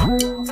What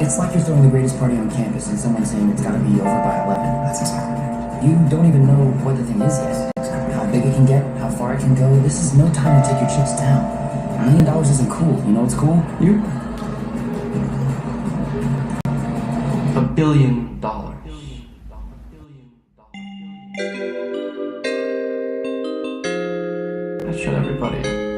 It's like you're throwing the greatest party on campus and someone's saying it's gotta be over by 11. That's exactly it. You don't even know what the thing is yet. How big it can get, how far it can go. This is no time to take your chips down. $1 million isn't cool. You know what's cool? You? $1 billion. That shut everybody up.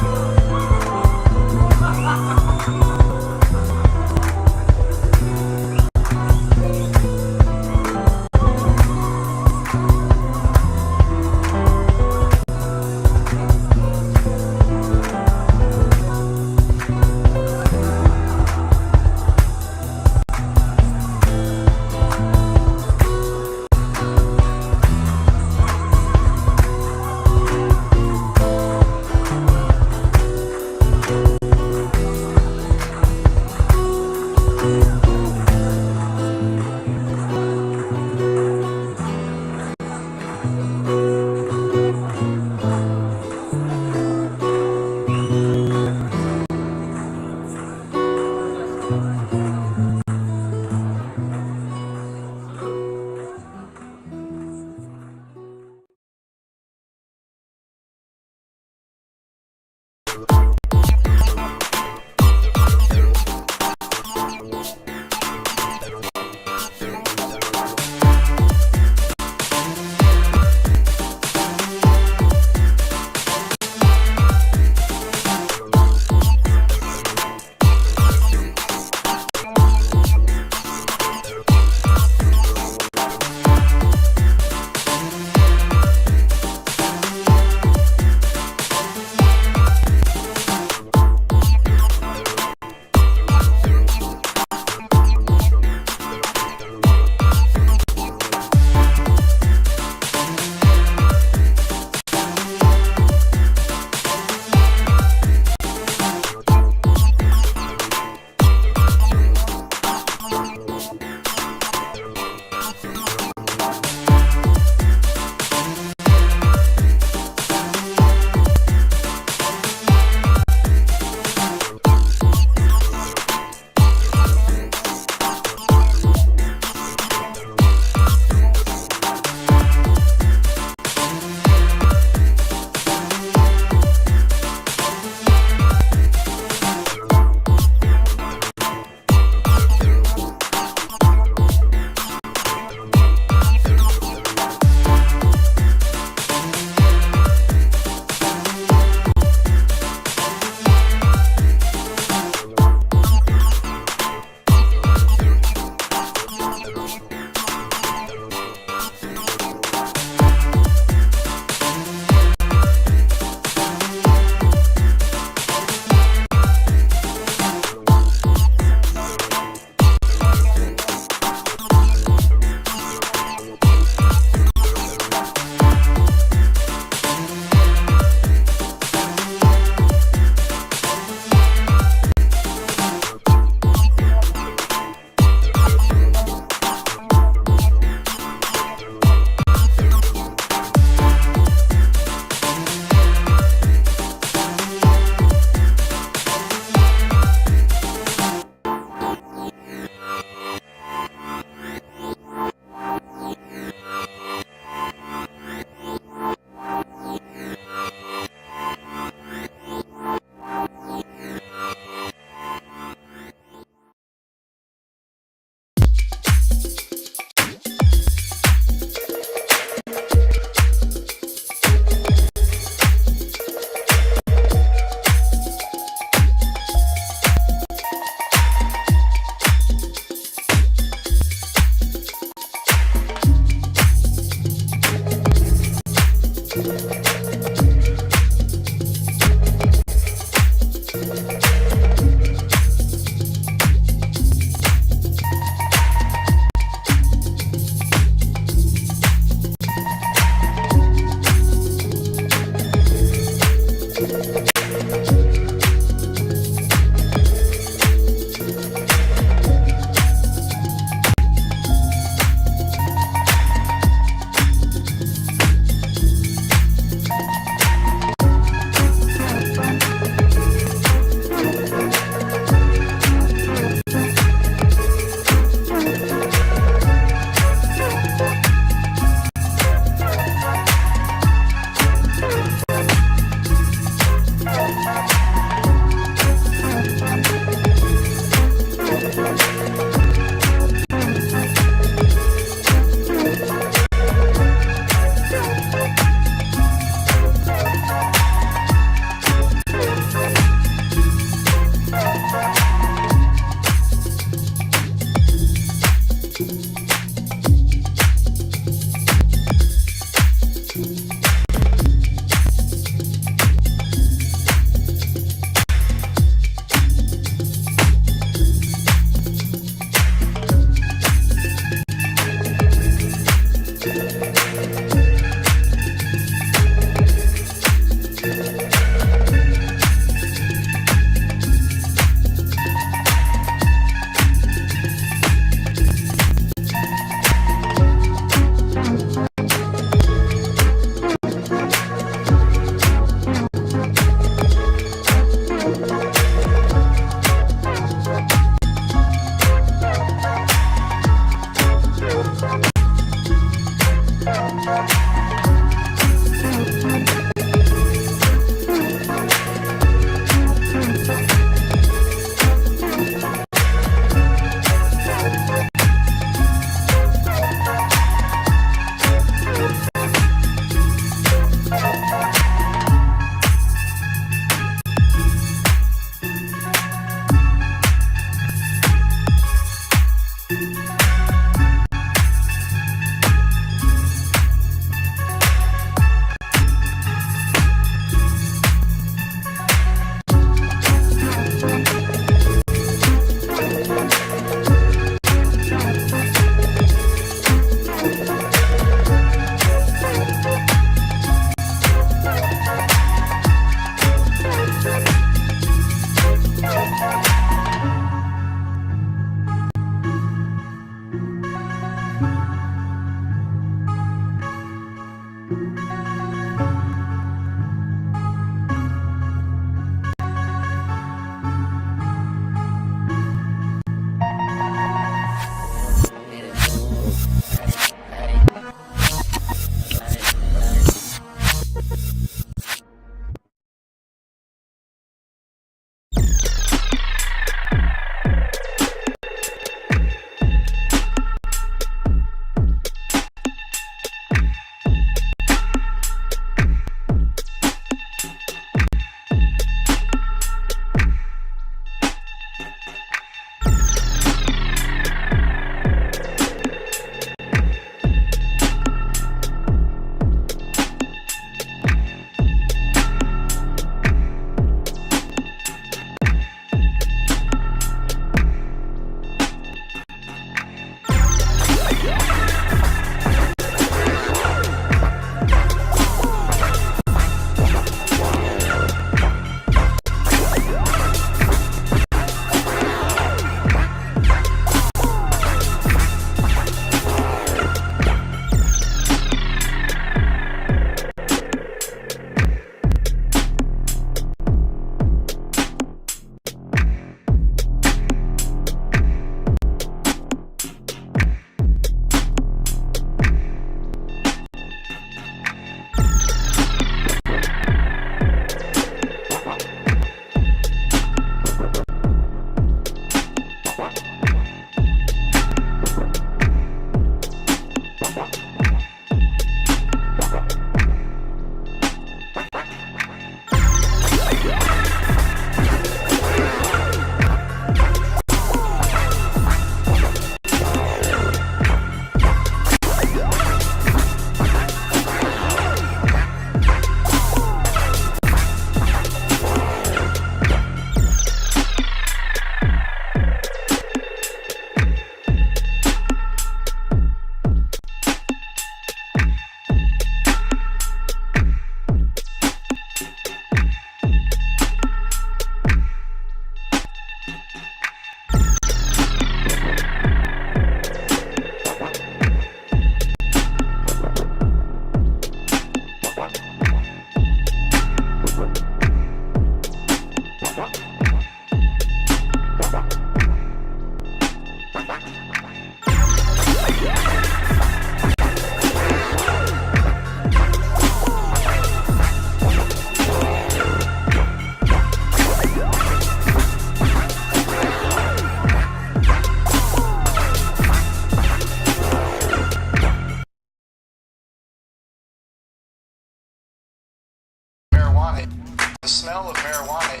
smell of marijuana,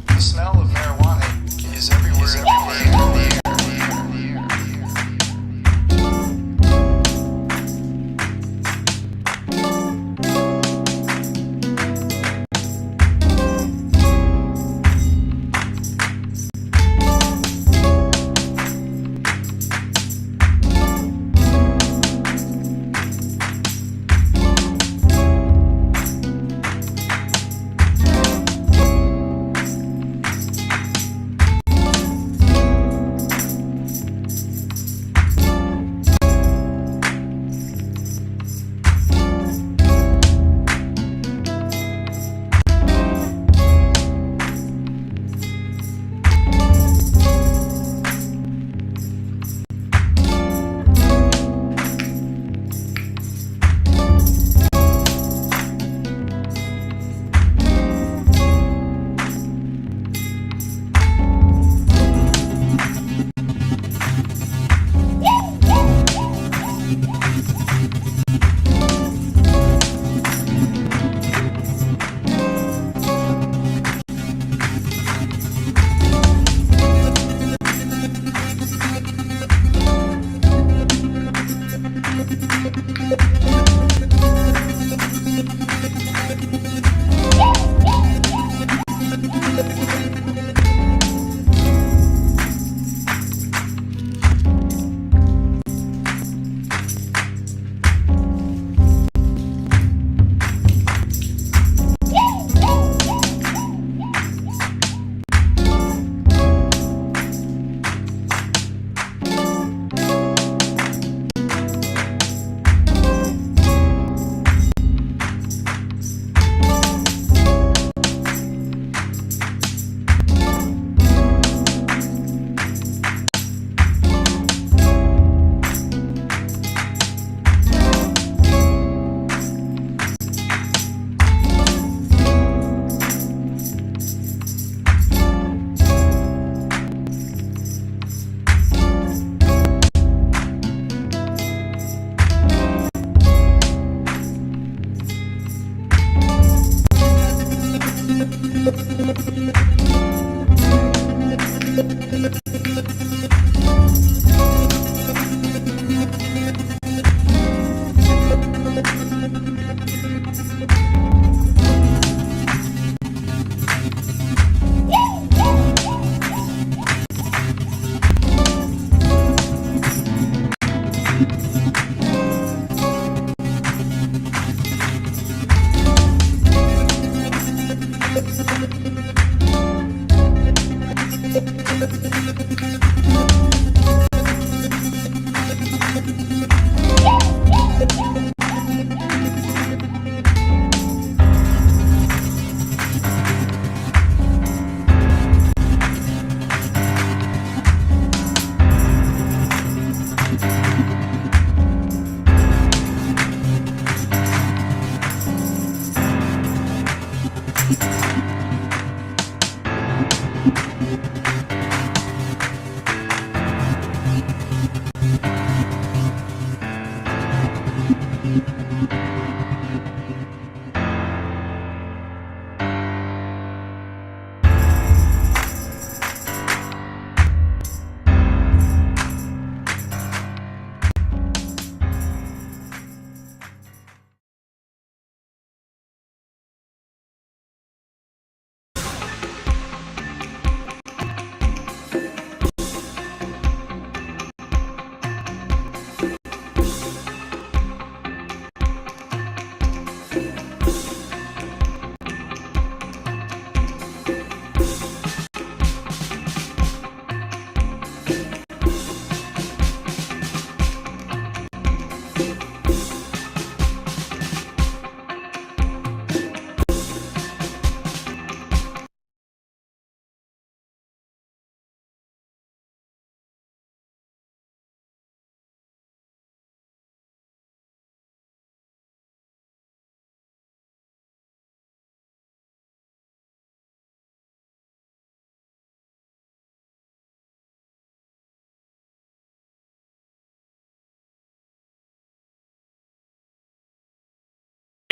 the smell of marijuana is everywhere in the air.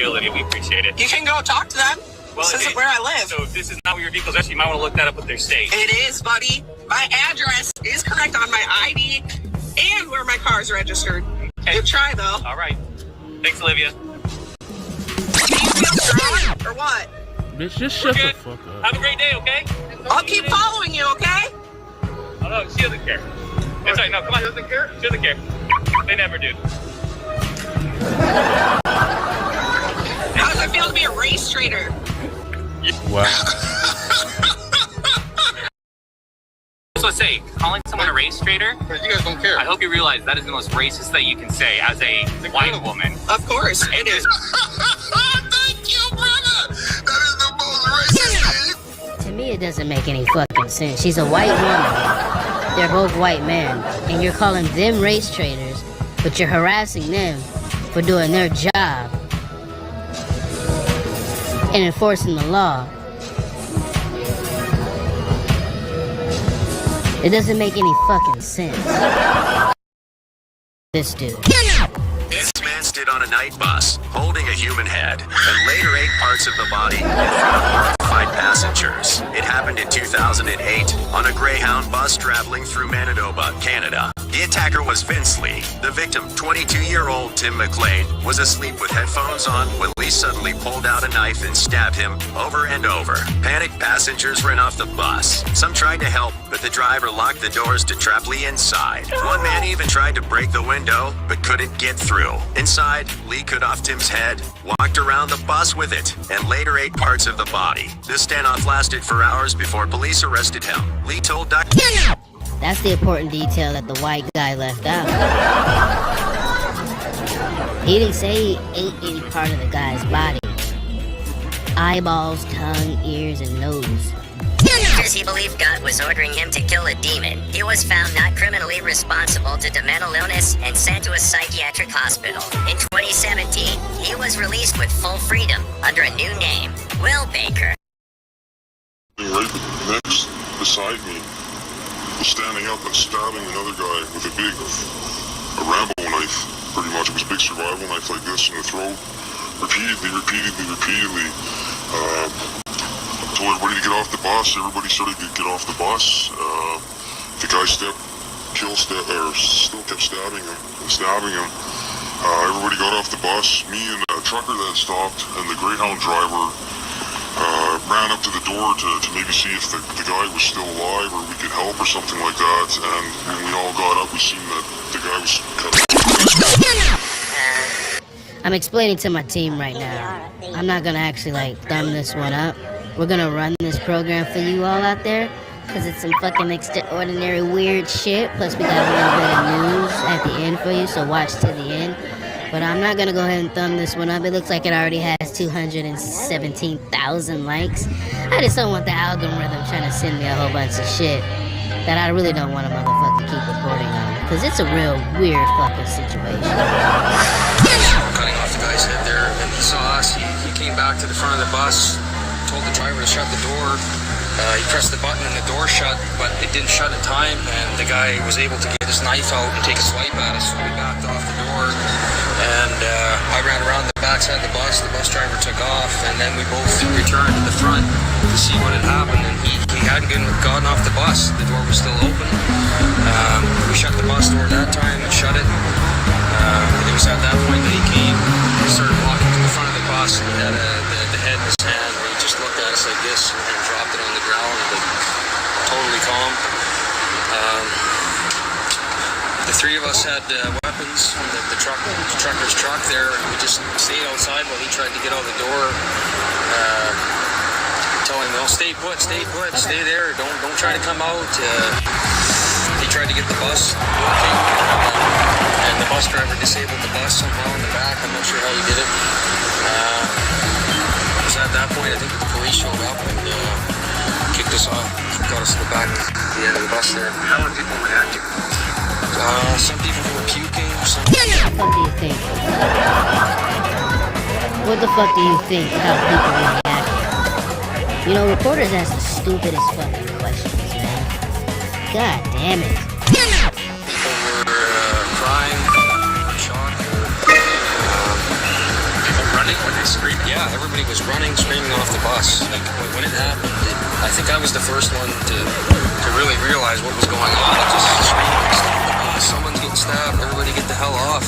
Olivia, we appreciate it. You can go talk to them. Well, this isn't where I live. So if this is not where your vehicle's registered, you might want to look that up with their state. It is, buddy. My address is correct on my ID and where my car is registered. Okay. Good try, though. All right. Thanks, Olivia. Do you feel strong or what? Bitch, just shut the fuck up. Have a great day, okay? I'll keep following you, okay? Oh, no, she doesn't care. That's right, no, come on. She doesn't care? She doesn't care. They never do. How does it feel to be a race trader? Wow. That's what I say. Calling someone a race trader? But you guys don't care. I hope you realize that is the most racist thing you can say as a white woman. Of course, it is. Thank you, brother. That is the most racist thing. To me, it doesn't make any fucking sense. She's a white woman. They're both white men. And you're calling them race traders, but you're harassing them for doing their job and enforcing the law. It doesn't make any fucking sense. This dude. This man stood on a night bus, holding a human head, and later ate parts of the body in front of horrified passengers. It happened in 2008 on a Greyhound bus traveling through Manitoba, Canada. The attacker was Vince Lee. The victim, 22-year-old Tim McLean, was asleep with headphones on when Lee suddenly pulled out a knife and stabbed him over and over. Panicked passengers ran off the bus. Some tried to help, but the driver locked the doors to trap Lee inside. One man even tried to break the window, but couldn't get through. Inside, Lee cut off Tim's head, walked around the bus with it, and later ate parts of the body. This standoff lasted for hours before police arrested him. Lee told Dr. That's the important detail that the white guy left out. He didn't say he ate any part of the guy's body. Eyeballs, tongue, ears, and nose. Because he believed God was ordering him to kill a demon, he was found not criminally responsible due to mental illness and sent to a psychiatric hospital. In 2017, he was released with full freedom under a new name, Will Baker. Right next beside me was standing up and stabbing another guy with a Rambo knife, pretty much. It was a big survival knife like this in the throat. Repeatedly. Told everybody to get off the bus. Everybody started to get off the bus. The guy still kept stabbing him. Everybody got off the bus. Me and a trucker that stopped and the Greyhound driver ran up to the door to maybe see if the guy was still alive or we could help or something like that. And when we all got up, we seen that the guy was cut off. I'm explaining to my team right now. I'm not gonna actually thumb this one up. We're gonna run this program for you all out there, because it's some fucking extraordinary weird shit. Plus we got a little bit of news at the end for you, so watch to the end. But I'm not gonna go ahead and thumb this one up. It looks like it already has 217,000 likes. I just don't want the algorithm trying to send me a whole bunch of shit that I really don't want to motherfucking keep reporting on, because it's a real weird fucking situation. Cutting off the guy's head there, and he saw us. He came back to the front of the bus, told the driver to shut the door. He pressed the button and the door shut, but it didn't shut in time, and the guy was able to get his knife out and take a swipe at us, so we backed off the door, and I ran around the backside of the bus driver took off, and then we both returned to the front to see what had happened, and he hadn't gotten off the bus. The door was still open. We shut the bus door that time and shut it. It was at that point that he came, started walking to the front of the bus, and he had the head in his hand, and he just looked at us like this and dropped it on the ground, totally calm. The three of us had weapons from the trucker's truck there, and we just stayed outside while he tried to get out the door, telling him, "Oh, stay put, stay there, don't try to come out." He tried to get the bus working, and the bus driver disabled the bus somehow in the back. I'm not sure how he did it. It was at that point, I think, the police showed up and kicked us off, got us to the back, the end of the bus there. How were people reacting? Some people were puking. What do you think? What the fuck do you think how people react? You know, reporters ask the stupidest fucking questions, man. God damn it. People were crying, shocked, people running when they saw was running, screaming off the bus. Like, when it happened, I think I was the first one to really realize what was going on. It just screamed, stop the bus, someone's getting stabbed, everybody get the hell off.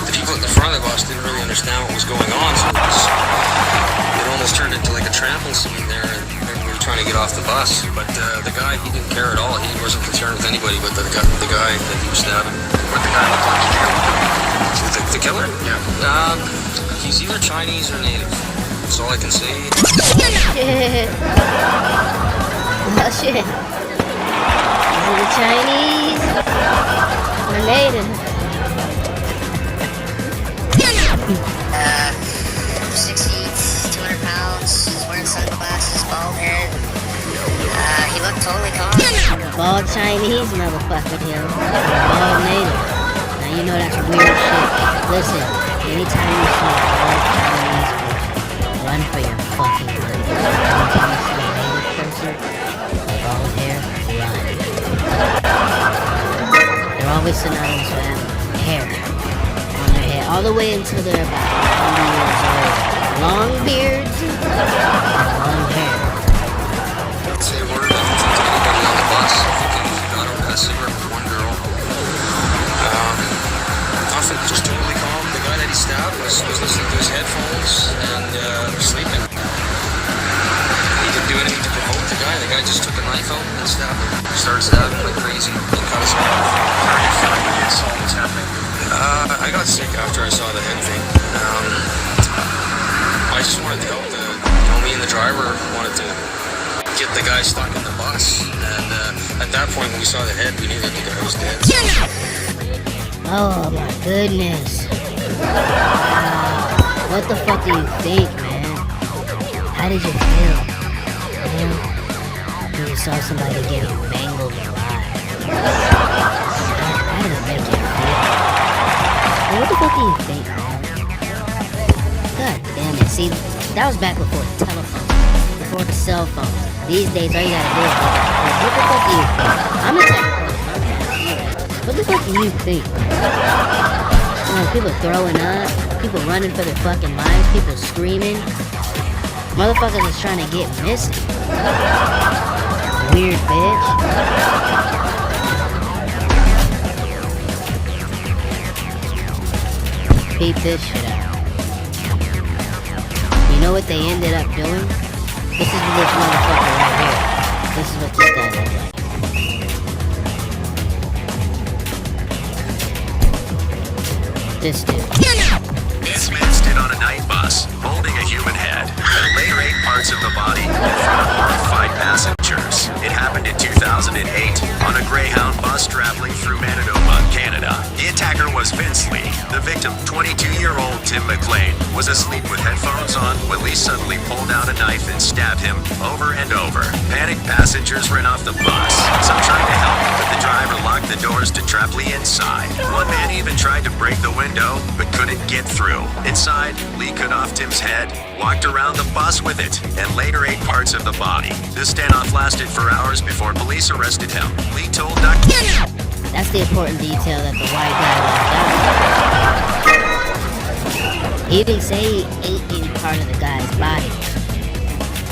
The people at the front of the bus didn't really understand what was going on, so it almost turned into like a trample scene there, and we were trying to get off the bus. But the guy, he didn't care at all. He wasn't concerned with anybody but the guy that he was stabbing. What the guy looked like? The killer? Yeah. He's either Chinese or native. That's all I can say. Shit. Oh shit. Is it a Chinese or native? 60, 200 pounds, wearing sunglasses, bald head. He looked totally calm. Bald Chinese motherfucker, yo. Bald native. Now you know that's weird shit. Listen, anytime you see a bald Chinese person, run for your fucking life. Anytime you see a native person with bald hair, run. They're always synonymous with having hair on their head, all the way until they're about 100 years old. Long beards and long hair. Don't say a word to anybody on the bus. I think he got over that cigarette with one girl. Nothing, just totally calm. The guy that he stabbed was listening to his headphones and sleeping. He didn't do anything to provoke the guy. The guy just took a knife out and stabbed him. Started stabbing like crazy and cut his head off. How are you feeling when you saw what was happening? I got sick after I saw the head thing. I just wanted to help me and the driver wanted to get the guy stuck in the bus. And at that point, when we saw the head, we knew that the guy was dead. Oh my goodness. Wow. What the fuck do you think, man? How did you feel? You know, when you saw somebody getting mangled alive. How did it make you feel? And what the fuck do you think, man? God damn it. See, that was back before the telephone, before the cell phone. These days, all you gotta do is look at it. What the fuck do you think? I'm a type of person. What the fuck do you think? You know, people throwing up, people running for their fucking lives, people screaming. Motherfuckers is trying to get missing. Weird bitch. Peep this shit out. You know what they ended up doing? This is this motherfucker right here. This is what this guy looks like. This dude. This man stood on a night bus, holding a human head, and later ate parts of the body in front of horrified passengers. It happened in 2008 on a Greyhound bus traveling through Manitoba, Canada. The attacker was Vince Lee. The victim, 22-year-old Tim McLean, was asleep with headphones on when Lee suddenly pulled out a knife and stabbed him over and over. Panicked passengers ran off the bus. Some tried to help, but the driver locked the doors to trap Lee inside. One man even tried to break the window, but couldn't get through. Inside, Lee cut off Tim's head, walked around the bus with it, and later ate parts of the body. This standoff lasted for hours before police arrested him. Lee told Duck... That's the important detail that the white guy left out. He didn't say he ate any part of the guy's body.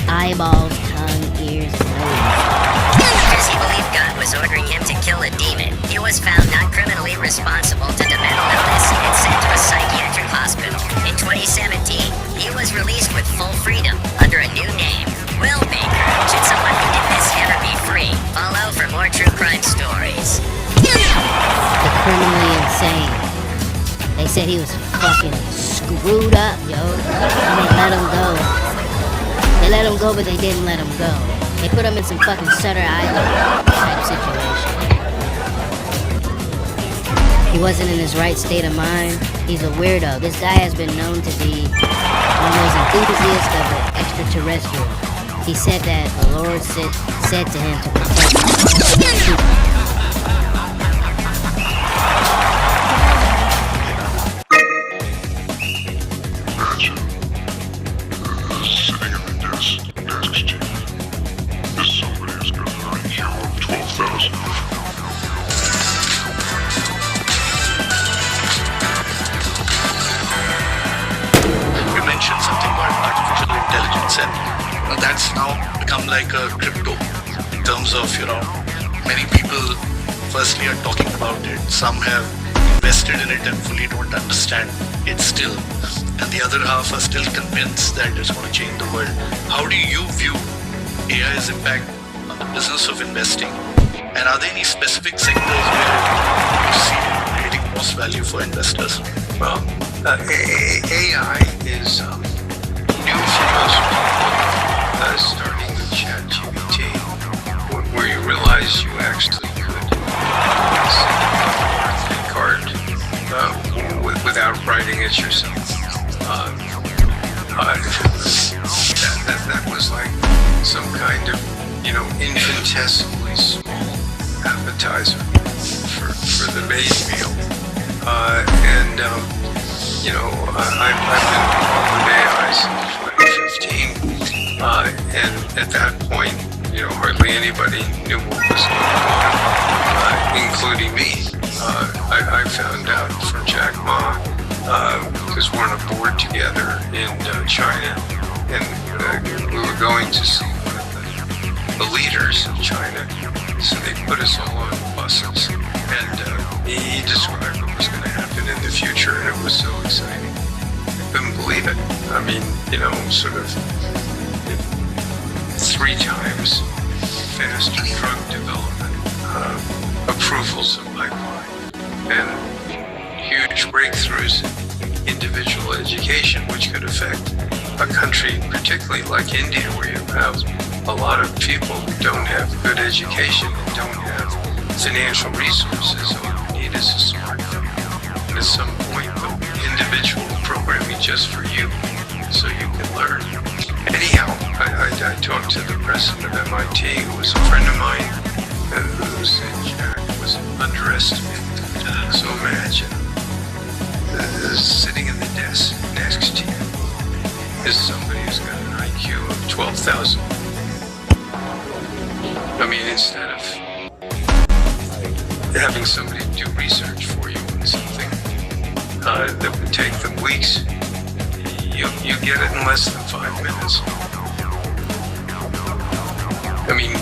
Eyeballs, tongue, ears, and nose. Because he believed God was ordering him to kill a demon, he was found not criminally responsible to the mental illness and sent to a psychiatric hospital. In 2017, he was released with full freedom under a new name, Will Baker. Should someone who did this ever be free? Follow for more true crime stories. The criminally insane. They said he was fucking screwed up, yo. And they let him go. They let him go, but they didn't let him go. They put him in some fucking Sutter Island type situation. He wasn't in his right state of mind. He's a weirdo. This guy has been known to be one of those enthusiasts of the extraterrestrial. He said that the Lord said to him to protect him. Sitting at the desk chief. This somebody who's got an IQ of 12,000. You mentioned something about artificial intelligence. it's now become like a crypto in terms of, many people firstly are talking about it. Some have invested in it and fully don't understand it still. And the other half are still convinced that it's going to change the world. How do you view AI's impact on the business of investing? And are there any specific sectors where you see it creating most value for investors? Well, AI is new for most people, starting with ChatGPT, where you realize you actually could send a birthday card without writing it yourself. That was like some kind of, infinitesimally small appetizer for the main meal. I've been involved with AI since 2015, and at that point, hardly anybody knew what was going on, including me. I found out from Jack Ma, because we're on a board together in China, and we were going to see one of the leaders of China, so they put us all on buses, and he described what was going to happen in the future, and it was so exciting. I couldn't believe it. I mean, sort of 3 times faster drug development, approvals of pipeline, and huge breakthroughs in individual education, which could affect a country, particularly like India, where you have a lot of people who don't have good education and don't have financial resources. All you need is a smartphone. And at some point, there'll be individual programming just for you, so you can learn. Anyhow, I talked to the president of MIT, who was a friend of mine, who said Jack was underestimated. So imagine sitting in the desk next to you is somebody who's got an IQ of 12,000. I mean, instead of having somebody do research for you on something that would take them weeks, you get it in less than 5 minutes. I mean,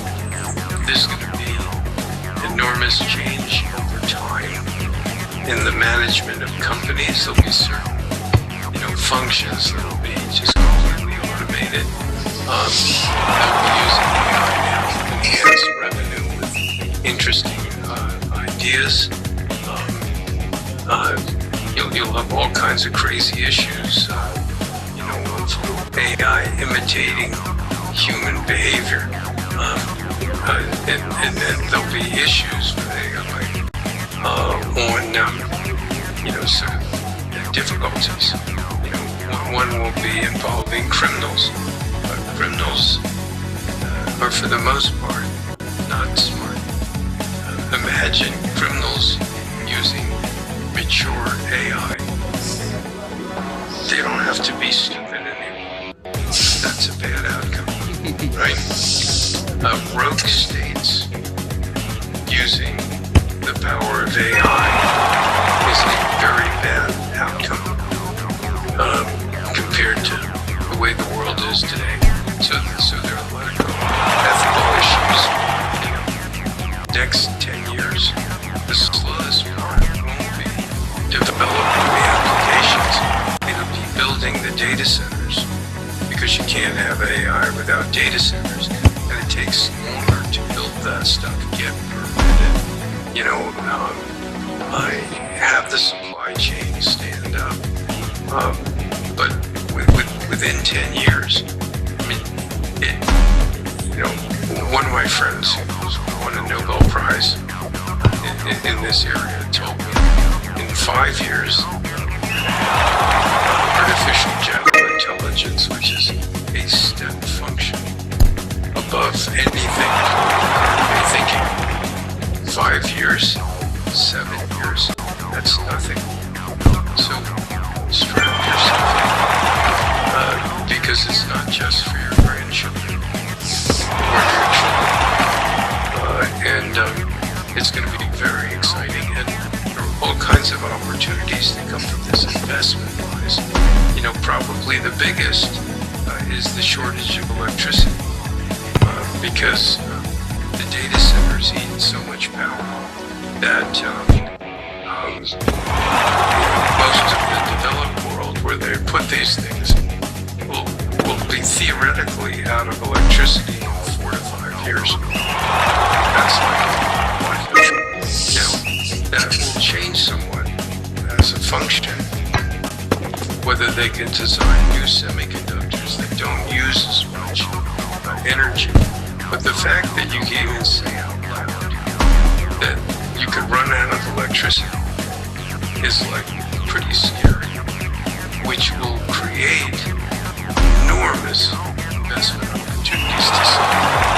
there's going to be enormous change over time in the management of companies. There'll be certain, functions that'll be just completely automated. They'll be using AI now to enhance revenue with interesting ideas. You'll have all kinds of crazy issues, of AI imitating human behavior. And then there'll be issues with AI on, sort of difficulties. One will be involving criminals. Criminals are, for the most part, not smart. Imagine criminals using mature AI. They don't have to be stupid anymore. That's a bad outcome, right? Rogue states using the power of AI is a very bad outcome compared to the way the world is today. So there are a lot of ethical issues. Next 10 years, the slowest part won't be developing the applications. It'll be building the data centers, because you can't have AI without data centers, and it takes longer to build that stuff, get permitted, have the supply chain stand up. But within 10 years, I mean, one of my friends who's won a Nobel Prize in this area told me in 5 years, artificial general intelligence, which is a step function above anything currently thinking. 5 years, 7 years, that's nothing. So strap yourself in, because it's not just for your grandchildren or your children. It's going to be very exciting, and there are all kinds of opportunities that come from this investment-wise. Probably the biggest is the shortage of electricity. because the data centers eat so much power that most of the developed world where they put these things will be theoretically out of electricity in 4 to 5 years. That's like that will change somewhat as a function. Whether they can design new semiconductors that don't use as much energy. But the fact that you can even say out loud that you could run out of electricity is like pretty scary, which will create enormous investment opportunities to society.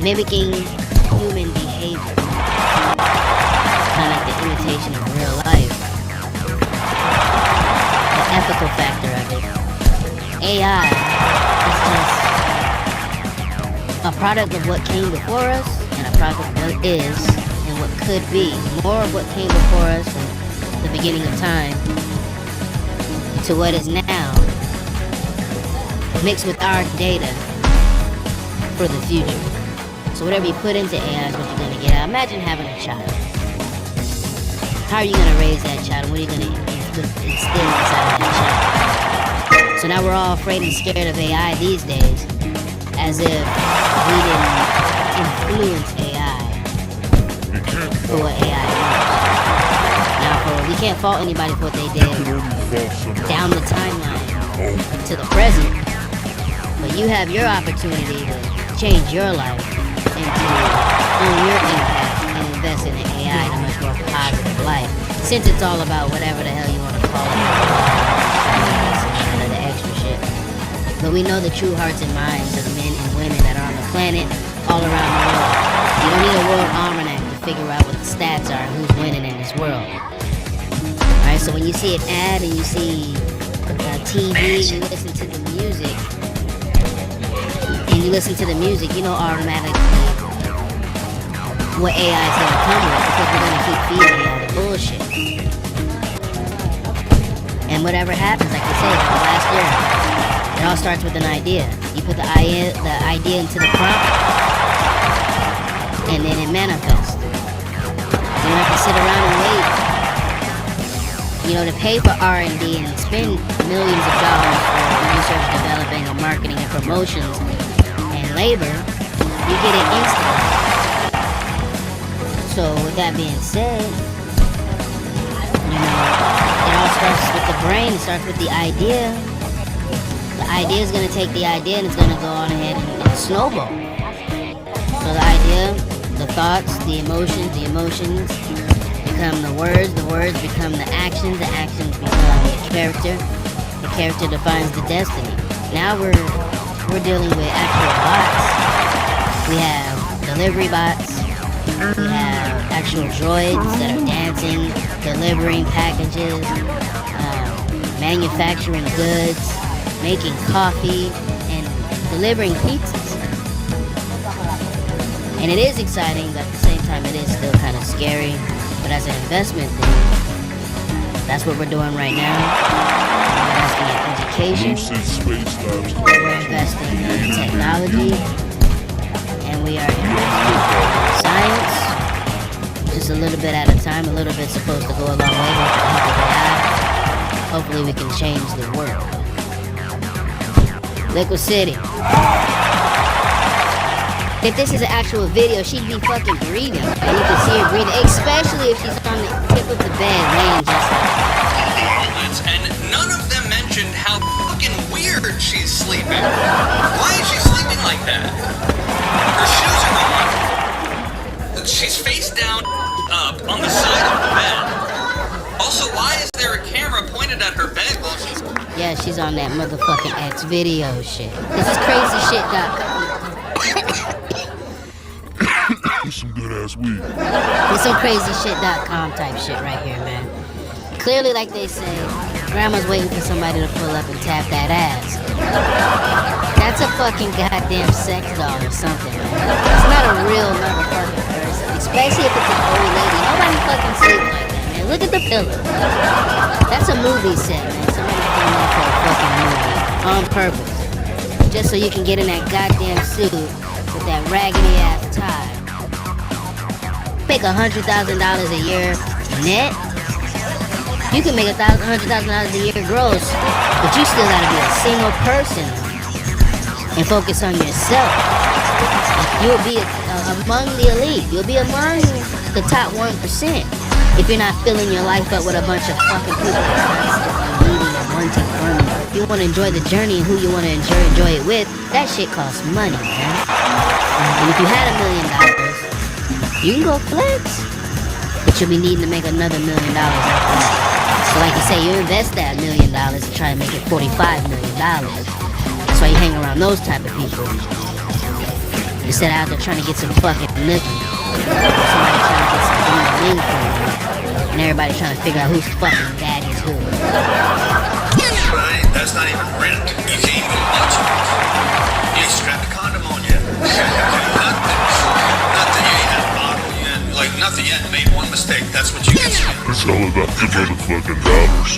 Mimicking human behavior, kind of like the imitation of real life. The ethical factor of it. AI is just a product of what came before us, and a product of what is, and what could be. More of what came before us from the beginning of time to what is now, mixed with our data for the future. So whatever you put into AI is what you're gonna get out. Imagine having a child. How are you gonna raise that child? What are you gonna instill inside of that child? So now we're all afraid and scared of AI these days, as if we didn't influence AI for what AI is. Now, we can't fault anybody for what they did down the timeline to the present, but you have your opportunity to change your life and to own your impact and invest in an AI in a much more positive life. Since it's all about whatever the hell you want to call it, none of the extra shit. But we know the true hearts and minds of the men and women that are on the planet all around the world. You don't need a world almanac to figure out what the stats are and who's winning in this world. Alright, so when you see an ad and you see TV, you listen to the music, and you listen to the music, you know automatically what AI is going to come with, because we're going to keep feeding AI the bullshit. And whatever happens, like I say, like last year, it all starts with an idea. You put the idea into the prompt, and then it manifests. You don't have to sit around and wait, to pay for R&D and spend millions of dollars for research, development, and marketing and promotions and labor. You get it instantly. So with that being said, it all starts with the brain. It starts with the idea. The idea is going to take the idea and it's going to go on ahead and snowball. So the idea, the thoughts, the emotions become the words become the actions become the character defines the destiny. Now we're dealing with actual bots. We have delivery bots. We have actual droids that are dancing, delivering packages, manufacturing goods, making coffee, and delivering pizzas. And it is exciting, but at the same time it is still kind of scary. But as an investment thing, that's what we're doing right now. We're investing in education, we're investing in technology, and we are investing in science, just a little bit at a time. A little bit's supposed to go a long way with the help of AI. Hopefully we can change the world. Liquid City. If this is an actual video, she'd be fucking breathing. And you can see her breathing, especially if she's on the tip of the bed, laying just like that. And none of them mentioned how fucking weird she's sleeping. Why is she sleeping like that? Her shoes are on. She's face down, up, on the side of the bed. Also, why is there a camera pointed at her bed while she's... Yeah, she's on that motherfucking X video shit. This is crazyshit.com. Some good ass weed. It's some crazyshit.com type shit right here, man. Clearly, like they say, grandma's waiting for somebody to pull up and tap that ass. That's a fucking goddamn sex doll or something, man. It's not a real motherfucking person. Especially if it's an old lady. Nobody fucking sleeps like that, man. man. Look at the pillar. That's a movie set, man. Somebody filmed that for a fucking movie. On purpose. Just so you can get in that goddamn suit with that raggedy ass tie. Make $100,000 a year net. You can make $100,000 a year gross, but you still gotta be a single person and focus on yourself. You'll be among the elite. You'll be among the top 1% if you're not filling your life up with a bunch of fucking people constantly needing and wanting from you. If you want to enjoy the journey and who you want to enjoy it with, that shit costs money, man. And if you had $1 million, you can go flex, but you'll be needing to make another $1 million after that. So like you say, you invest that $1 million to try to make it $45 million. That's why you hang around those type of people. Instead of out there trying to get some fucking nookie. Somebody trying to get some green for you. And everybody trying to figure out who's fucking daddy's who. Right? That's not even rent. You can't even watch it. You ain't strapped a condom on yet. Nothing. You ain't had a bottle yet. Like nothing yet. Made one mistake. That's what you get. It's all about the motherfucking dollars.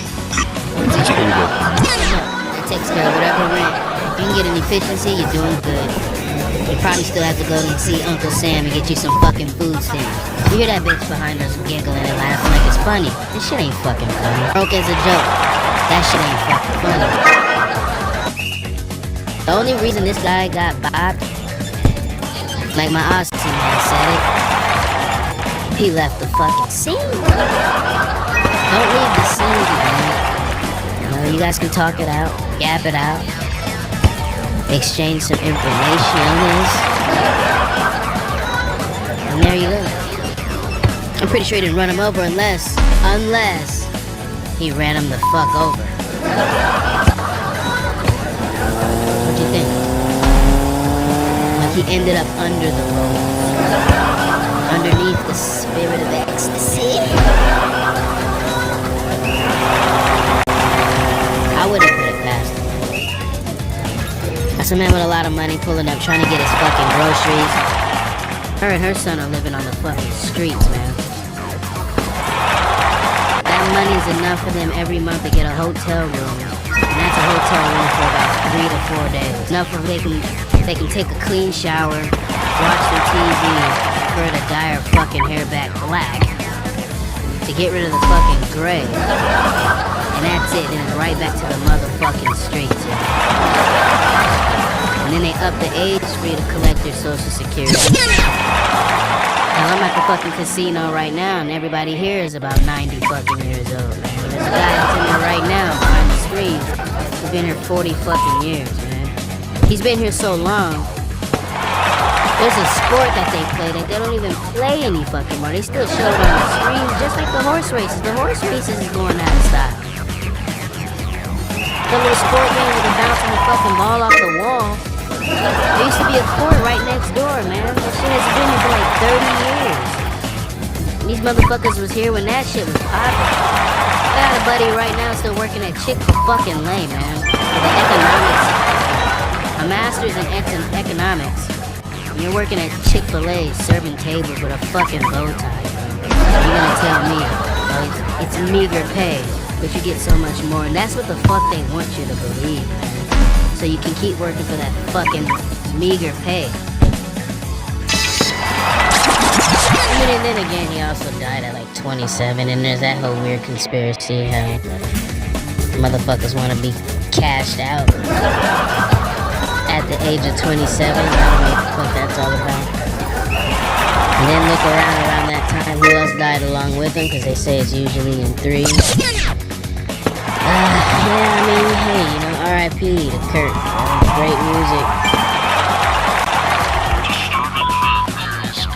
It's all about the money. It takes care of whatever rent. If you can get an efficiency, you're doing good. You probably still have to go and see Uncle Sam and get you some fucking food stamps. You hear that bitch behind us giggling and laughing like it's funny. This shit ain't fucking funny. Broke as a joke. That shit ain't fucking funny. The only reason this guy got bopped, like my Austin man said it, he left the fucking scene. Don't leave the scene, man. You know, you guys can talk it out, gap it out, exchange some information on this. And there you go. I'm pretty sure he didn't run him over unless he ran him the fuck over. What do you think? Like he ended up under the road. Underneath the spirit of ecstasy. I wouldn't put it past him. That's a man with a lot of money pulling up, trying to get his fucking groceries. Her and her son are living on the fucking streets, man. That money's enough for them every month to get a hotel room. And that's a hotel room for about 3 to 4 days. Enough for they can take a clean shower, watch their TV, for her to dye her fucking hair back black, to get rid of the fucking gray. And that's it, and it's right back to the motherfucking streets. And then they up the age for you to collect their social security. Now I'm at the fucking casino right now, and everybody here is about 90 fucking years old, man. There's a guy that's in there right now behind the screen who's been here 40 fucking years, man. He's been here so long. There's a sport that they play that they don't even play any fucking more. They still show it on the screen, just like the horse races. The horse races is going out of style. The little sport game with the bouncing the fucking ball off the wall. There used to be a court right next door, man. That shit has been here for like 30 years. These motherfuckers was here when that shit was popping. I got a buddy right now still working at Chick-fil-fucking-Lay, man. For the economics. A master's in economics. And you're working at Chick-fil-A serving tables with a fucking bow tie, bro. You're gonna tell me, it's meager pay, but you get so much more. And that's what the fuck they want you to believe, man. So you can keep working for that fucking meager pay. I mean, and then again, he also died at like 27, and there's that whole weird conspiracy how motherfuckers want to be cashed out at the age of 27. I don't know what the fuck that's all about. And then look around that time, who else died along with him, because they say it's usually in threes. Yeah, I mean, hey, you know, R.I.P. to Kurt. Great music.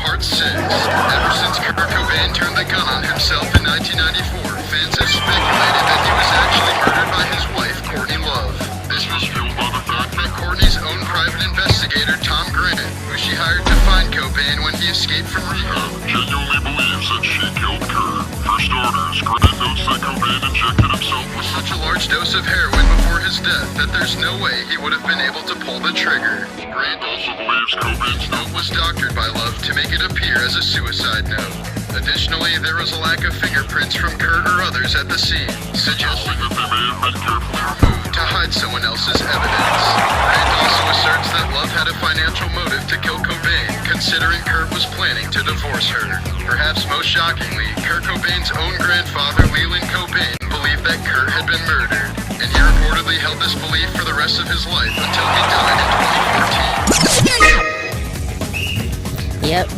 Part 6. Ever since Kurt Cobain turned the gun on himself in 1994, fans have speculated that he was actually murdered by his wife, Courtney Love. This was fueled by the fact that Courtney's own private investigator, Tom Grant, who she hired to find Cobain when he escaped from rehab, Genuinely believes that she killed Kurt. For starters, Grant notes that Cobain injected himself with such a large dose of heroin before his death that there's no way he would have been able to pull the trigger. Grant also believes Cobain's note was doctored by Love to make it appear as a suicide note. Additionally, there was a lack of fingerprints from Kurt or others at the scene, suggesting that they may have been carefully removed to hide someone else's evidence. Grant also asserts that Love had a financial motive to kill Cobain, considering Kurt was planning to divorce her. Perhaps most shockingly, Kurt Cobain's own grandfather, Leland Cobain, believed that Kurt had been murdered, and he reportedly held this belief for the rest of his life until he died in 2014. Yep.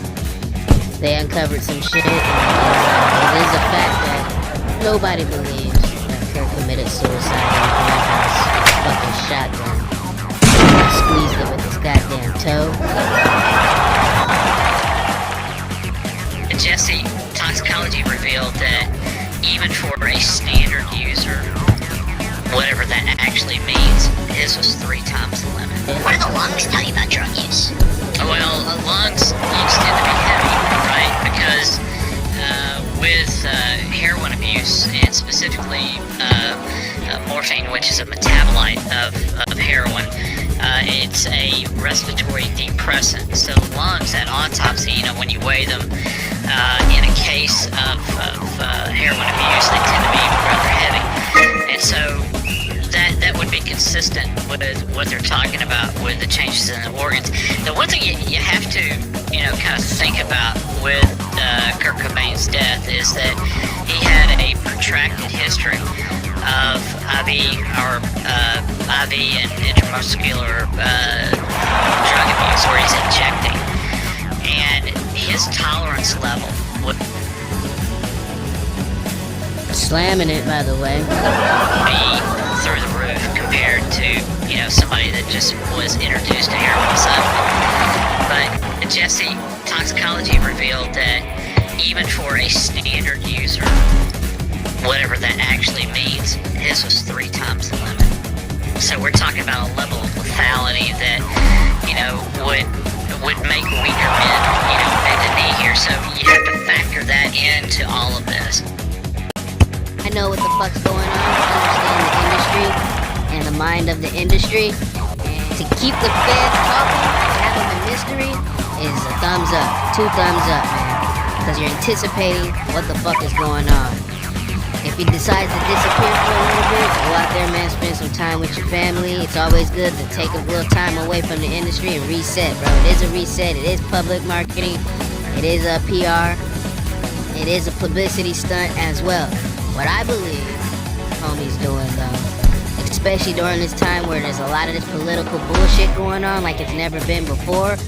They uncovered some shit. It is a fact that nobody believes that Kurt committed suicide in the greenhouse. Fucking shotgun. Squeezed it with his goddamn toe. Jesse, toxicology revealed that even for a standard user, whatever that actually means, his was 3 times the limit. What do the lungs tell you about drug use? Well, lungs tend to be heavy, right? Because with heroin abuse, and specifically morphine, which is a metabolite of heroin, it's a respiratory depressant. So lungs at autopsy, when you weigh them, in a case of heroin abuse, they tend to be rather heavy. And so that would be consistent with what they're talking about with the changes in the organs. The one thing you have to, kind of think about with Kurt Cobain's death is that he had a protracted history of IV and intramuscular drug abuse where he's injecting. And his tolerance level would slamming it, by the way, be through the roof compared to, somebody that just was introduced to heroin suddenly. But Jesse, toxicology revealed that even for a standard user, whatever that actually means, his was 3 times the limit. So we're talking about a level of lethality that, would make weaker men, bend the knee here. So you have to factor that into all of this. I know what the fuck's going on. I understand the industry and the mind of the industry. And to keep the feds talking, have them in mystery, is a thumbs up. 2 thumbs up, man. Because you're anticipating what the fuck is going on. If you decide to disappear for a little bit, go out there, man, spend some time with your family. It's always good to take a little time away from the industry and reset, bro. It is a reset. It is public marketing. It is a PR. It is a publicity stunt as well. What I believe homie's doing, though, especially during this time where there's a lot of this political bullshit going on like it's never been before,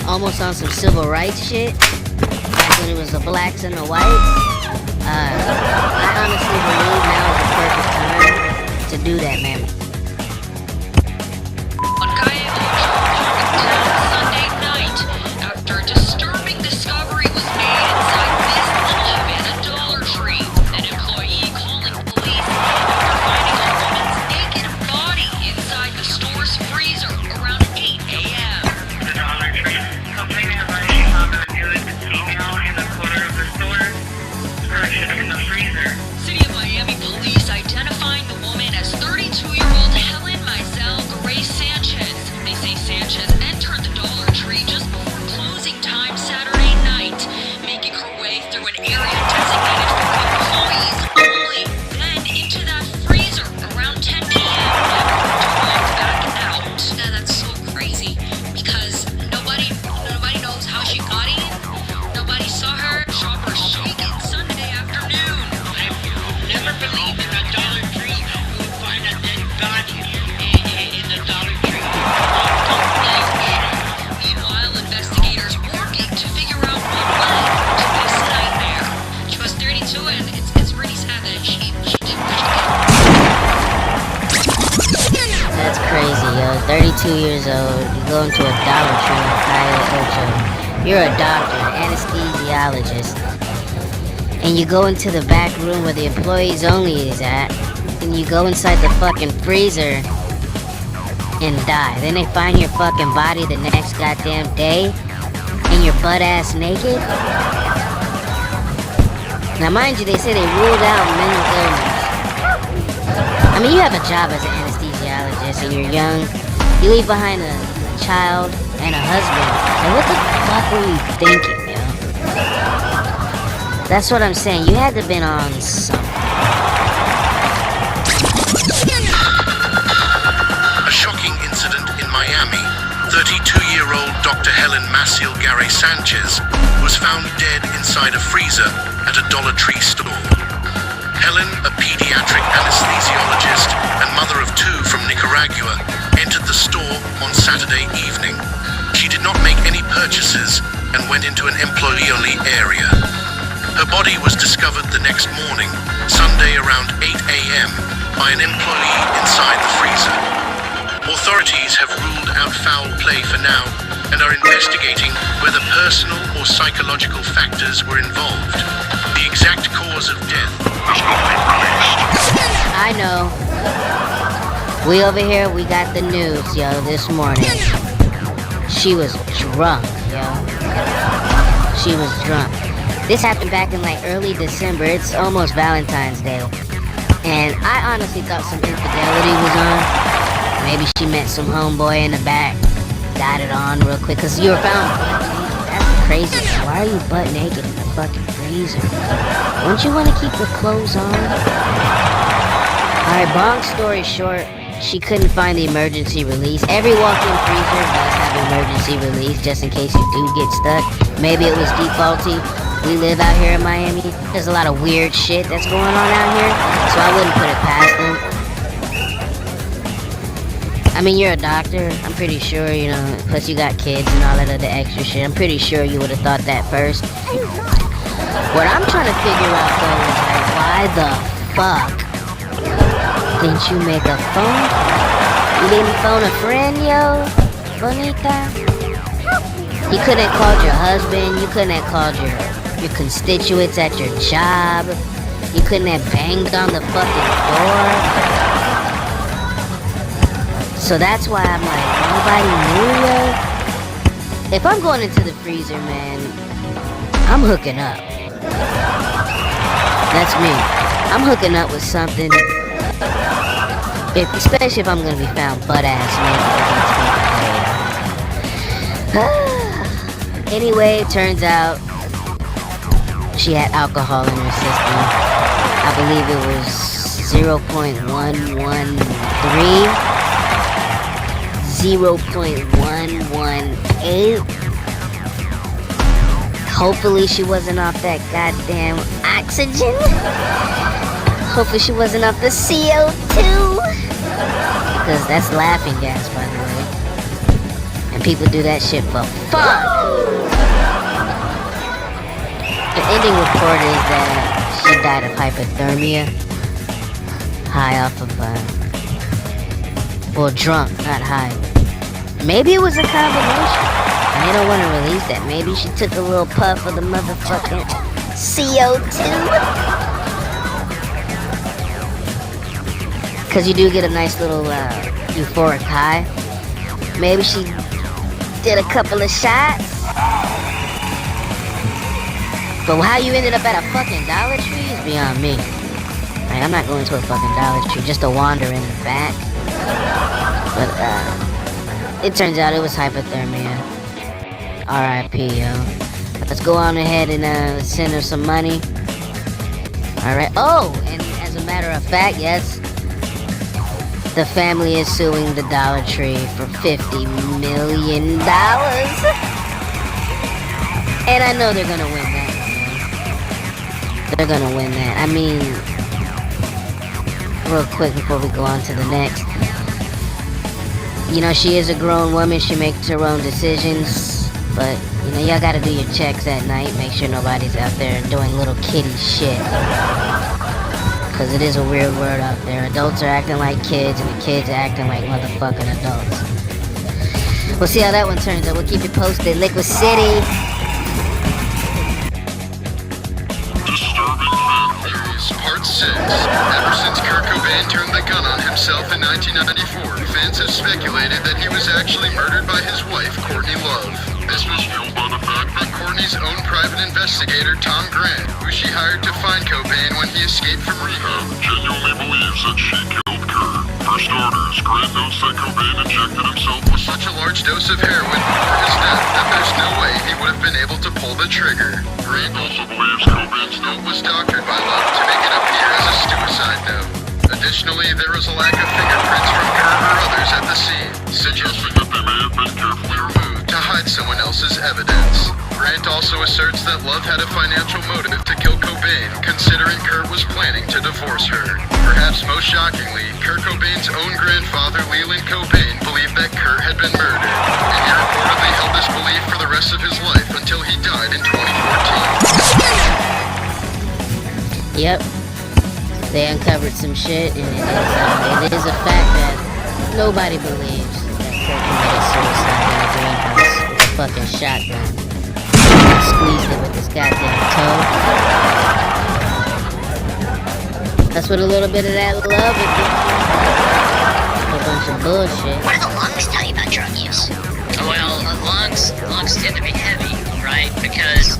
almost on some civil rights shit, like when it was the blacks and the whites, I honestly believe now is the perfect time to do that, man. Sunday night, after a disturbing discovery was made inside this club in a Dollar Tree. An employee calling police after finding a woman's naked body inside the store's freezer around 8 a.m. The Dollar Tree complained about she found a nude female in the corner of the store, crushed in the freezer. City of Miami police identifying the woman as 32-year-old Helen Mizell Grace Sanchez. They say Sanchez entered the Dollar Tree just before closing time Saturday night, making her way through an area designated for employees only, then into that freezer around 10 p.m. never to walk back out. Now that's so crazy because nobody knows how she got in. Nobody saw her. Shoppers shaking Sunday afternoon. I never believed in a Dollar Tree you would find a dead body in the Dollar Tree. Meanwhile, investigators working to figure out what led to this nightmare. She was 32 and it's really sad that she did what she did. That's crazy, yo. 32 years old, you go into a Dollar Tree in Calle Ocho. You're a doctor, an anesthesiologist, and you go into the back room where the employees only is at, and you go inside the fucking freezer and die. Then they find your fucking body the next goddamn day, and you're butt-ass naked? Now, mind you, they say they ruled out mental illness. I mean, you have a job as an anesthesiologist, and you're young. You leave behind a child and a husband. And what the fuck were you thinking, yo? That's what I'm saying. You had to have been on something. A shocking incident in Miami. 32-year-old Dr. Helen Maciel Gary Sanchez was found dead inside a freezer at a Dollar Tree store. Helen, a pediatric anesthesiologist and mother of 2 from Nicaragua, entered the store on Saturday evening. She did not make any purchases and went into an employee-only area. Her body was discovered the next morning, Sunday around 8 a.m., by an employee inside the freezer. Authorities have ruled out foul play for now and are investigating whether personal or psychological factors were involved. The exact cause of death has not been released. I know. We over here, we got the news, yo, this morning. She was drunk, yo. She was drunk. This happened back in like early December. It's almost Valentine's Day. And I honestly thought some infidelity was on. Maybe she met some homeboy in the back. Got it on real quick. Cause you were found butt naked. That's crazy. Why are you butt naked in the fucking freezer? Don't you want to keep your clothes on? Alright, long story short, she couldn't find the emergency release. Every walk-in freezer does have emergency release just in case you do get stuck. Maybe it was defaulty. We live out here in Miami. There's a lot of weird shit that's going on out here, so I wouldn't put it past them. I mean, you're a doctor. I'm pretty sure, you know, plus you got kids and all that other extra shit. I'm pretty sure you would have thought that first. What I'm trying to figure out, though, is like, why the fuck didn't you make a phone? You didn't phone a friend, yo? Bonita? You couldn't have called your husband. You couldn't have called your constituents at your job. You couldn't have banged on the fucking door. So that's why I'm like, nobody knew, yo. If I'm going into the freezer, man, I'm hooking up. That's me. I'm hooking up with something. Especially if I'm gonna be found butt-ass naked. Anyway, it turns out she had alcohol in her system. I believe it was 0.113. 0.118. Hopefully she wasn't off that goddamn oxygen. Hopefully she wasn't off the CO2. Because that's laughing gas, by the way. And people do that shit for fun. The ending report is that she died of hypothermia. High off of, well, drunk, not high. Maybe it was a combination. And they don't want to release that. Maybe she took a little puff of the motherfucking CO2. Because you do get a nice little euphoric high. Maybe she did a couple of shots. But how you ended up at a fucking Dollar Tree is beyond me. Like, I'm not going to a fucking Dollar Tree just to wander in the back. But it turns out it was hypothermia. R.I.P. yo. Let's go on ahead and send her some money. Alright. Oh, and as a matter of fact, yes, the family is suing the Dollar Tree for $50 million. And I know they're gonna win that. They're gonna win that. I mean, real quick before we go on to the next. You know, she is a grown woman. She makes her own decisions. But, you know, y'all gotta do your checks at night. Make sure nobody's out there doing little kitty shit. Because it is a weird world out there. Adults are acting like kids, and the kids are acting like motherfucking adults. We'll see how that one turns out. We'll keep you posted. Liquid City. Disturbing Families, Part 6. Ever since Kurt Cobain turned the gun on himself in 1994, fans have speculated that he was actually murdered by his wife, Courtney Love. This was fueled by the fact that Courtney's own private investigator, Tom Grant, who she hired to find Cobain when he escaped from rehab, genuinely believes that she killed Kurt. For starters, Grant notes that Cobain injected himself with such a large dose of heroin before his out that there's no way he would have been able to pull the trigger. Grant also believes Cobain's note was doctored by Love to make it appear as a suicide note. Additionally, there was a lack of fingerprints from Kurt or others at the scene, suggesting that they may have been carefully removed to hide someone else's evidence. Grant also asserts that Love had a financial motive to kill Cobain, considering Kurt was planning to divorce her. Perhaps most shockingly, Kurt Cobain's own grandfather, Leland Cobain, believed that Kurt had been murdered, and he reportedly held this belief for the rest of his life until he died in 2014. Yep. They uncovered some shit, and it is a fact that nobody believes that Kurt committed suicide in a greenhouse with a fucking shotgun. He squeezed it with his goddamn toe. That's what a little bit of that love would do. A bunch of bullshit. What do the lungs tell you about drug use? Well, lungs tend to be heavy, right? Because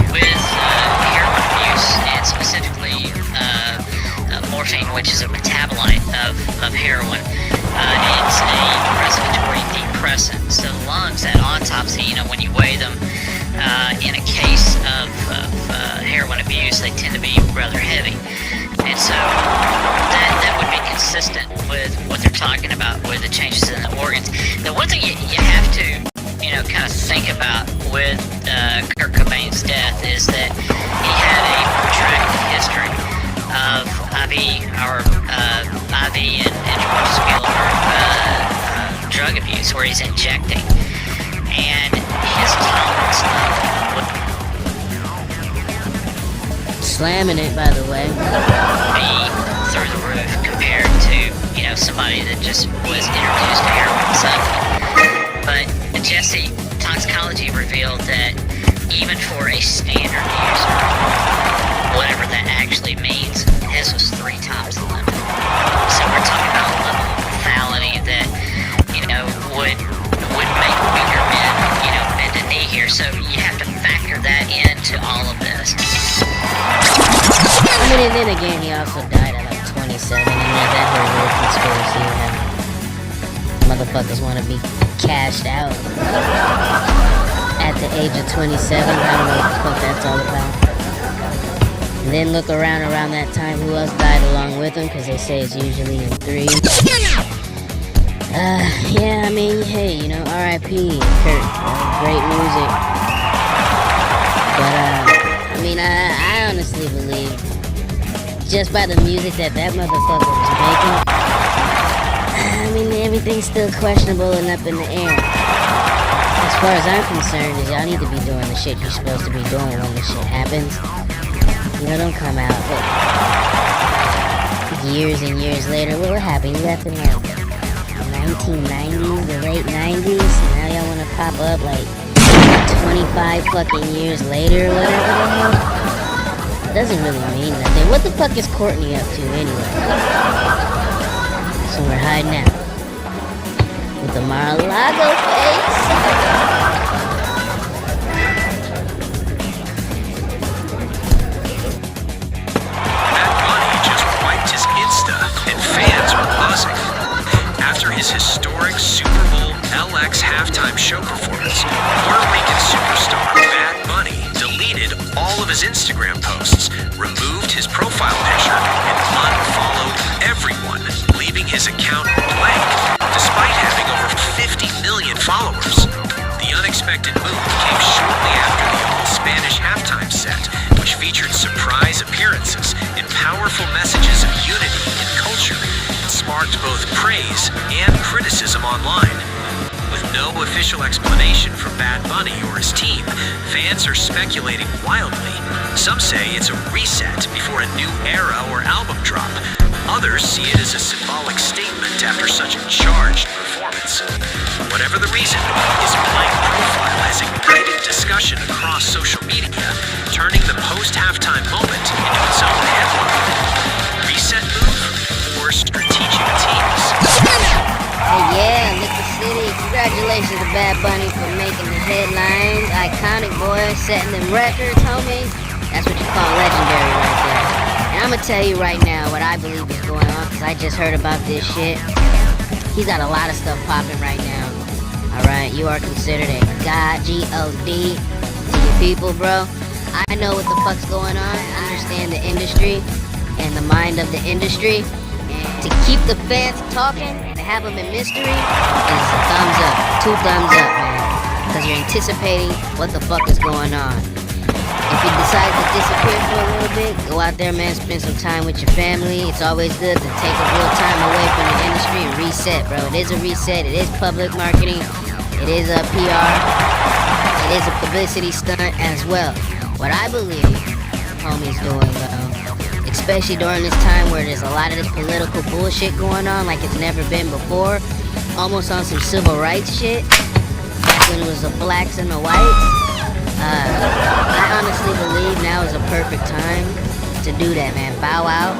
with heroin abuse, and specifically morphine, which is a metabolite of heroin, it's a respiratory depressant. So the lungs, at autopsy, when you weigh them in a case of heroin abuse, they tend to be rather heavy. And so that would be consistent with what they're talking about with the changes in the organs. The one thing you have to kind of think about with Kurt Cobain's death is that he had a protracted history of IV and intramuscular drug abuse, where he's injecting, and his tolerance level slamming it, by the way, be through the roof compared to somebody that just was introduced to heroin suddenly. But Jesse, toxicology revealed that even for a standard user, whatever that actually means, his was 3 times the limit. So we're talking about a level of lethality that would make weaker men bend a knee here. So you have to factor that into all of this. I mean, and then again, he also died at like 27, and there's that whole weird conspiracy that motherfuckers want to be cashed out at the age of 27. I don't know what the fuck that's all about. And then look around that time, who else died along with him, because they say it's usually in 3. Yeah, I mean, hey, R.I.P. Kurt, great music. But, I mean, I honestly believe, just by the music that motherfucker was making, I mean, everything's still questionable and up in the air. As far as I'm concerned, is y'all need to be doing the shit you're supposed to be doing when the shit happens. Don't come out years and years later. What happened? You left in like 1990s, the late 90s, and now y'all want to pop up like 25 fucking years later or whatever the hell? It doesn't really mean nothing. What the fuck is Courtney up to anyway? So we're hiding out with the Mar-a-Lago face. And fans were buzzing. After his historic Super Bowl LX halftime show performance, Puerto Rican superstar Bad Bunny deleted all of his Instagram posts, removed his profile picture, and unfollowed everyone, leaving his account blank, despite having over 50 million followers. The unexpected move came shortly after the all-Spanish halftime set, which featured surprise appearances and powerful messages of unity and culture, and sparked both praise and criticism online. With no official explanation from Bad Bunny or his team, fans are speculating wildly. Some say it's a reset before a new era or album drop. Others see it as a symbolic statement after such a charged performance. Whatever the reason, his blank profile has ignited discussion across social media, turning the post-halftime moment into its own headline. Reset move or strategic teams? Hey, yeah, Liquor City, congratulations to Bad Bunny for making the headlines. Iconic, boy, setting them records, homie. That's what you call legendary right there. And I'm gonna tell you right now what I believe is going on, because I just heard about this shit. He's got a lot of stuff popping right now. Alright, you are considered a god, G-O-D, to your people, bro. I know what the fuck's going on. I understand the industry and the mind of the industry. And to keep the fans talking and have them in mystery is a thumbs up. 2 thumbs up, man. Because you're anticipating what the fuck is going on. If you decide to disappear for a little bit, go out there, man, spend some time with your family. It's always good to take a real time away from the industry and reset, bro. It is a reset. It is public marketing. It is a PR. It is a publicity stunt as well. What I believe homie's doing, though, especially during this time where there's a lot of this political bullshit going on like it's never been before, almost on some civil rights shit, back when it was the blacks and the whites. I honestly believe now is a perfect time to do that, man. Bow out,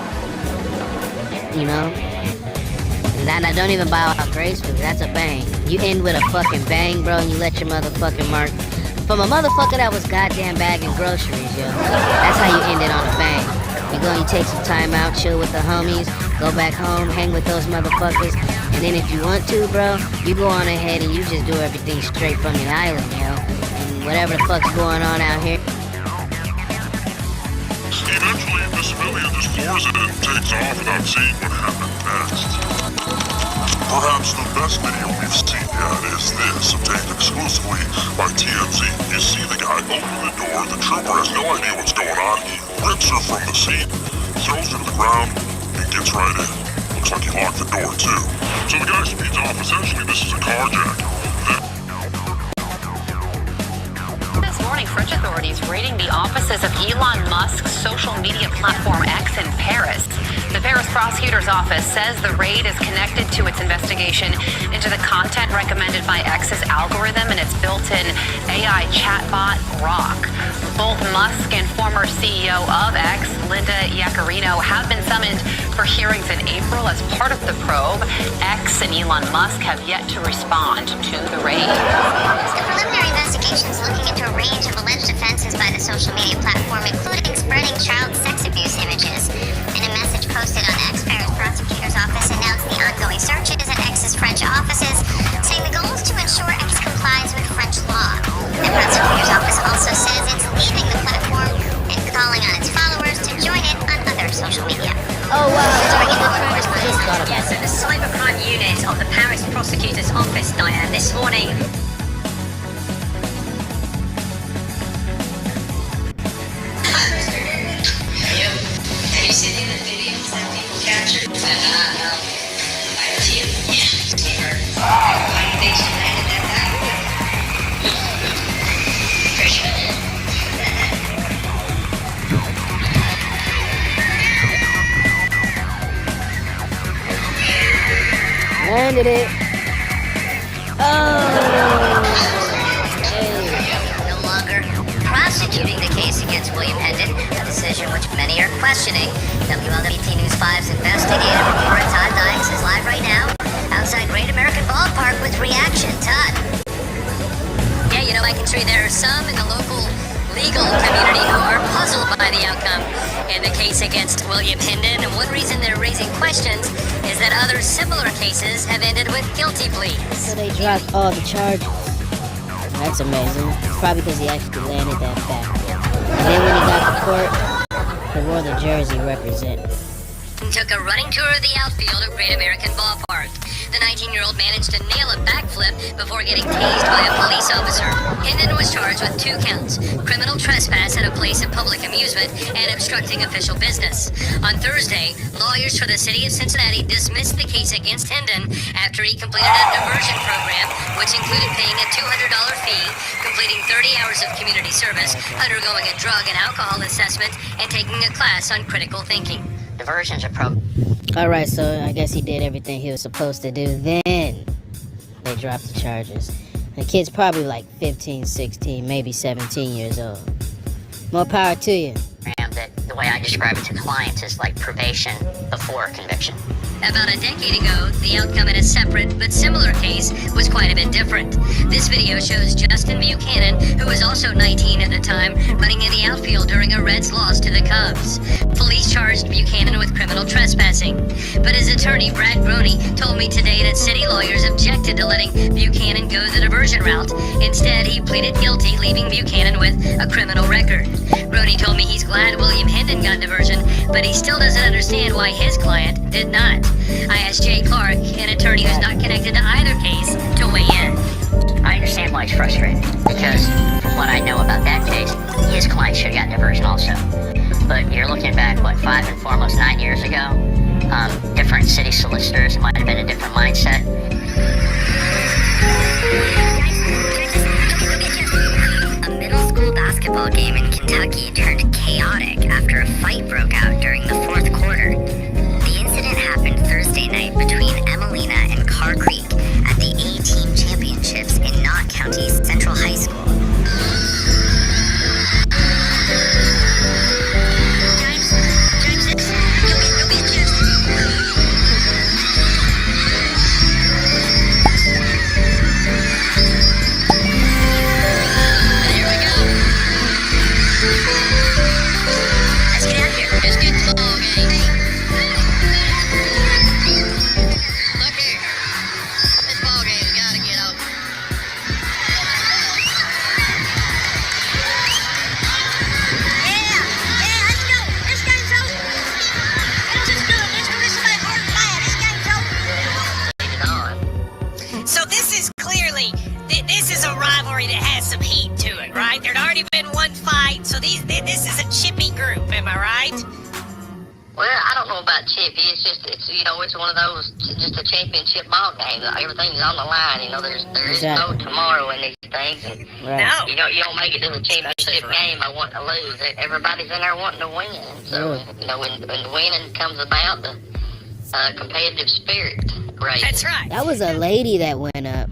you know? And I don't even bow out gracefully, that's a bang. You end with a fucking bang, bro, and you let your motherfucking mark. From a motherfucker that was goddamn bagging groceries, yo. That's how you end it on a bang. You go and you take some time out, chill with the homies, go back home, hang with those motherfuckers, and then if you want to, bro, you go on ahead and you just do everything straight from the island, yo. Whatever the fuck's going on out here. Eventually, the civilian just floors it and takes off without seeing what happened next. Perhaps the best video we've seen yet is this, obtained exclusively by TMZ. You see the guy open the door, the trooper has no idea what's going on, he rips her from the seat, throws her to the ground, and gets right in. Looks like he locked the door too. So the guy speeds off. Essentially, this is a carjack. This morning, French authorities raiding the offices of Elon Musk's social media platform X in Paris. The Paris prosecutor's office says the raid is connected to its investigation into the content recommended by X's algorithm and its built-in AI chatbot, Grok. Both Musk and former CEO of X, Linda Yaccarino, have been summoned for hearings in April as part of the probe. X and Elon Musk have yet to respond to the raid. The preliminary investigation is looking into a range of alleged offenses by the social media platform, including spreading child sex abuse images. In a message posted on X, Paris prosecutor's office announced the ongoing searches at X's French offices, saying the goal is to ensure X complies with French law. The prosecutor's office also says it's leaving the platform and calling on its followers to join it on other social media. Oh wow, Just thought about that. The cybercrime unit of the Paris prosecutor's office, Diane, this morning. Have you seen any of the videos that people captured? No. I did. Yeah. Why do you think she landed that time? Landed it. Oh. No longer prosecuting the case against William Hendon, a decision which many are questioning. WLWT News 5's investigative reporter Todd Dykes is live right now outside Great American Ballpark with reaction. Todd. Yeah, you know, I can see there are some in the local legal community who are puzzled by the outcome in the case against William Hendon, and one reason they're raising questions is that other similar cases have ended with guilty pleas. So they dropped all the charges. That's amazing. It's probably because he actually landed that back. And then when he got to court, he wore the jersey represent. Took a running tour of the outfield at Great American Ballpark. The 19-year-old managed to nail a backflip before getting tased by a police officer. Hendon was charged with 2 counts: criminal trespass at a place of public amusement and obstructing official business. On Thursday, lawyers for the city of Cincinnati dismissed the case against Hendon after he completed a diversion program, which included paying a $200 fee, completing 30 hours of community service, undergoing a drug and alcohol assessment, and taking a class on critical thinking. Diversion's a program. Alright, so I guess he did everything he was supposed to do. Then they dropped the charges. The kid's probably like 15, 16, maybe 17 years old. More power to you. That the way I describe it to clients is like probation before conviction. About a decade ago, the outcome in a separate but similar case was quite a bit different. This video shows Justin Buchanan, who was also 19 at the time, running in the outfield during a Reds loss to the Cubs. Police charged Buchanan with criminal trespassing. But his attorney, Brad Groney, told me today that city lawyers objected to letting Buchanan go the diversion route. Instead, he pleaded guilty, leaving Buchanan with a criminal record. Groney told me he's glad William Hendon got diversion, but he still doesn't understand why his client did not. I asked Jay Clark, an attorney who's not connected to either case, to weigh in. I understand why he's frustrated, because from what I know about that case, his client should have gotten diversion also. But you're looking back, 5 and almost 9 years ago? Different city solicitors might have been a different mindset. A middle school basketball game in Kentucky turned chaotic after a fight broke out during the fourth quarter. The incident happened Thursday night between Emelina and Carr Creek at the A-Team Championships in Knott County's Central High School. So this is clearly, this is a rivalry that has some heat to it, right? There'd already been one fight, so this is a chippy group, am I right? Well, I don't know about chippy. It's one of those, just a championship ball game. Everything's on the line. There is no tomorrow in these things. And Right. You don't make it to the championship game by wanting to lose. Everybody's in there wanting to win. So, when winning comes about, the competitive spirit, right? That's right. That was a lady that went up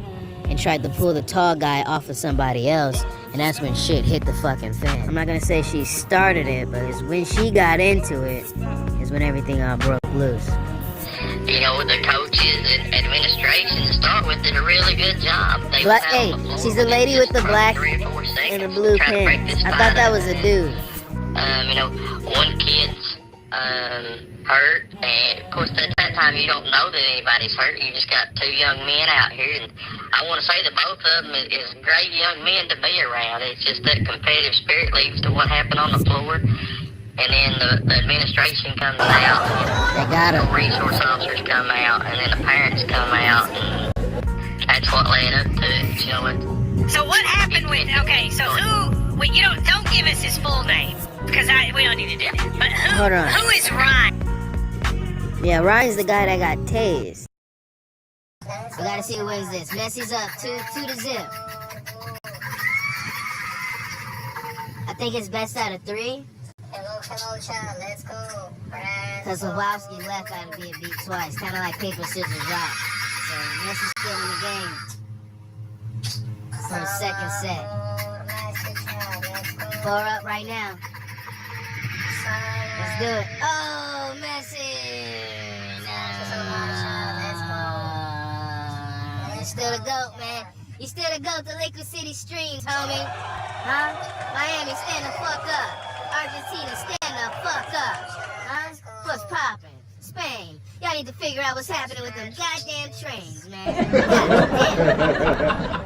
and tried to pull the tall guy off of somebody else, and that's when shit hit the fucking fan. I'm not gonna say she started it, but it's when she got into it is when everything all broke loose. The coaches and administration to start with did a really good job. Hey, she's the lady with the black and the blue pants. I thought that was a dude. One kid's hurt, and of course at that time you don't know that anybody's hurt. You just got two young men out here, and I want to say that both of them is great young men to be around. It's just that competitive spirit leads to what happened on the floor, and then the administration comes out, the resource officers come out, and then the parents come out, and that's what led up to it. So what happened with, don't give us his full name, because we don't need to do that. But Hold on. who is Ryan? Yeah, Ryan's the guy that got tased. We gotta see who wins this. Messi's up 2-0. I think it's best out of 3. Hello, child, let's go. Because Lewowski left out of being beat twice. Kind of like paper, scissors, rock. So Messi's still in the game for a second set. 4 up right now. Let's do it. Oh, Messi! You're still the GOAT, man. You still the GOAT to Liquid City streams, homie. Huh? Miami, stand the fuck up. Argentina, stand the fuck up. Huh? What's poppin'? Spain. Y'all need to figure out what's happening with them goddamn trains, man. Goddamn.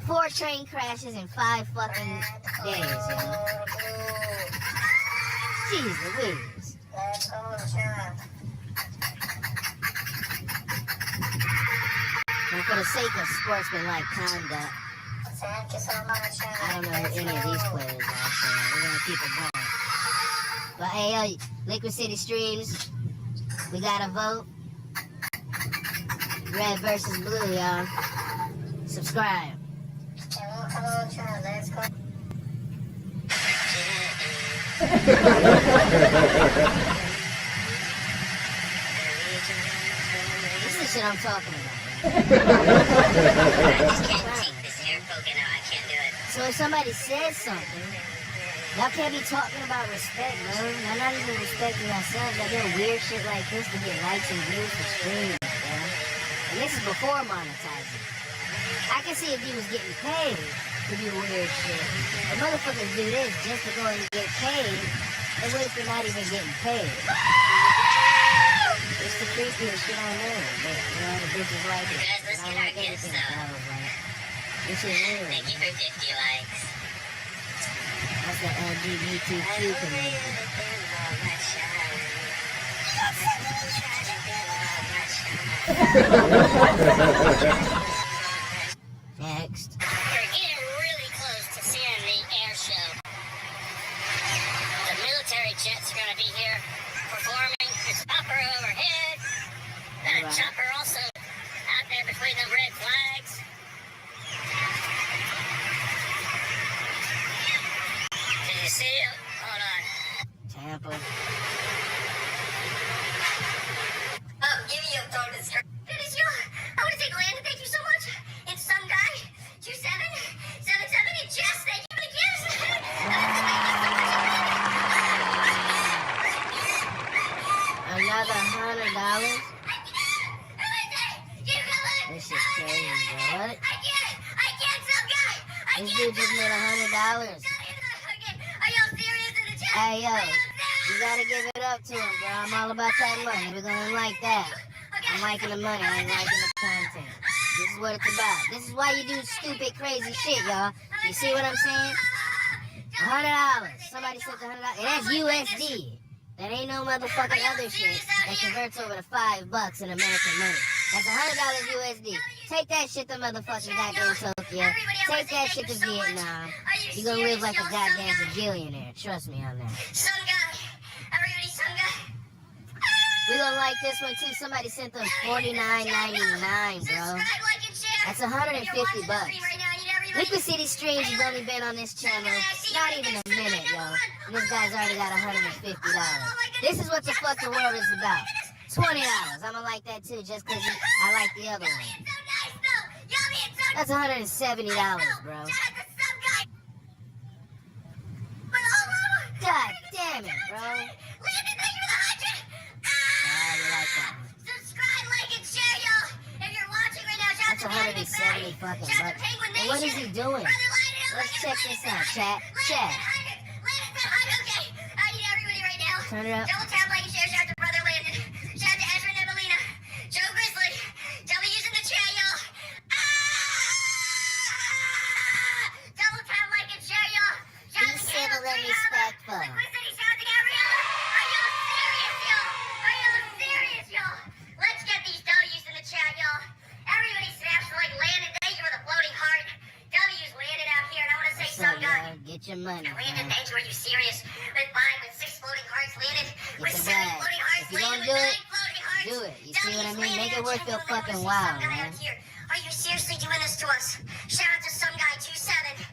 4 train crashes in 5 fucking days, Jeez Louise. Now, for the sake of sportsmanlike conduct, I don't know who any of these players are, so we're gonna keep it going. But hey, Liquid City Streams, we got a vote. Red versus blue, y'all. Subscribe. Let's go. This is the shit I'm talking about. I just can't take this hair poking out. I can't do it. So if somebody says something, Y'all can't be talking about respect, bro. Y'all not even respecting yourselves. Y'all doing weird shit like this to get likes and views for streams, bro. And this is before monetizing. I can see if you was getting paid to do weird shit. But motherfuckers do this just to go and get paid. And what if you're not even getting paid? It's the creepiest shit I know. But, you know, the bitches like it. Guys, let's get our gifts, though. This is weird. Thank you for 50 likes. That's the LGBTQ community. Next. We're getting really close to seeing the air show. The military jets are going to be here performing. There's a chopper overhead. And a chopper also out there between the red flags. Can you see it? Hold on. Tampa. Oh, give me a phone to screen. It is you. I want to take Landon. Thank you so much. And some guy, 2777. And Jess, thank you for the gifts. Another $100. This is crazy, bro. What? I can't, some guy. This dude just made $100. Are y'all serious in the chat? Hey, yo. You gotta give it up to him, bro. I'm all about that money. We're gonna like that. I'm liking the money. I ain't liking the content. This is what it's about. This is why you do stupid, crazy shit, y'all. You see what I'm saying? $100. Somebody said $100. And that's USD. That ain't no motherfucking other shit that converts over to $5 in American money. That's $100 USD. Take that shit to motherfucking goddamn Tokyo. Take that shit to Vietnam. You gonna live like a goddamn billionaire. Trust me on that. Some guy. Everybody, some guy. We gonna like this one too. Somebody sent them $49.99, bro. That's $150. Liquid City Streams has only been on this channel not even a minute, yo. And this guy's already got $150. This is what the fuck the world is about. $20. I'ma like that too, just cause I like the other one. That's $170, bro. God damn it, bro. Subscribe, like, and share, y'all. If you're watching right now, shout That's 170 fucking bucks. And what is he doing? Let's check this out, chat. Chat. Okay, I need everybody right now. Turn it up. Double tap, like, and share. Shout out to Brother Landon. Shout out to Ezra and Evelina. Joe Grizzly. W's in the chat, y'all. Double tap, like, and share, y'all. Shout out to Civil and respectful. Liquid City, shout out to Gabrielle. Are y'all serious, y'all? Are y'all serious, y'all? Let's get these W's in the chat, y'all. Everybody snaps for like Landon. Thank you for the floating heart. W's landed out here, and I want to say some guy. Get your money. Landon, thank you. Are you serious? With 5 with 6 floating hearts landed. With Get the 7 bag. floating hearts If you landed. gonna do With it, 9 floating hearts. do it. You see what I W's mean? Make it worth your fucking while, man. Are you seriously doing this to us? Shout out to some guy 2777.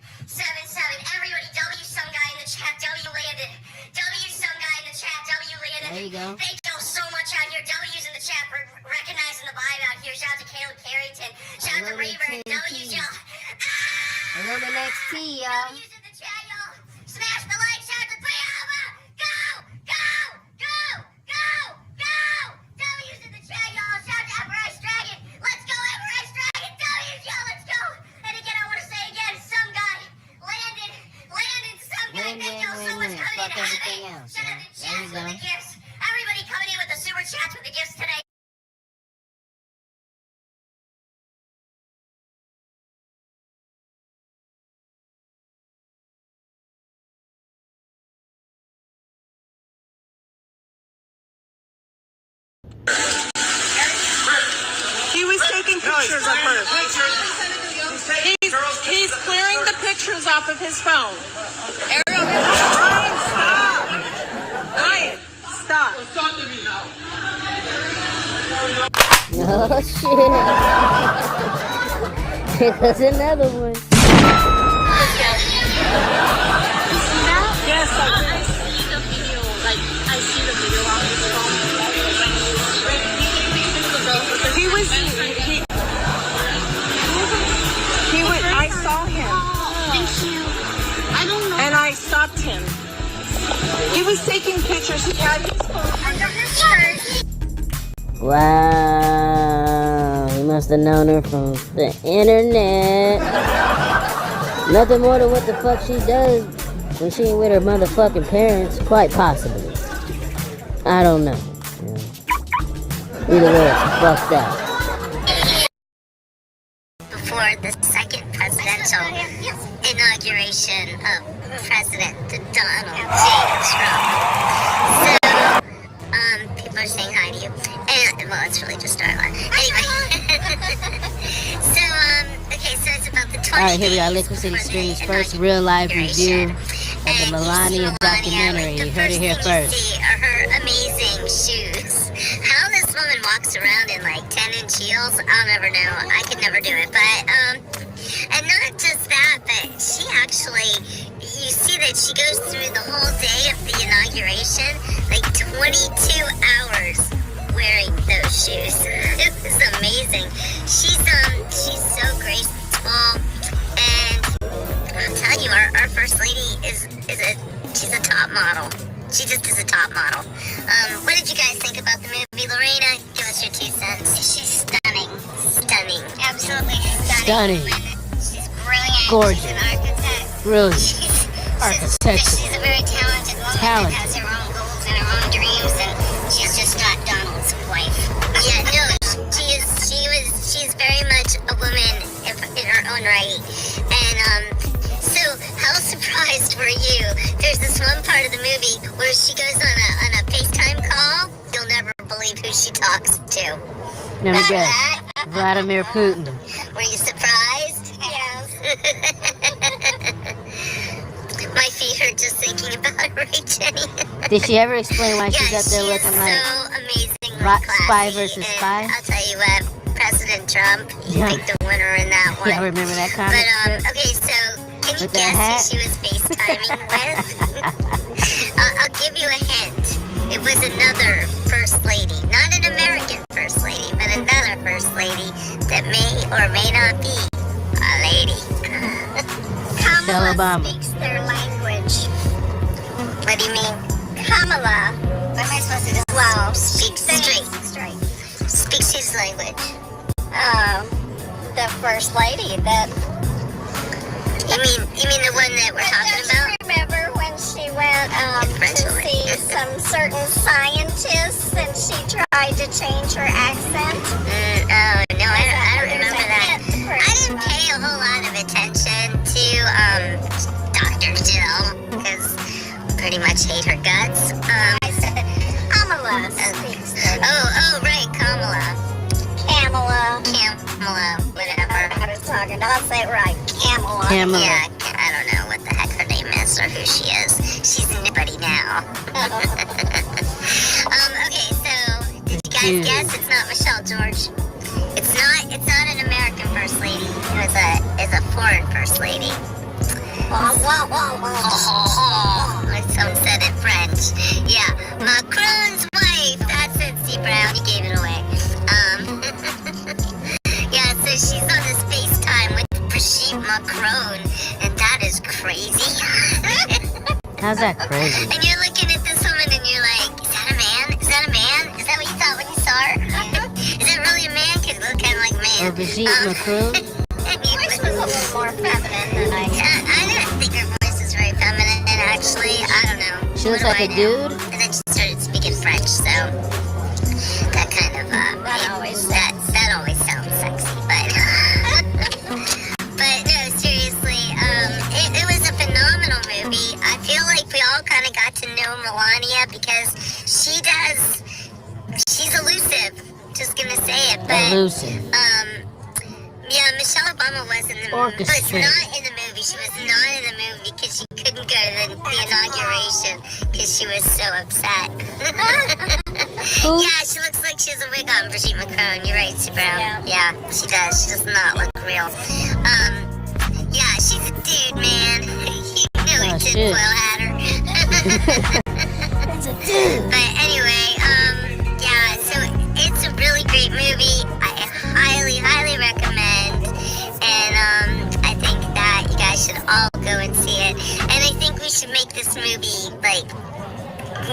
Everybody, W some guy in the chat. W landed. W some guy in the chat. W landed. There you go. Thank y'all so much out here. W's in the chat for recognizing the vibe out here. Shout out to Caleb Carrington. Shout out to Reaver. W's, y'all. A little bit next T, y'all. W's in the chat, y'all. Smash the like. Shout out to Priyanka. Go, go, go, go, go. W's in the chat, y'all. Shout out to Everest Dragon. Let's go, Everest Dragon. W's, y'all. Let's go. And again, I want to say again, some guy. Landon, some guy. Thank y'all so much coming in. Fuck everything else. Shout out to There you Chats with go. the gifts. Everybody coming in with the super chats with the gifts today. He was taking pictures of her. He's clearing the pictures off of his phone. Ariel, Ryan, stop. Ryan, stop. Talk to me now. Oh shit. Here goes another one. Yes, I see the video. Like, I see the video on his phone. he was. I saw him. Thank you. I don't know. And I stopped attacked him. He was taking pictures. He had his phone under his shirt. Wow, he must have known her from the internet. Nothing more than what the fuck she does when she ain't with her motherfucking parents. Quite possibly. I don't know. Either way, it's fucked up. Before the second presidential inauguration of President Donald J. Trump. So, people are saying hi to you. And, well, it's really just Darla. Anyway. Okay, so it's about the 20 Alright, here we are. Liquid City Stream's first real live review of the Melania documentary. You heard it here first. See are her amazing shoes. How this woman walks around in like 10-inch heels, I'll never know. I could never do it. But, and not just that, but she actually, you see that she goes through the whole day of the inauguration, like 22 hours wearing those shoes. It was amazing. She's so graceful, and I'll tell you, our first lady she's a top model. She just is a top model. What did you guys think about the movie? Lorena, give us your 2 cents. She's stunning. Stunning. Absolutely stunning. She's brilliant. Gorgeous. She's an architect. Brilliant. Architecture. She's a very talented woman that has her own goals and her own dreams, and she's just not Donald's wife. Yeah, no, she's very much a woman in her own right. And, so how surprised were you? There's this one part of the movie where she goes on a FaceTime call. You'll never believe who she talks to. Never guess. Vladimir Putin. Were you surprised? Yes. My feet hurt just thinking about it, right, Jenny? Did she ever explain why she's up there she looking is like so amazing, spy versus spy? I'll tell you what, President Trump, he picked the winner in that one. Yeah, I remember that comic. But okay, so can you guess who she was FaceTiming with? I'll give you a hint. It was another first lady, not an American first lady, but another first lady that may or may not be a lady. Kamala speaks their language. What do you mean? Kamala. What am I supposed to do? Well, speaks straight. Speaks his language. The first lady that... You mean the one that we're talking about? Remember when she went to see some certain scientists and she tried to change her accent? Oh, no, I don't remember that. I didn't pay a whole lot of attention to Dr. Jill, because I pretty much hate her guts. I said Kamala speaks. Oh, right, Kamala, whatever. I was talking, I'll say it right, Kamala. Yeah, I don't know what the heck her name is or who she is. She's nobody now. Okay, so did you guys guess it's not Michelle George? It's not an American first lady. It's a foreign first lady. Some said it French. Yeah, Macron's wife. That's it, C. Brown. You gave it away. Yeah, so she's on this FaceTime with Brigitte Macron, and that is crazy. How's that crazy? And you're looking at this woman and you're like, is that a man? Is that a man? Is that what you thought when you saw her? Is it really a man? Because it looked kind of like a man. Or Brigitte Macron? Her voice was a little more feminine than I thought. I didn't think her voice was very feminine, and actually, I don't know. She looks like a dude? And then she started speaking French, so that kind of, that always sounds sexy, but, but no, seriously, it was a phenomenal movie. I feel like we all kind of got to know Melania because she's elusive, just gonna say it, but, elusive. Yeah, Michelle Obama was in the movie, but not in the movie. She was not in the movie because she couldn't go to the inauguration because she was so upset. Yeah, she looks like she has a wig on, Brigitte Macron. You're right, Sue Brown. Yeah, she does. She does not look real. Yeah, she's a dude, man. You know he tinfoil had her. It's a dude. But anyway, yeah, so it's a really great movie. I highly, highly recommend. And I think that you guys should all go and see it. And I think we should make this movie, like,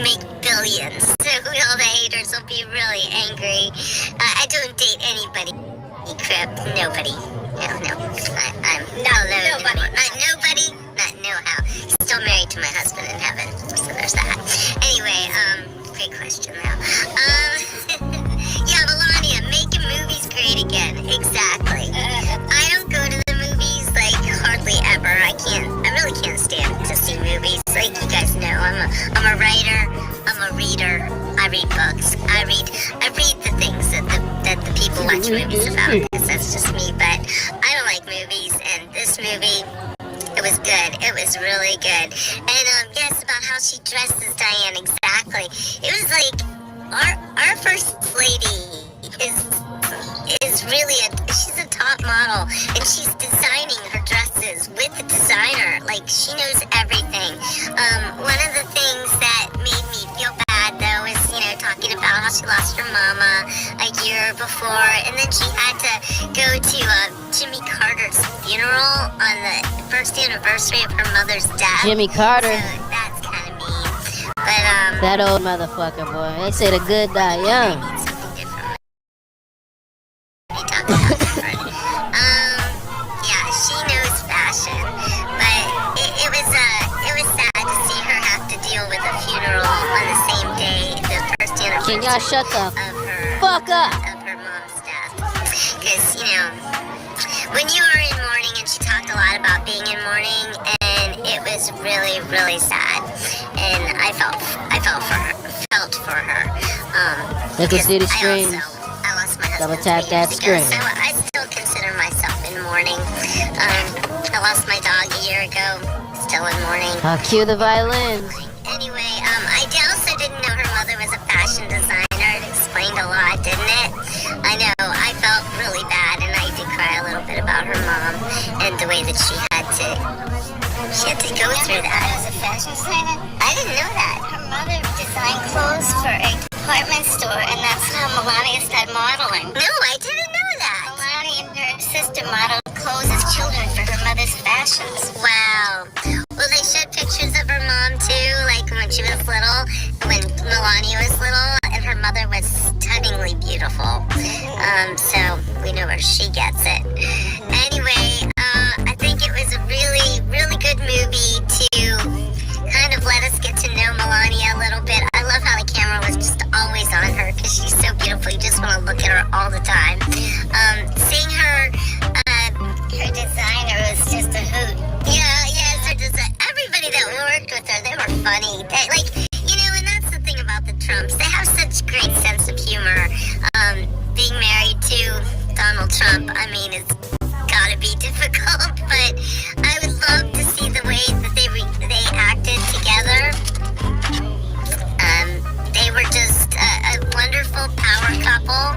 make billions. So all the haters will be really angry. I don't date anybody. Crip. Nobody. No. I'm not alone. Not nobody. Not no how. Still married to my husband in heaven. So there's that. Anyway, great question though. Yeah, Melania, making movies great again. Exactly. I don't go to the movies like hardly ever. I really can't stand to see movies. Like you guys know, I'm a writer. I'm a reader. I read books. I read the things that the people watch movies about, because that's just me. But I don't like movies, and this movie, it was good. It was really good. And yes, about how she dresses Diane, exactly. It was like our first lady is really she's a top model, and she's designing her dresses with the designer. Like, she knows everything. One of the things that made me feel bad though is, talking about how she lost her mama a year before, and then she had to go to Jimmy Carter's funeral on the first anniversary of her mother's death. Jimmy Carter. So that's kind of mean. But that old motherfucker, boy. They say the good die young. Yeah, she knows fashion, but it was sad to see her have to deal with a funeral on the same day, the first anniversary. Can y'all shut the fuck up? Of her mom's death. Because, when you are in mourning, and she talked a lot about being in mourning, and it was really, really sad. And I felt for her. Nickel City Streams. I lost my husband Double tap that screen. so I still consider myself in mourning. I lost my dog a year ago. Still in mourning. I'll cue the violins. Anyway, I also didn't know her mother was a fashion designer. It explained a lot, didn't it? I know. I felt really bad, and I did cry a little bit about her mom and the way that she had to go through that. As a fashion designer? I didn't know that. Her mother designed clothes for a department store, and that's how Melania started modeling. No, I didn't know that. Melania and her sister modeled clothes as children for her mother's fashions. Wow. Well, they showed pictures of her mom too, like when she was little, when Melania was little, and her mother was stunningly beautiful. So we know where she gets it. Anyway, I think it was a really, really good movie to kind of let us get to know Melania a little bit. I love how the camera was just always on her, because she's so beautiful. You just want to look at her all the time. Seeing her designer was just a hoot. Yeah, her design. Everybody that worked with her, they were funny. And that's the thing about the Trumps. They have such great sense of humor. Being married to Donald Trump, I mean, it's gotta be difficult, but I would love to see the way that they acted together. They were just a wonderful power couple,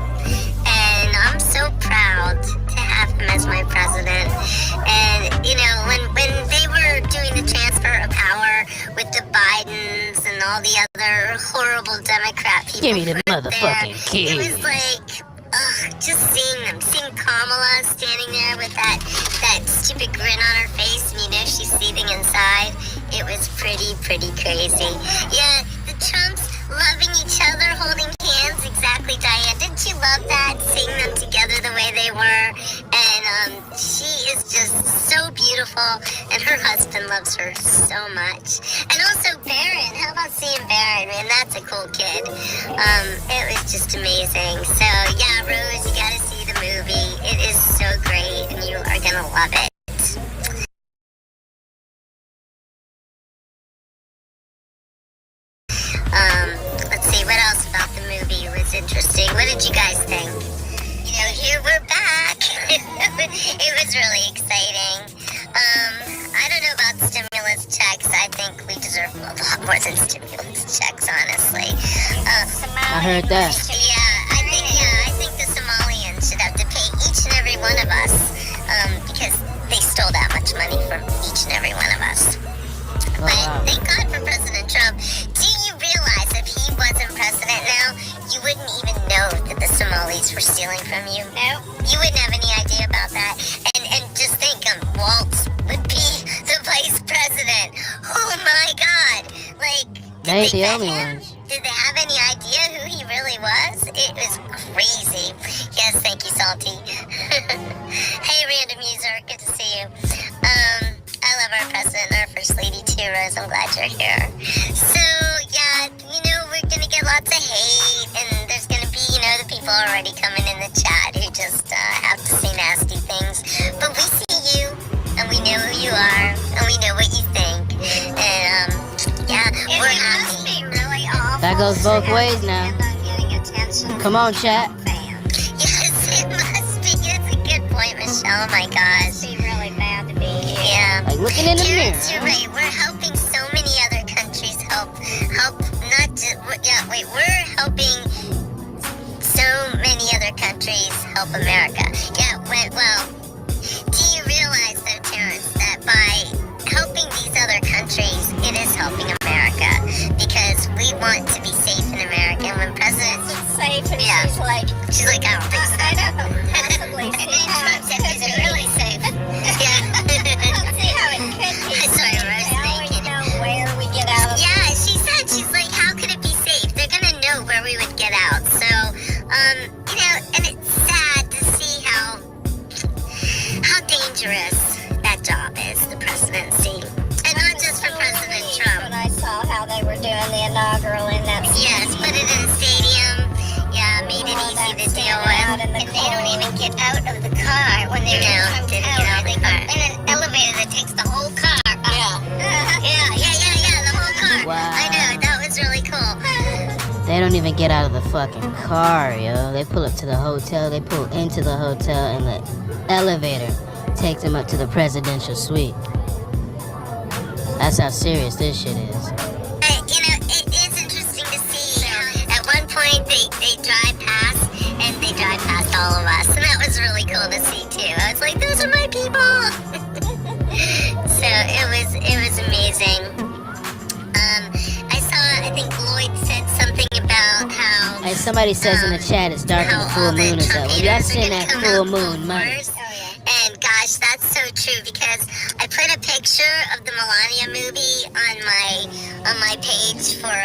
and I'm so proud to have him as my president. And when they were doing the transfer of power with the Bidens and all the other horrible Democrat people, give me the motherfucking key. It was like, just seeing Kamala standing there with that stupid grin on her face, and she's seething inside. It was pretty crazy. Yeah, the Trumps loving each other, holding hands. Exactly, Diane. Didn't you love that? Seeing them together the way they were. And she is just so beautiful, and her husband loves her so much. And also Barron. How about seeing Barron? Man, that's a cool kid. It was just amazing. So yeah, Rose, you gotta see the movie. It is so great, and you are gonna love it. Let's see, what else about the movie was interesting? What did you guys think? Here we're back. It was really exciting. I don't know about stimulus checks. I think we deserve a lot more than stimulus checks, honestly. I heard that. I think the Somalians should have to pay each and every one of us, because they stole that much money from each and every one of us. But thank God for President Trump. Do you realize if he wasn't president now, you wouldn't even know that the Somalis were stealing from you? No. You wouldn't have any idea about that. And just think, Waltz would be the vice president. Oh my God. They ain't the only ones. Did they have any idea who he really was? It was crazy. Yes, thank you, Salty. Hey, random user, good to see you. I love our president and our first lady too, Rose. I'm glad you're here. So, yeah, we're gonna get lots of hate, and there's gonna be, the people already coming in the chat who just have to say nasty things. But we see you, and we know who you are, and we know what you think. And, yeah, we're happy. Really awful. That goes both ways now. Come on, chat. Yes, it must be. That's a good point, Michelle. Oh my gosh. It must be really bad to be here. Yeah. Like looking in the mirror. You're right. We're helping so many other countries help not just, we're helping so many other countries help America. Yeah, well, do you realize though, Terrence, that by helping these other countries, it is helping America, because we want to be safe in America. And when President safe, and she's like, I don't think so. I know, possibly. And then Trump said, is it really safe? Yeah. I don't see how it could be. I saw Rose thinking. Where we get out of. Yeah, she said, she's like, how could it be safe? They're gonna know where we would get out. So, and it's sad to see how dangerous that job is, the presidency. And not just for President Trump. When I saw how they were doing the inaugural in that. Yes, put it in a stadium. Yeah, made it easy to deal with. And they don't even get out of the car when they're didn't get out of the car. In an elevator that takes the whole car. Yeah. The whole car. Wow. I know, that was really cool. They don't even get out of the fucking car, yo. They pull up to the hotel, they pull into the hotel, and the elevator takes them up to the presidential suite. That's how serious this shit is. It is interesting to see how at one point they drive past, and they drive past all of us, and that was really cool to see too. I was like, those are my people. So it was amazing. I think Lloyd said something about how. Hey, somebody says in the chat it's dark in the full moon is up. Well, y'all seen that full moon money. And gosh, that's so true, because I put a picture of the Melania movie on my page for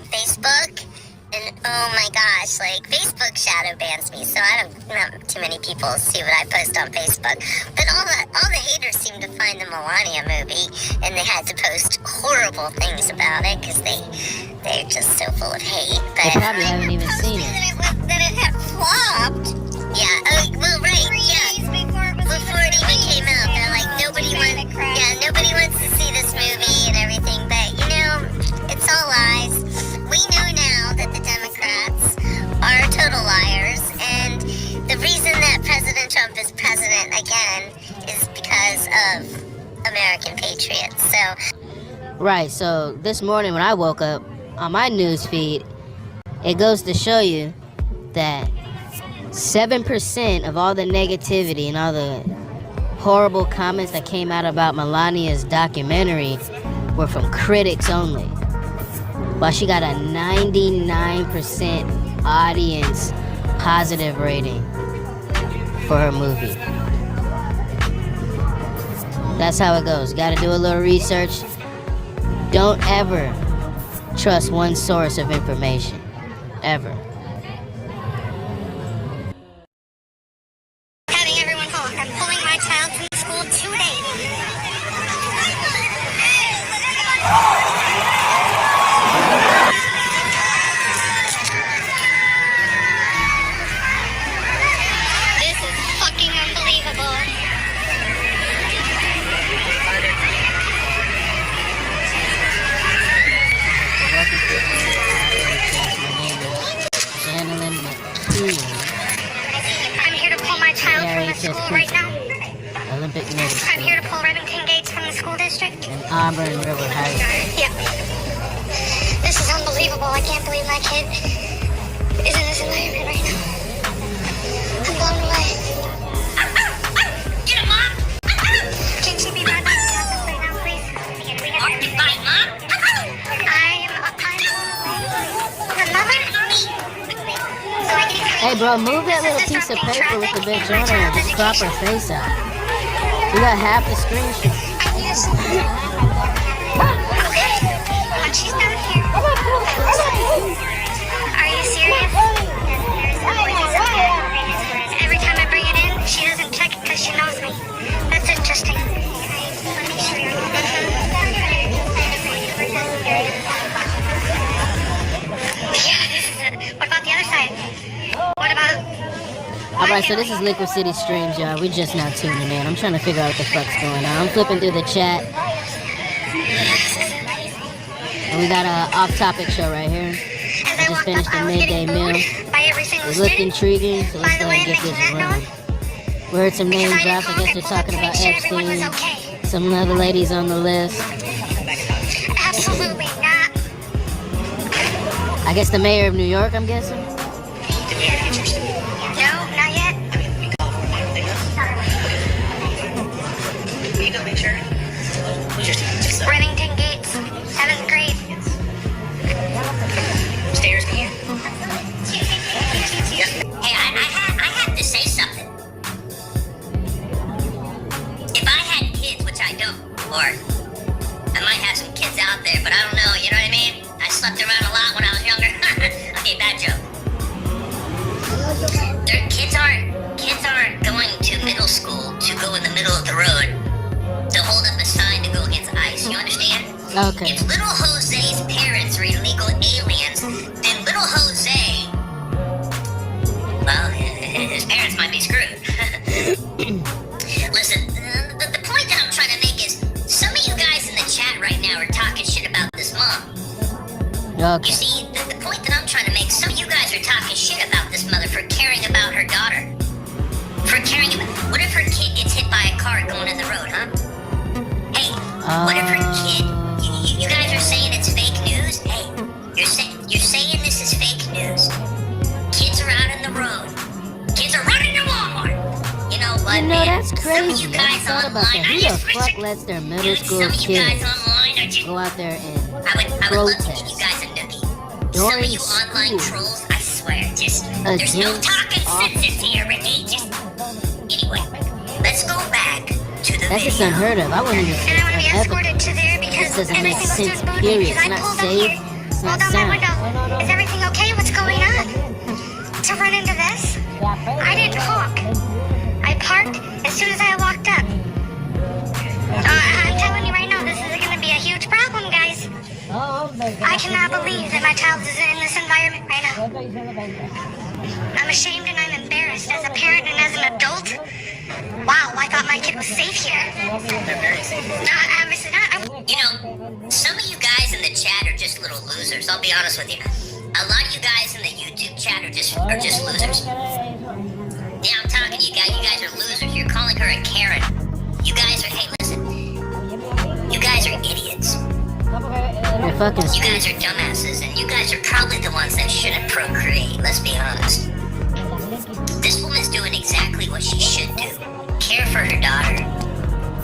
Facebook, and oh my gosh, like Facebook shadow bans me, so not too many people see what I post on Facebook. But all the haters seem to find the Melania movie, and they had to post horrible things about it because they're just so full of hate. But they probably haven't even seen it. That it had flopped. Yeah. Well, right. Yeah. Before it even came out, they're like, nobody wants to see this movie and everything. But it's all lies. We know now that the Democrats are total liars, and the reason that President Trump is president again is because of American patriots. So. Right. So this morning when I woke up, on my news feed, it goes to show you that 7% of all the negativity and all the horrible comments that came out about Melania's documentary were from critics only, while she got a 99% audience positive rating for her movie. That's how it goes. Gotta do a little research. Don't ever trust one source of information, ever. Having everyone home. I'm pulling my child from school today. This is fucking unbelievable. I'm here to pull my child from the school right now. Olympic Middle I'm here to pull Remington Gates from the school district. and Auburn River High. Yeah. This is unbelievable. I can't believe my kid is in this environment right now. I'm blown away. Get him, Mom! Can she be right back to the office right now, please? Occupy, Mom! I'm the mother? So I can... Hey bro, move that little piece of paper with the bitch on it and just crop her face out. You got half the screenshot. Okay. When she's done here, Are you serious? Every time I bring it in, she doesn't check it because she knows me. That's interesting. Let me show you. Yeah, this is it. What about the other side? What about... Alright, so this is Liquid City Streams, y'all. We just now tuning in. I'm trying to figure out what the fuck's going on. I'm flipping through the chat. And we got a off-topic show right here. I just finished the midday meal. It looked intriguing, so let's go ahead and get this running. We heard some name drops. I guess they're talking about Epstein. Some other ladies on the list. Absolutely not. I guess the mayor of New York, I'm guessing. No, not yet. You go make sure. Remington Gates, 7th grade. Stairs here. Hey, I have to say something. If I had kids, which I don't, or I might have some kids out there, but I don't know, you know what I mean? I slept around a lot when I was younger. Okay, bad joke. Kids aren't going to middle school to go in the middle of the road to hold up a sign to go against ICE. You understand? Okay. If little Jose's parents are illegal aliens, then little Jose, well, his parents might be screwed. Listen, the point that I'm trying to make is some of you guys in the chat right now are talking shit about this mom. Okay. You see, the point that I'm trying to make, some of you guys are talking shit about this mother for caring about her daughter. For caring about... What if her kid gets hit by a car going in the road, huh? Hey, what if her kid... You guys are saying it's fake news? Hey, you're saying this is fake news. Kids are out in the road. Kids are running to Walmart. You know what, You know, man? that's Some of crazy. you I guys thought about online that. are Who just... the fuck lets their middle Dude, school some of you guys kids online are just... go out there and I would love to give you protest guys a nookie. during Some of you online school trolls, I swear, just... There's no against talking senses here, Ricky. Just... Anyway, let's go back to the That's just video. unheard of. I wouldn't even say And I want to be it's escorted to there This because doesn't make everything was sense, just period. because It's I not pulled up safe. here, It's not rolled down my sound. window. Is everything okay? What's going on? To run into this? I didn't honk. I parked as soon as I walked up. I'm telling you right now, this is going to be a huge problem, guys. I cannot believe that my child is in this environment right now. I'm ashamed and I'm embarrassed as a parent and as an adult. Wow, I thought my kid was safe here. Obviously not. You know, some of you guys in the chat are just little losers. I'll be honest with you. A lot of you guys in the YouTube chat are just losers. Yeah, I'm talking to you guys. You guys are losers. You're calling her a Karen. You guys are... Hey, listen. You guys are idiots. They're fucking You guys are dumbasses, and you guys are probably the ones that shouldn't procreate. Let's be honest. This woman's doing exactly what she should do. Care for her daughter.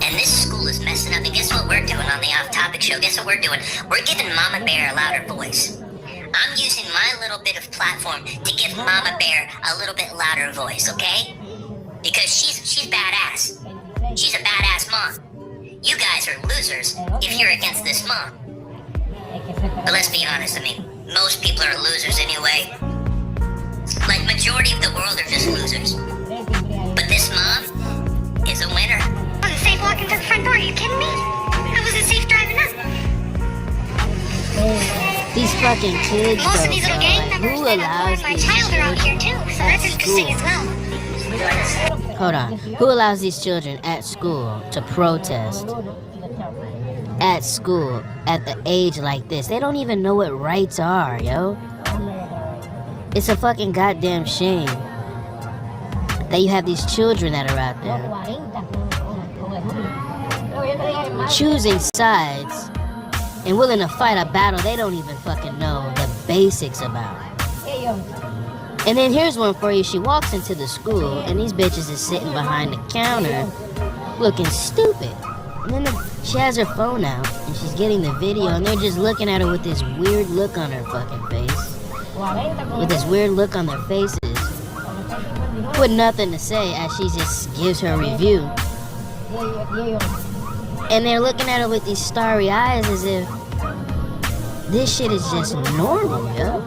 And this school is messing up. And guess what we're doing on the off-topic show? Guess what we're doing? We're giving Mama Bear a louder voice. I'm using my little bit of platform to give Mama Bear a little bit louder voice, okay? Because she's badass. She's a badass mom. You guys are losers if you're against this mom. But let's be honest, I mean, most people are losers anyway. Like, majority of the world are just losers. But this mom is a winner. I was safe walking to the front door. Are you kidding me? I wasn't safe driving up. These fucking kids, Most of though, these little bro. gang Like, members who that have allows my these child are out here children too, so that's at interesting as school? well. Hold on. Who allows these children at school to protest? At school, at the age like this. They don't even know what rights are, yo. It's a fucking goddamn shame that you have these children that are out there choosing sides and willing to fight a battle they don't even fucking know the basics about. And then here's one for you. She walks into the school and these bitches is sitting behind the counter looking stupid. And then she has her phone out and she's getting the video and they're just looking at her with this weird look on her fucking face. With this weird look on their faces. With nothing to say as she just gives her review. And they're looking at her with these starry eyes as if this shit is just normal, yo.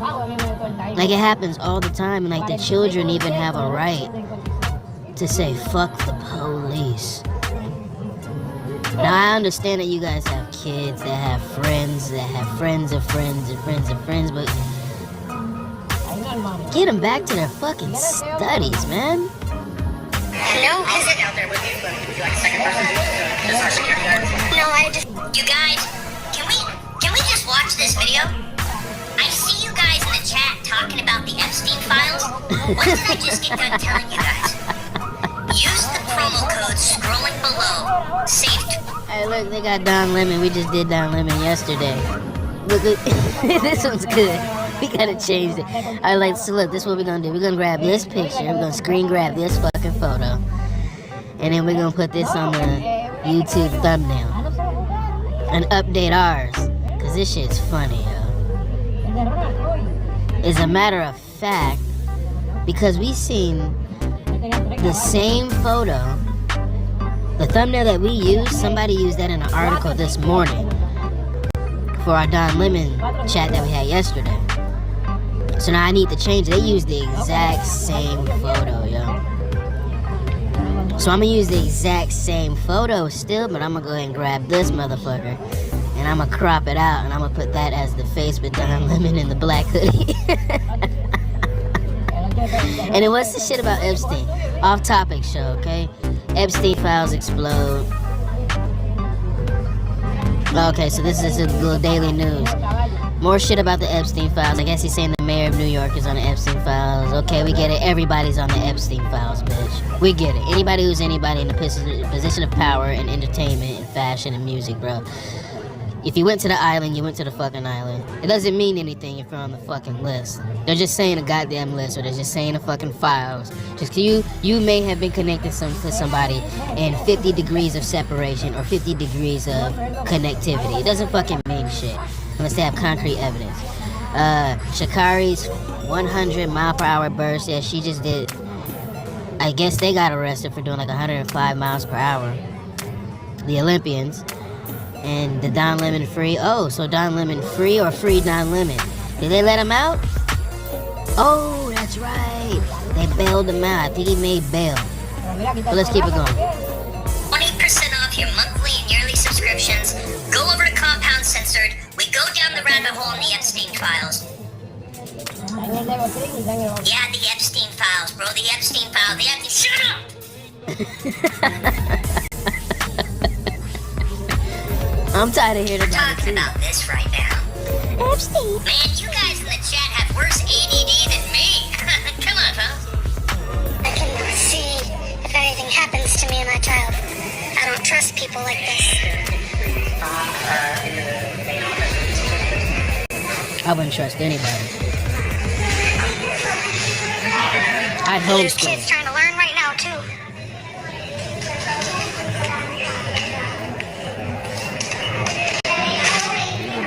Like, it happens all the time, and like the children even have a right to say fuck the police. Now I understand that you guys have kids that have friends of friends and friends of friends, but get them back to their fucking studies, man. No, because it out there with you, but would you like a second person? Just our security guard. No, I just. You guys, can we just watch this video? I see you guys in the chat talking about the Epstein files. What did I just get done telling you guys? Use the promo code scrolling below. Saved. Hey, look, they got Don Lemon. We just did Don Lemon yesterday. Look, this one's good. We gotta change it. Alright, like, so look, this is what we're gonna do. We're gonna grab this picture. We're gonna screen grab this fucking photo. And then we're gonna put this on the YouTube thumbnail. And update ours. Cause this shit's funny, yo. As a matter of fact, because we seen the same photo, the thumbnail that we used, somebody used that in an article this morning for our Don Lemon chat that we had yesterday. So now I need to change it. They used the exact same photo, yo. So I'm gonna use the exact same photo still, but I'm gonna go ahead and grab this motherfucker and I'm gonna crop it out and I'm gonna put that as the face with Don Lemon in the black hoodie. And then what's the shit about Epstein? Off topic show, okay? Epstein files explode. Okay, so this is a little daily news. More shit about the Epstein files. I guess he's saying the mayor of New York is on the Epstein files. Okay, we get it. Everybody's on the Epstein files, bitch. We get it. Anybody who's anybody in a position of power and entertainment and fashion and music, bro. If you went to the island, you went to the fucking island. It doesn't mean anything if you're on the fucking list. They're just saying a goddamn list, or they're just saying the fucking files. Just you may have been connected to somebody in 50 degrees of separation or 50 degrees of connectivity. It doesn't fucking mean shit unless they have concrete evidence. Sha'Carri's 100-mile-per-hour burst. Yeah, she just did. I guess they got arrested for doing like 105 miles per hour. The Olympians. And the Don Lemon free. Oh, so Don Lemon free or free Don Lemon? Did they let him out? Oh, that's right. They bailed him out. I think he made bail. But let's keep it going. 20% off your monthly and yearly subscriptions. Go over to Compound Censored. We go down the rabbit hole in the Epstein files. Yeah, the Epstein files, bro. The Epstein files. The Epstein. Shut up! I'm tired of hearing about it too. Talking about this right now. Epstein. Man, you guys in the chat have worse ADD than me. Come on, folks. I can see if anything happens to me and my child. I don't trust people like this. I wouldn't trust anybody. I'd homeschool. There's kids trying to learn right now, too.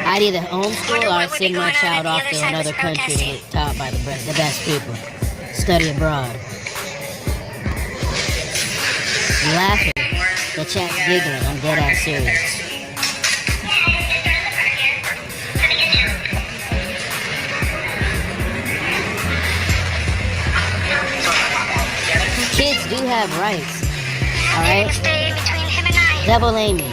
I'd either homeschool or I'd send my child off to another country to get taught by the best people. Study abroad. You're laughing. The chat's giggling. I'm dead ass serious. Kids do have rights. Alright? Devil Amy.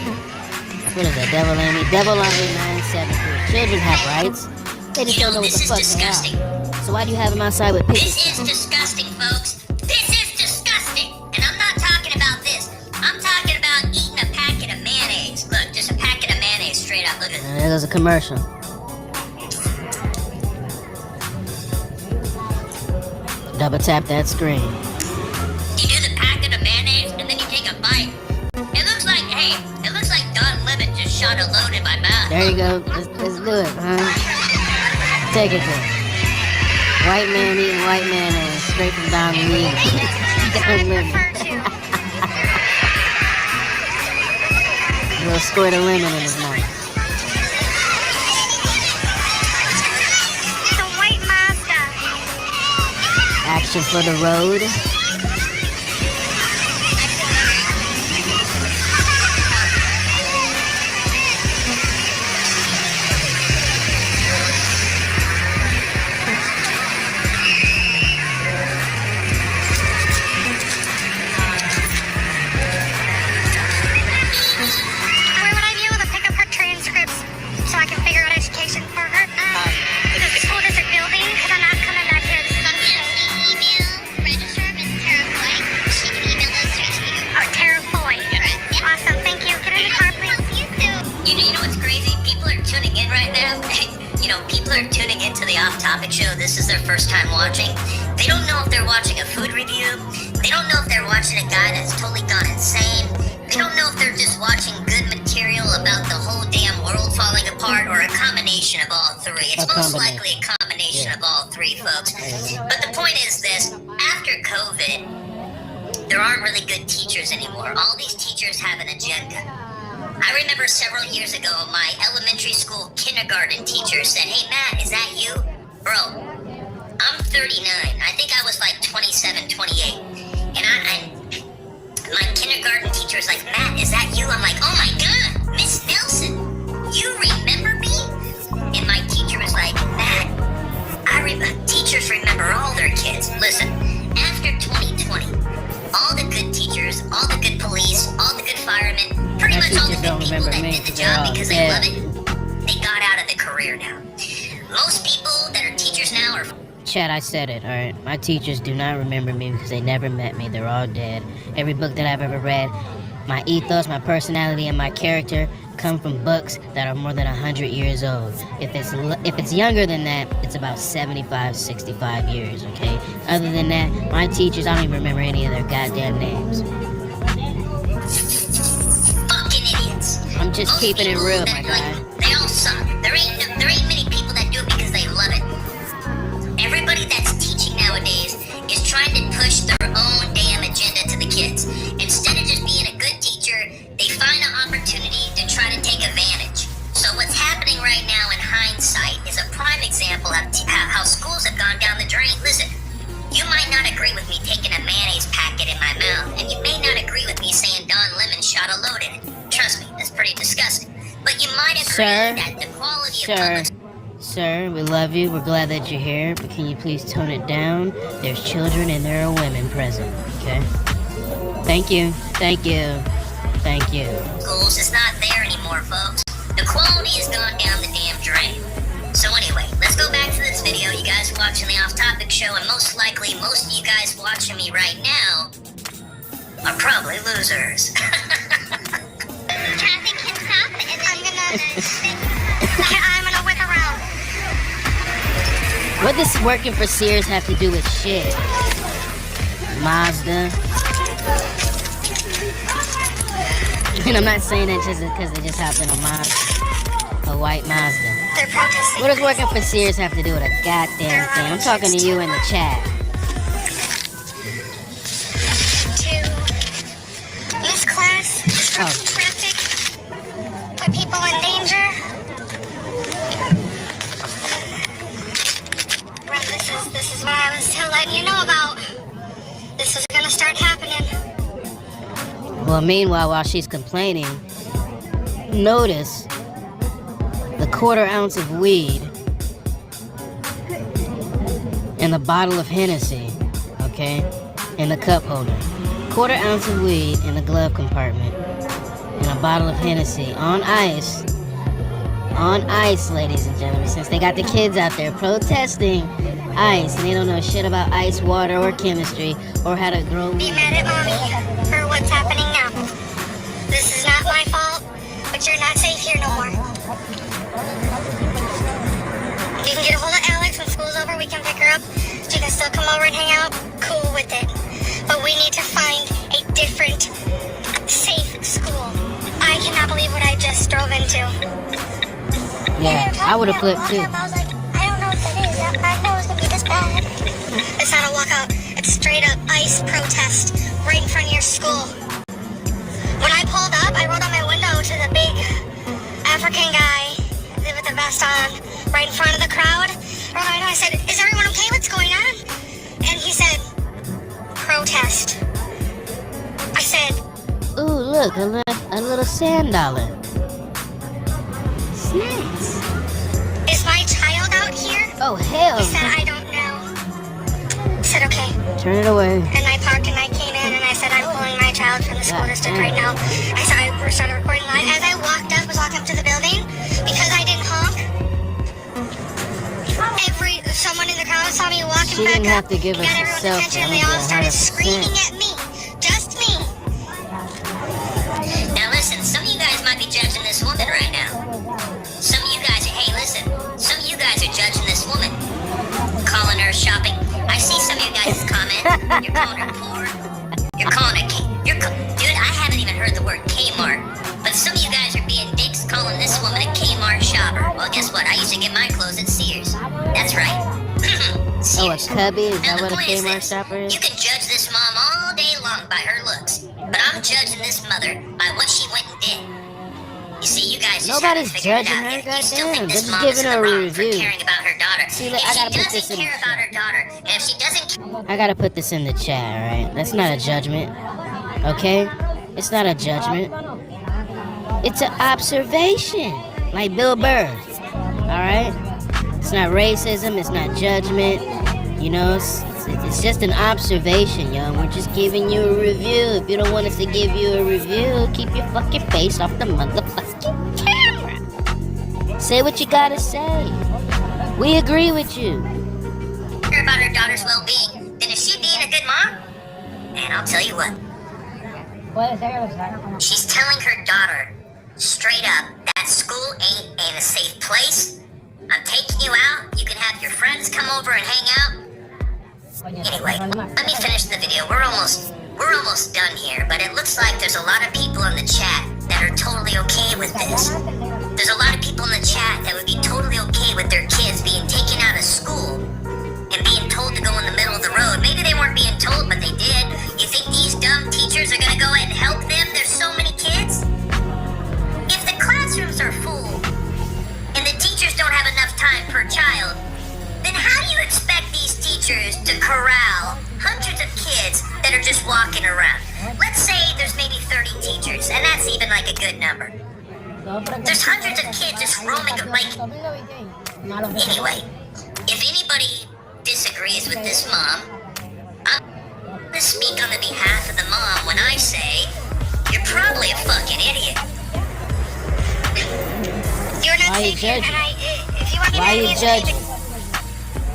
What is that? Devil Amy? Devil on 8973. Children have rights. They just don't know what the fuck they are. So why do you have them outside with pictures? This is disgusting, folks. This is disgusting. And I'm not talking about this. I'm talking about eating a packet of mayonnaise. Look, just a packet of mayonnaise straight up. Look at And there goes a commercial. Double tap that screen. You do the packet of mayonnaise and then you take a bite. It looks like, hey, it looks like Don Lemon just shot a load in my mouth. There you go. Let's do it, huh? Take it then. White man eating white mayonnaise straight from Don Lemon. Don Lemon. A little squirt of lemon in his mouth. The white Mazda. Action for the road. have, people are tuning into the off-topic show. This is their first time watching. They don't know if they're watching a food review. They don't know if they're watching a guy that's totally gone insane. They don't know if they're just watching good material about the whole damn world falling apart, or a combination of all three. It's most likely a combination of all three, folks. But the point is this: after COVID, there aren't really good teachers anymore. All these teachers have an agenda. I remember several years ago, my elementary school kindergarten teacher said, "Hey, Matt, is that you?" Bro, I'm 39. I think I was like 27, 28. And my kindergarten teacher was like, "Matt, is that you?" I'm like, "Oh my God, Miss Nelson, you remember me?" And my teacher was like, "Matt, teachers remember all their kids." Listen, after 2020, all the good teachers, all the good police, all the good firemen, pretty much all the good people that did the job because they love it, they got out of the career now. Most people that are teachers now are... Chad, I said it, alright? My teachers do not remember me because they never met me. They're all dead. Every book that I've ever read, my ethos, my personality, and my character come from books that are more than 100 years old. If it's younger than that, it's about 75, 65 years, okay? Other than that, my teachers, I don't even remember any of their goddamn names. Fucking idiots. I'm just Most keeping it people real, that, my guy. They all suck. There ain't many people that do it because they love it. Everybody that's teaching nowadays is trying to push their own damn agenda to the kids. Instead of just being a good teacher, they find an opportunity to try to take advantage. So what's happening right now in hindsight is a prime example of how schools have gone down the drain. Listen, you might not agree with me taking a mayonnaise packet in my mouth, and you may not agree with me saying Don Lemon shot a load in it. Trust me, that's pretty disgusting. But you might agree that the quality of public... Sir, we love you. We're glad that you're here, but can you please tone it down? There's children and there are women present, okay? Thank you. Thank you. Thank you. Schools is not there anymore, folks. The quality has gone down the damn drain. So anyway, let's go back to this video. You guys are watching the off-topic show, and most likely, most of you guys watching me right now are probably losers. Traffic can stop, and I'm gonna whip around. What does working for Sears have to do with shit? Mazda. And I'm not saying that just because they just hopped in a Mazda. A white Mazda. They're protesting. What does working for Sears have to do with a goddamn thing? I'm talking to you in the chat. To miss class, disrupt traffic, put people in danger. This is what I was letting you know about. This is gonna start happening. Well, meanwhile, while she's complaining, notice the 1/4 ounce of weed and the bottle of Hennessy, okay, in the cup holder. 1/4 ounce of weed in the glove compartment and a bottle of Hennessy on ice. On ice, ladies and gentlemen, since they got the kids out there protesting ice and they don't know shit about ice, water, or chemistry, or how to grow. Be mad at mommy for what's happening now. This is not my fault, but you're not safe here no more. You can get a hold of Alex when school's over. We can pick her up. She can still come over and hang out. Cool with it. But we need to find a different, safe school. I cannot believe what I just drove into. Yeah, I would have flipped too. I was like, I don't know what that is. I didn't know it was going to be this bad. It's not a walkout. It's straight up ICE protest right in front of your school. When I pulled up, I rolled on my window to the big African guy with the vest on right in front of the crowd. I said, "Is everyone okay? What's going on?" And he said, "Protest." I said, "Ooh, look, a little sand dollar." Snacks. "Is my child out here?" Oh, hell. He said, "I don't know." I said, "Okay." Turn it away. And I parked and I came in and I said, "I'm pulling my child from the school district right now." I started recording live. As I was walking up to the building, because I didn't honk, someone in the crowd saw me walking she back didn't have up, to give us got a everyone's selfie. attention, and they all started screaming at me. Just me. Now listen, some of you guys might be judging this woman right now. Some of you guys, hey listen, You're calling her poor. You're calling her dude, I haven't even heard the word Kmart. But some of you guys are being dicks calling this woman a Kmart shopper. Well, guess what? I used to get my clothes at Sears. That's right. Oh, a cubby? Is that what a point is Kmart this. shopper is? You can judge this mom all day long by her looks. But I'm judging this mother by what she went and did. You see, you guys just Nobody's haven't figured it judging out her, yet. You still think goddamn. this They're just mom is giving in her the a wrong for review. caring about her daughter. See, If I she gotta put this doesn't in care the about chat. her daughter, and if she doesn't I gotta put this in the chat, alright? That's not a judgment. Okay? It's not a judgment. It's an observation. Like Bill Burr. Alright? It's not racism, it's not judgment. You know, it's just an observation, yo. We're just giving you a review. If you don't want us to give you a review, keep your fucking face off the motherfucking camera. Say what you gotta say. We agree with you. care about her daughter's well-being, then is she being a good mom? And I'll tell you what. She's telling her daughter straight up that school ain't a safe place. I'm taking you out. You can have your friends come over and hang out. Anyway, let me finish the video. We're almost done here, but it looks like there's a lot of people in the chat that are totally okay with this. There's a lot of people in the chat that would be totally okay with their kids being taken out of school and being told to go in the middle of the road. Maybe they weren't being told, but they did. You think these dumb teachers are gonna go ahead and help them? There's so many kids. If the classrooms are full and the teachers don't have enough time per child, then how do you expect these teachers to corral hundreds of kids that are just walking around? Let's say there's maybe 30 teachers, and that's even like a good number. There's hundreds of kids just roaming, like... Anyway, if anybody disagrees with this mom, I'm gonna speak on the behalf of the mom when I say, you're probably a fucking idiot. You're not Why are you taking, judging? if you want to Why are you judging?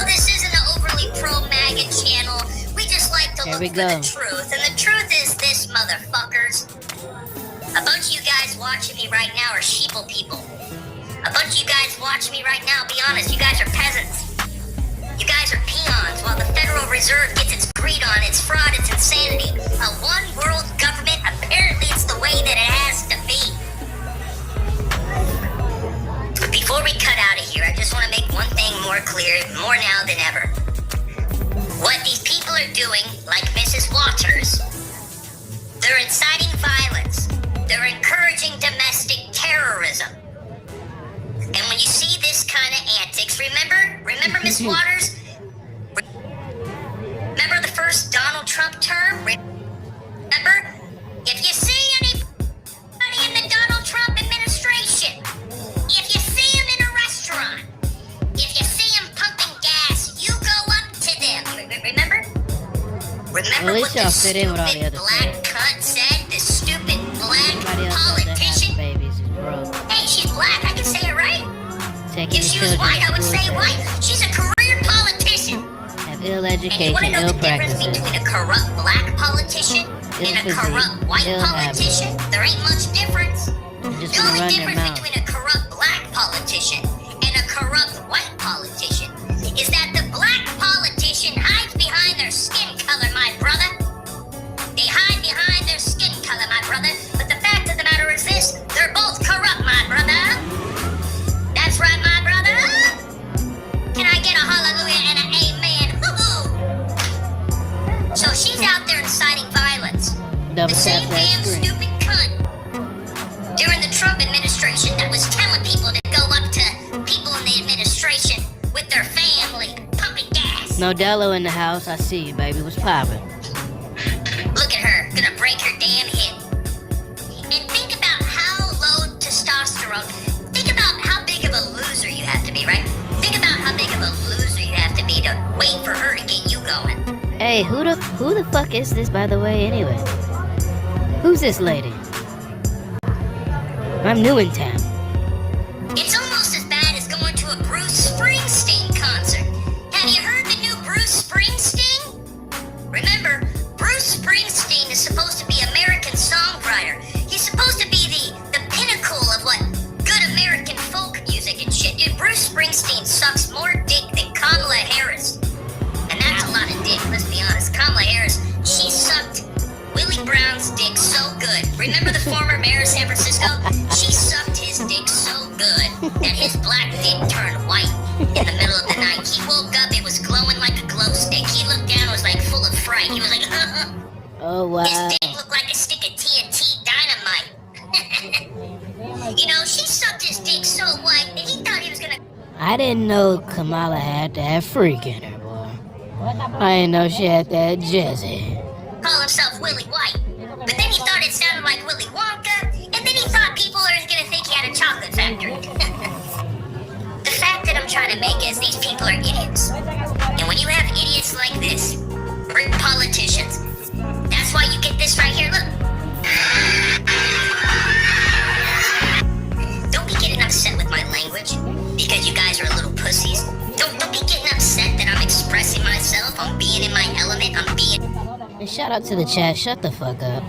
This isn't an overly pro-MAGA channel. We just like to Here look we for go. the truth. And the truth is this, motherfuckers. A bunch of you guys watching me right now are sheeple people. A bunch of you guys watching me right now, be honest, you guys are peasants. You guys are peons while the Federal Reserve gets its greed on, its fraud, its insanity. A one-world government, apparently it's the way that it has to be. Before we cut out of here, I just want to make one thing more clear, more now than ever. What these people are doing, like Mrs. Waters, they're inciting violence. They're encouraging domestic terrorism. And when you see this kind of antics, remember Miss Waters? Remember the first Donald Trump term? Remember? If you see anybody in the Donald Trump administration, if you see him in a restaurant, if you see him pumping gas, you go up to them. Remember? Remember At what least y'all this fit in with all the stupid other black stuff. cunt said? This stupid black Everybody else out there politician? having babies is broke. Hey, she's black. I can say it right. Taking If she your was children white, I to would school say to white. She's a career politician. have ill And you want to education, know ill the difference practices. between a corrupt black politician Ill and a physique, corrupt white ill habits. politician? There ain't much difference. Just The wanna only run their difference mouth. between a corrupt black politician and a corrupt white politician is that the black politician hides behind their skin color, my brother. They hide behind their skin color, my brother. But the fact of the matter is this, they're both corrupt, my brother. That's right, my brother. Can I get a hallelujah and an amen? Woo-hoo. So she's out there inciting violence. Double The tap same that damn screen. stupid cunt during the Trump administration that was telling people to go up to people in the administration with their family, pumping gas. Modelo in the house. I see you, baby. What's poppin'? Look at her, gonna break her damn hip. And think about how low testosterone, think about how big of a loser you have to be, right? Think about how big of a loser you have to be to wait for her to get you going. Hey, who the fuck is this, by the way, anyway? Who's this lady? I'm new in town. It's almost as bad as going to a Bruce Springsteen concert. Have you heard the new Bruce Springsteen? Remember, Bruce Springsteen is supposed to be American songwriter. He's supposed to be the pinnacle of what good American folk music and shit. Dude, Bruce Springsteen sucks more dick than Kamala Harris. And that's a lot of dick, let's be honest. Kamala Harris Brown's dick so good. Remember the former mayor of San Francisco? She sucked his dick so good that his black dick turned white in the middle of the night. He woke up, it was glowing like a glow stick. He looked down, it was like full of fright. He was like, Oh, wow. His dick looked like a stick of TNT dynamite. You know, she sucked his dick so white that he thought he was gonna... I didn't know Kamala had that freak in her, boy. I didn't know she had that jazzy. Call himself Willy White. But then he thought it sounded like Willy Wonka, and then he thought people are gonna think he had a chocolate factory. The fact that I'm trying to make is these people are idiots. And when you have idiots like this, or politicians, that's why you get this right here, look. Don't be getting upset with my language, because you guys are little pussies. Don't be getting upset that I'm expressing myself, I'm being in my element, I'm being... And shout out to the chat, shut the fuck up.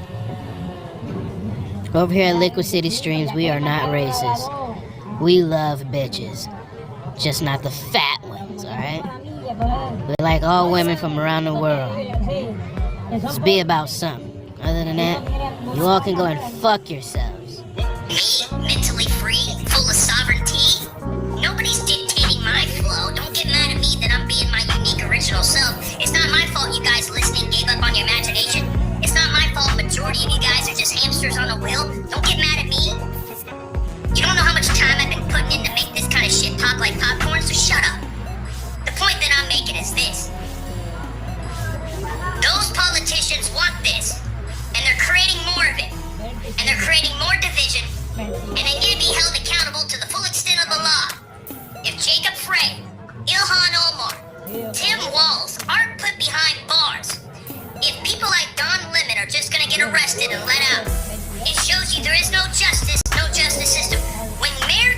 Over here at Liquid City Streams, we are not racist. We love bitches. Just not the fat ones, alright? We like all women from around the world. Just be about something. Other than that, you all can go and fuck yourselves. Me, mentally free, full of sovereignty. Nobody's dictating my flow. Don't get mad at me that I'm being my unique original self. It's not my fault you guys listening gave up on your imagination. It's not my fault majority of you guys are just hamsters on a wheel. Don't get mad at me. You don't know how much time I've been putting in to make this kind of shit pop like popcorn, so shut up. The point that I'm making is this. Those politicians want this, and they're creating more of it. And they're creating more division, and they need to be held accountable to the full extent of the law. If Jacob Frey, Ilhan Omar, Tim Walz aren't put behind bars, if people like Don Lemon are just gonna get arrested and let out, it shows you there is no justice system. When Mayor...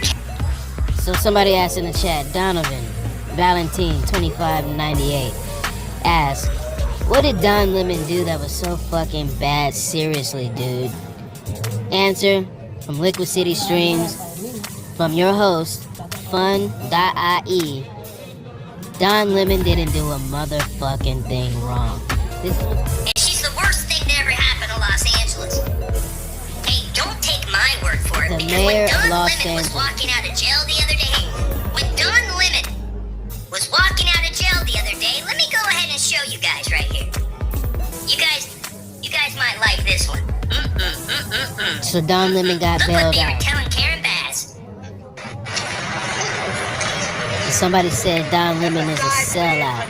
So somebody asked in the chat, Donovan, Valentine 2598, asked, what did Don Lemon do that was so fucking bad? Seriously, dude. Answer from Liquid City Streams, from your host, F.U.N.ai. Don Lemon didn't do a motherfucking thing wrong. And she's the worst thing to ever happen to Los Angeles. Hey, don't take my word for it, because when Don Lemon was walking out of jail the other day, let me go ahead and show you guys right here. You guys might like this one. So Don Lemon got Look bailed what they were out. telling Karen Bass. Somebody said Don Lemon is a sellout.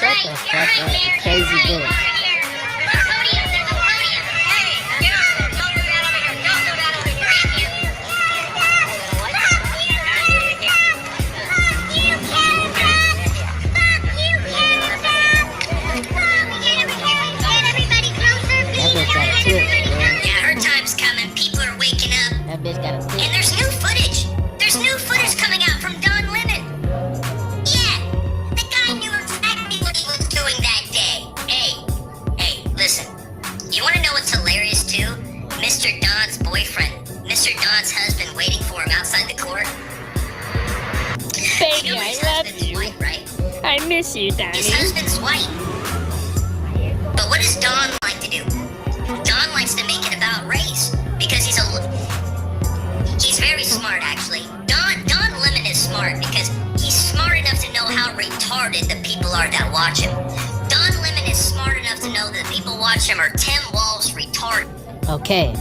Shut the fuck up, crazy bitch. Yeah, her time's coming. People are waking up. That bitch got a twitch. And there's new footage. There's new footage coming out from Don Lemon. Yeah, the guy knew exactly what he was doing that day. Hey, listen. You want to know what's hilarious too? Mr. Don's boyfriend, Mr. Don's husband, waiting for him outside the court. Baby, you know I his love husband's you. white, right? I miss you, Daddy. His husband's white. But what does Don like to do? Don likes to make it about race because he's very smart, actually. Don Lemon is smart because he's smart enough to know how retarded the people are that watch him. Don Lemon is smart enough to know that the people watch him are Tim Walz retarded. Okay,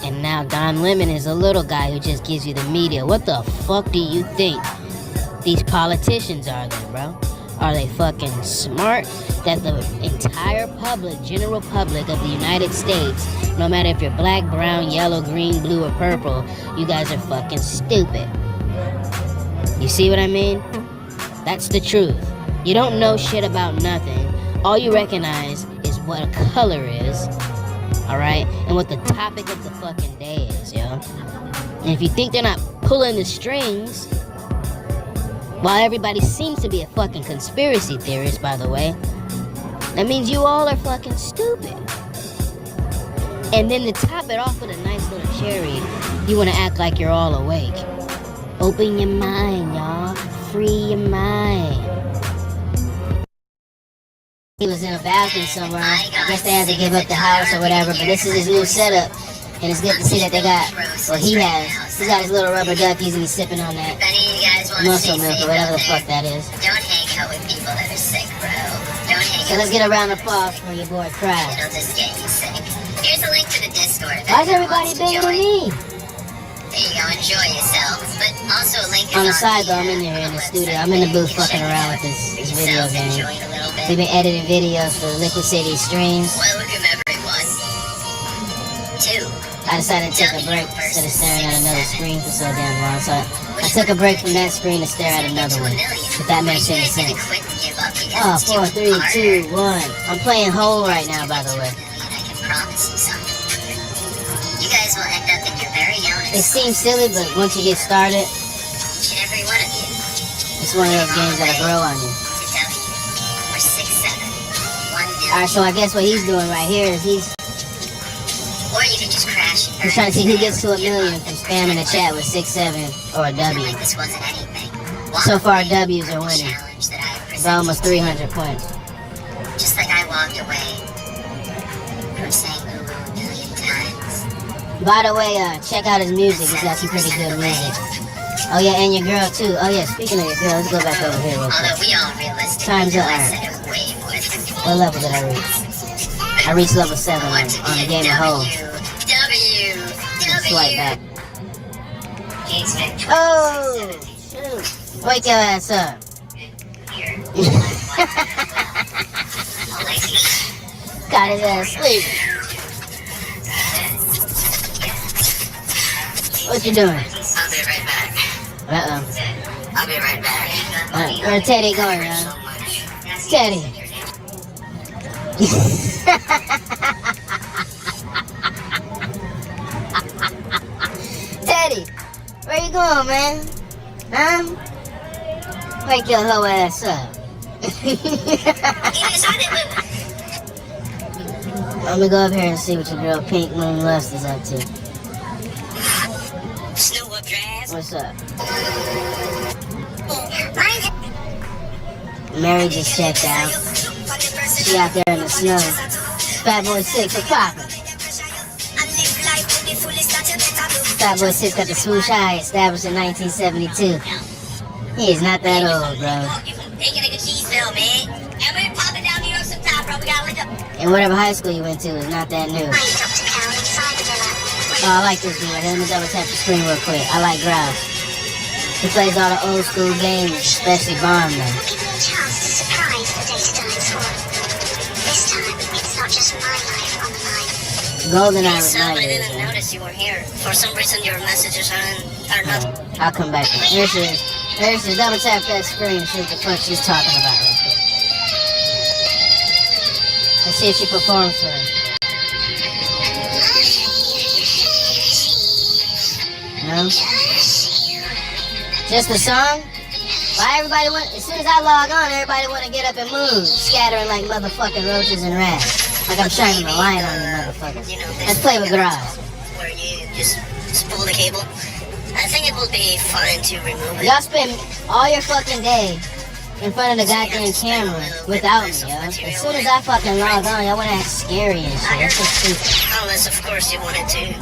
and now Don Lemon is a little guy who just gives you the media. What the fuck do you think these politicians are then, bro? Are they fucking smart that the entire public, general public of the United States, no matter if you're black, brown, yellow, green, blue, or purple, you guys are fucking stupid? You see what I mean? That's the truth. You don't know shit about nothing. All you recognize is what a color is, alright? And what the topic of the fucking day is, yo. And if you think they're not pulling the strings, while everybody seems to be a fucking conspiracy theorist, by the way, that means you all are fucking stupid. And then to top it off with a nice little cherry, You want to act like you're all awake. Open your mind, y'all. Free your mind. He was in a bathroom somewhere. I guess they had to give up the house or whatever, but this is his new setup. And it's good to see that they got, well, he has. He's got his little rubber duckies and he's sipping on that muscle milk or whatever the fuck that is. Don't hang out with people that are sick, bro. Don't hang out. So let's get a round of applause for your boy Crab. It'll just get you sick. Here's a link to the Discord. Why is everybody bigger than me? There you go, enjoy yourself. But also a link is On the side though, I'm in there in the studio. I'm in the booth fucking around with this video game. We've been editing videos for Liquid City streams. Welcome everyone to I decided to take a break instead of staring at another screen for so damn long. So I took a break from that screen to stare at another one. If that makes any sense. Oh, 4, 3, 2, 1. I'm playing Hole right now, by the way. I can promise you something. You guys will end up in your very own. It seems silly, but once you get started, Each and every one of you. it's one of those games that'll grow on you. To tell you, we're 6, 7, 1 million. Alright, so I guess what he's doing right here is he's Or you can just crash. He's trying to see who gets to a million from spamming the chat with 6, 7, or a W. Like this wasn't anything. So far, W's are winning. Challenge that I It's almost 300 points. Just like I walked away from saying Lulu a million times. By the way, check out his music. He's got some pretty good music. Oh yeah, and your girl too. Oh yeah, speaking of your girl, let's go back over here real Although quick. we all realistically Time's know up. I said it was way more than What level did I reach? I reached level 7 on the game of Hole. Swipe back. Oh! Shoot. Wake your ass up. Got his ass sleeping. What you doing? I'll be right back. Uh-oh. I'll be right back. Where's Teddy going, man? Teddy. Teddy, where you going, man? Huh? Wake your hoe ass up. Let me go up here and see what your girl Pink Moon Lust is up to. What's up? Mary just checked out. She out there in the snow. Fat Boy 6, what's poppin'? Fat Boy 6 got the swoosh eye established in 1972. He is not that old, bro. And whatever high school you went to is not that new. Oh, I like this dude. Let me double tap the screen real quick. I like Grouse. He plays all the old school games, especially Bomb, man. GoldenEye was I nice. didn't notice you were here. For some reason, your messages are not. I'll come back. Here she is. Here she is. Double tap that screen and see what the fuck she's talking about real quick. Let's see if she performs for her. No? Just a song? Why everybody want, as soon as I log on, everybody want to get up and move, scattering like motherfucking roaches and rats. Like I'm shining a light on you motherfuckers. Let's play with Garage. Where you just pull the cable. I think it will be fine to remove it. Y'all spend all your fucking day in front of the goddamn camera without me, yo. As soon as I fucking log on, y'all want to act scary and shit. That's so stupid. Unless, of course, you wanted to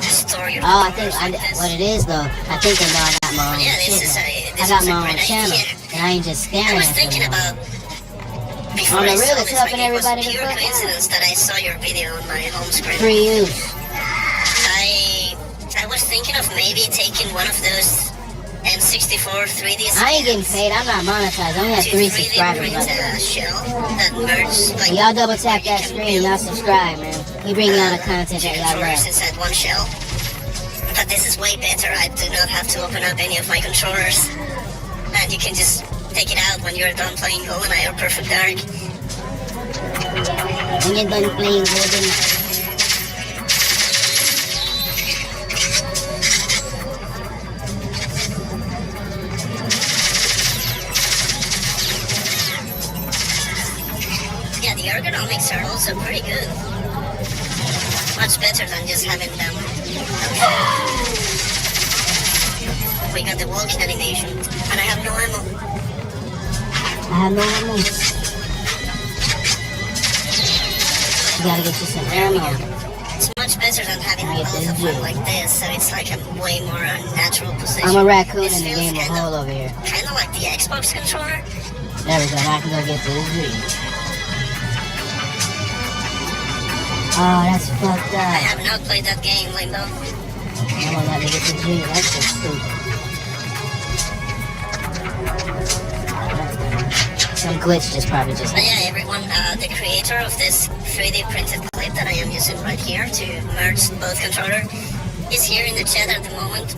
store your. Oh, I think what it is though. I think they know I got my own shit. I got my own channel, and I ain't just staring at them. Before On the I real, saw it's this, helping like, it was everybody to pure fuck out. coincidence that I saw your video on my home screen. Free use. I was thinking of maybe taking one of those N64 3D. I ain't getting paid. I'm not monetized. I only have 3 subscribers. By the way. Shell that merged, like, Y'all double tap that screen. Y'all subscribe, man. We bring y'all the content that y'all controllers love. inside one shell. But this is way better. I do not have to open up any of my controllers, and you can just take it out when you're done playing GoldenEye or Perfect Dark. When you're done playing GoldenEye. Yeah, the ergonomics are also pretty good. Much better than just having them. we got the walking animation, and I have no ammo. I have no ammo. You gotta get you some ammo. It's much better than having both of them like this, so it's like a way more natural position. I'm a raccoon in the game of hole over here. Kind of like the Xbox controller. There we go, now I can go get this G. Oh, that's fucked up. I have not played that game, Limbo. I won't let me get the G, that's just stupid. Some glitch just probably just... But yeah, everyone, the creator of this 3D printed clip that I am using right here to merge both controller is here in the chat at the moment.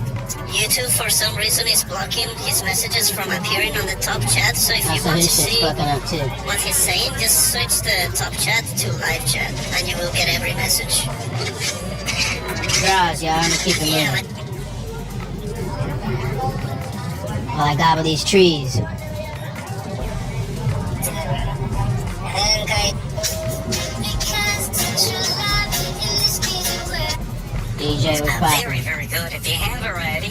YouTube, for some reason, is blocking his messages from appearing on the top chat, so if you want to see what he's saying, just switch the top chat to live chat, and you will get every message. Guys, yeah, I'm gonna keep it moving. While I gobble these trees. Okay. DJ was Very, very good. If you have already,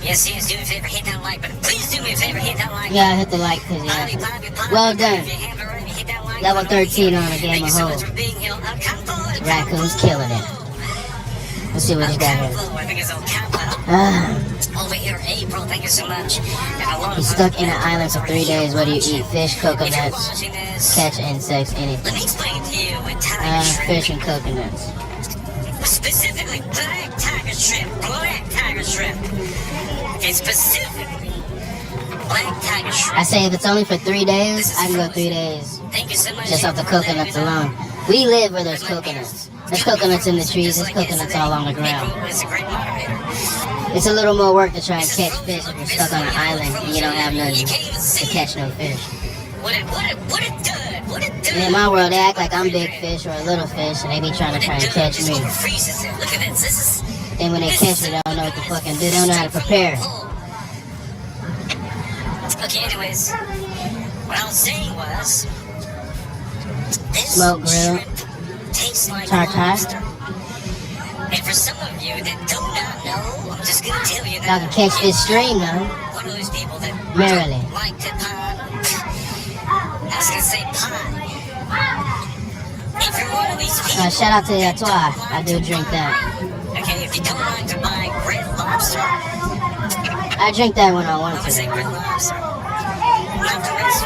yes, do me a favor, hit that like button. Please do me a favor, hit that like button. Yeah, hit the like, cause yeah. Well done. Level 13 on the game of hole. Raccoon's killing it. Let's see what you got here. I think it's El Capo. Over here, April, thank you so much. He's stuck in an island for 3 days. What do you eat? Fish, coconuts, catch insects, anything. Let me explain to you with tiger shrimp. Fish and coconuts. Specifically, black tiger shrimp. Black tiger shrimp. Okay, specifically, black tiger shrimp. I say if it's only for 3 days, I can go 3 days. Thank you so much. Just off the coconuts alone. We live where there's coconuts. There's coconuts in the trees, there's coconuts all on the ground. It's a little more work to try and catch fish if you're stuck on an island and you don't have nothing to catch no fish. In my world, they act like I'm big fish or a little fish, and they be trying to catch me. Then when they catch me, they don't know what to fucking do. They don't know how to prepare. Okay, anyways, what I was saying was, this smoke grill, tastes like tartar. And for some of you that do not know, I'm just gonna tell you that y'all can catch this stream though. One of those people that merrily like to pie. I was gonna say pie. If you're one of these people, shout out to Yatois. I do drink that. Okay, if you don't like to buy red lobster, I drink that when I want to. Say red lobster. Not the rest.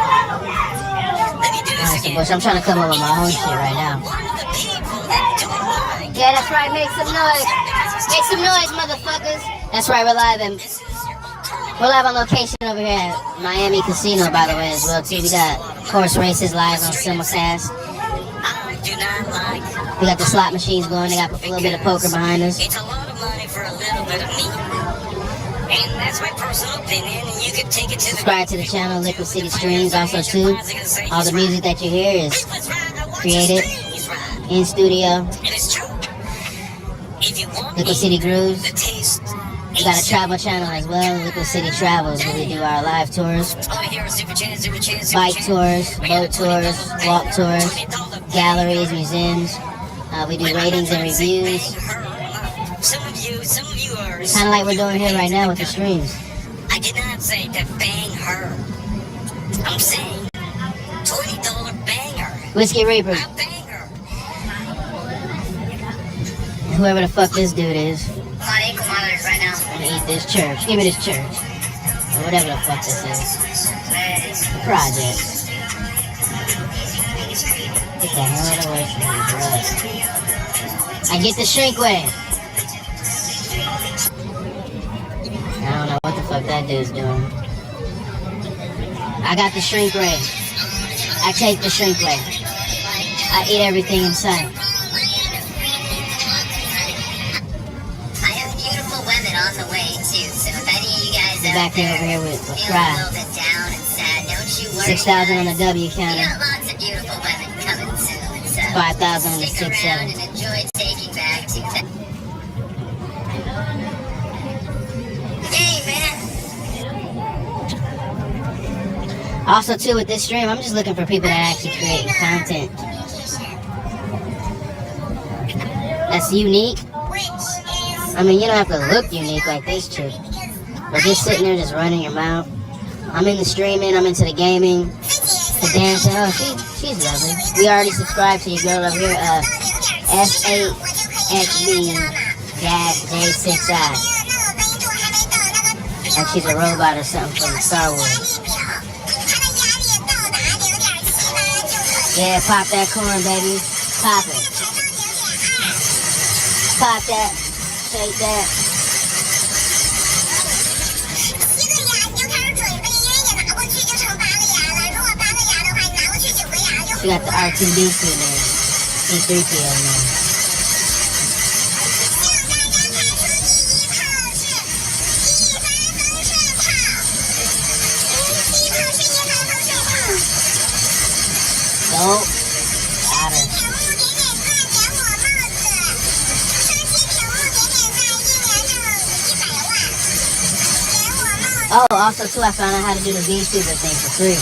Let me do this again. Bush, I'm trying to come up with my own shit right now. One of the people that do like. Yeah, that's right. Make some noise. Make some noise, motherfuckers. That's right. We're live on location over here at Miami Casino, by the way, as well too. We got horse races live on simulcast. We got the slot machines going. They got a little bit of poker behind us. It's a lot of money for a little bit of meat. And that's my personal opinion, and you can take it to subscribe to the channel, Liquid City Streams, also too. All the music that you hear is created in studio. Liquid City Grooves. We got a travel channel as well, Liquid City Travels, where we do our live tours, bike tours, boat tours, walk tours, galleries, museums. We do ratings and reviews. Kind of like we're doing here right now with the streams. I did not say to bang her. I'm saying $20 banger. Whiskey Reaper. Whoever the fuck this dude is. Right now. I'm gonna eat this church. Give me this church. Or whatever the fuck this is. The project. Get the hell away from me, bro. I get the shrink way. I don't know what the fuck that dude's doing. I got the shrink ray. I take the shrink ray. I eat everything in sight. I have beautiful women on the way too, so if any of you guys back there over here with feel Fry. a little bit down and sad, don't you worry. 6,000 on the W counter. You got lots of beautiful women coming soon, so 5,000 on the stick 6-7. around and enjoy taking back 2,000. Hey, man. Also, too, with this stream, I'm just looking for people that actually create content that's unique. I mean, you don't have to look unique like this chick. Or just sitting there just running your mouth. I'm into streaming, I'm into the gaming, the dancing. Oh, she's lovely. We already subscribed to your girl over here, F8XB-J6I. Like she's a robot or something from Star Wars. Yeah, pop that corn, baby. Pop it. Pop that. Shake that. She got the R2D2 there. C3PO now. Nope. Got her. Oh, also too, I found out how to do the VTuber thing for free.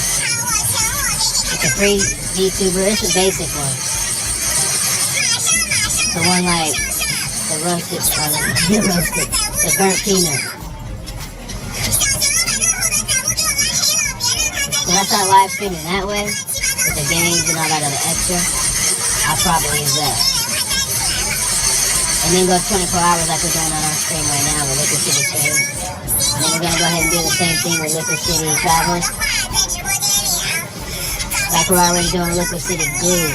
It's a free VTuber. It's a basic one. The one like the roasted, the burnt peanut. When I start live streaming that way, with the games and all that other extra, I'll probably use that. And then go 24 hours like we're doing on our stream right now with Liquid City Stream. And then we're gonna go ahead and do the same thing with Liquid City Travelers. Like we're already doing Liquid City Glue.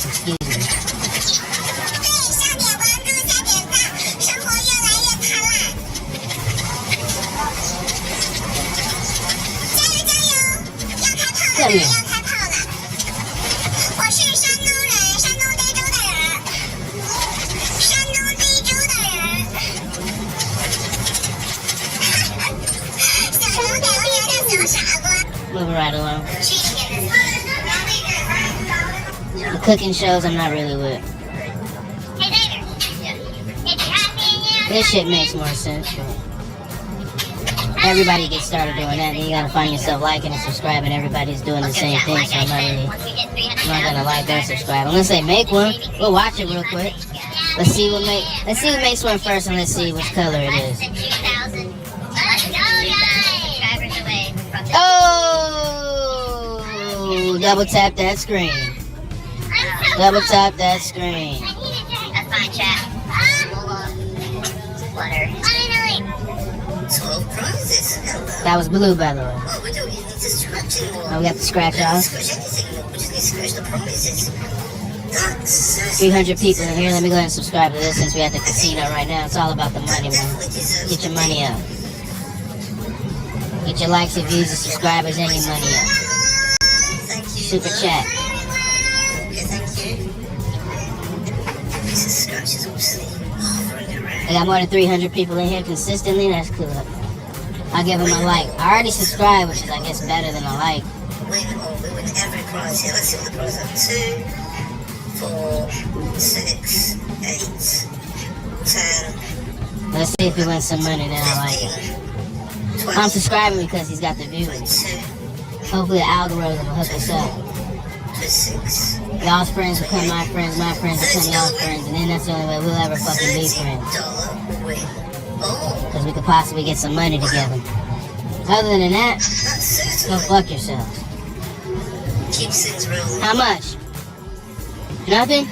Excuse me. Come here. Moving right along. The cooking shows I'm not really with. This shit makes more sense. Everybody gets started doing that, and you gotta find yourself liking and subscribing. Everybody's doing the same thing, so I'm not gonna like or subscribe. Unless they make one, we'll watch it real quick. Let's see what makes one first, and let's see which color it is. Oh! Double tap that screen. Double tap that screen. That's fine, chat. Flutter. 12 prizes. That was blue, by the way. Oh, we don't need to scratch anymore. Oh, we have to scratch off. Scratch anything more. We just need to scratch the prizes. 300 people in here. Let me go ahead and subscribe to this since we're at the casino right now. It's all about the money, man. Get your money up. Get your likes, your views, your subscribers, and your money up. Super chat. I got more than 300 people in here consistently. That's cool. I'll give them a like. I already subscribed, which is, I guess, better than a like. We win every prize here. Let's see what the prize are. 2, 4, 6, 8, 10. Let's see if we win some money, then I like it. I'm subscribing because he's got the views. Hopefully the algorithm will hook us up. Y'all's friends become my friends become y'all's friends, and then that's the only way we'll ever fucking be friends. Because we could possibly get some money together. Other than that, go fuck yourself. How much? Nothing?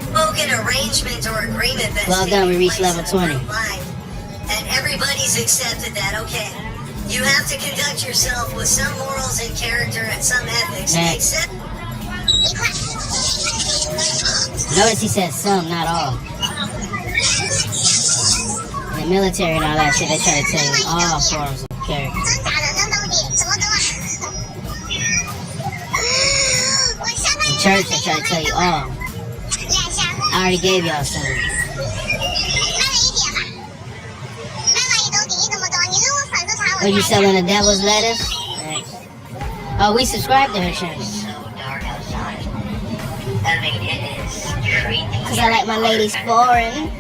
Spoken arrangement or agreement that's well done, we reached level 20. And everybody's accepted that, okay. You have to conduct yourself with some morals and character and some ethics. Next. Notice he said some, not all. In the military and all that shit, they try to tell you all forms of character. In church, they try to tell you all. I already gave y'all some. Are you selling the devil's lettuce? Oh, we subscribed to her channel. Because I like my ladies foreign.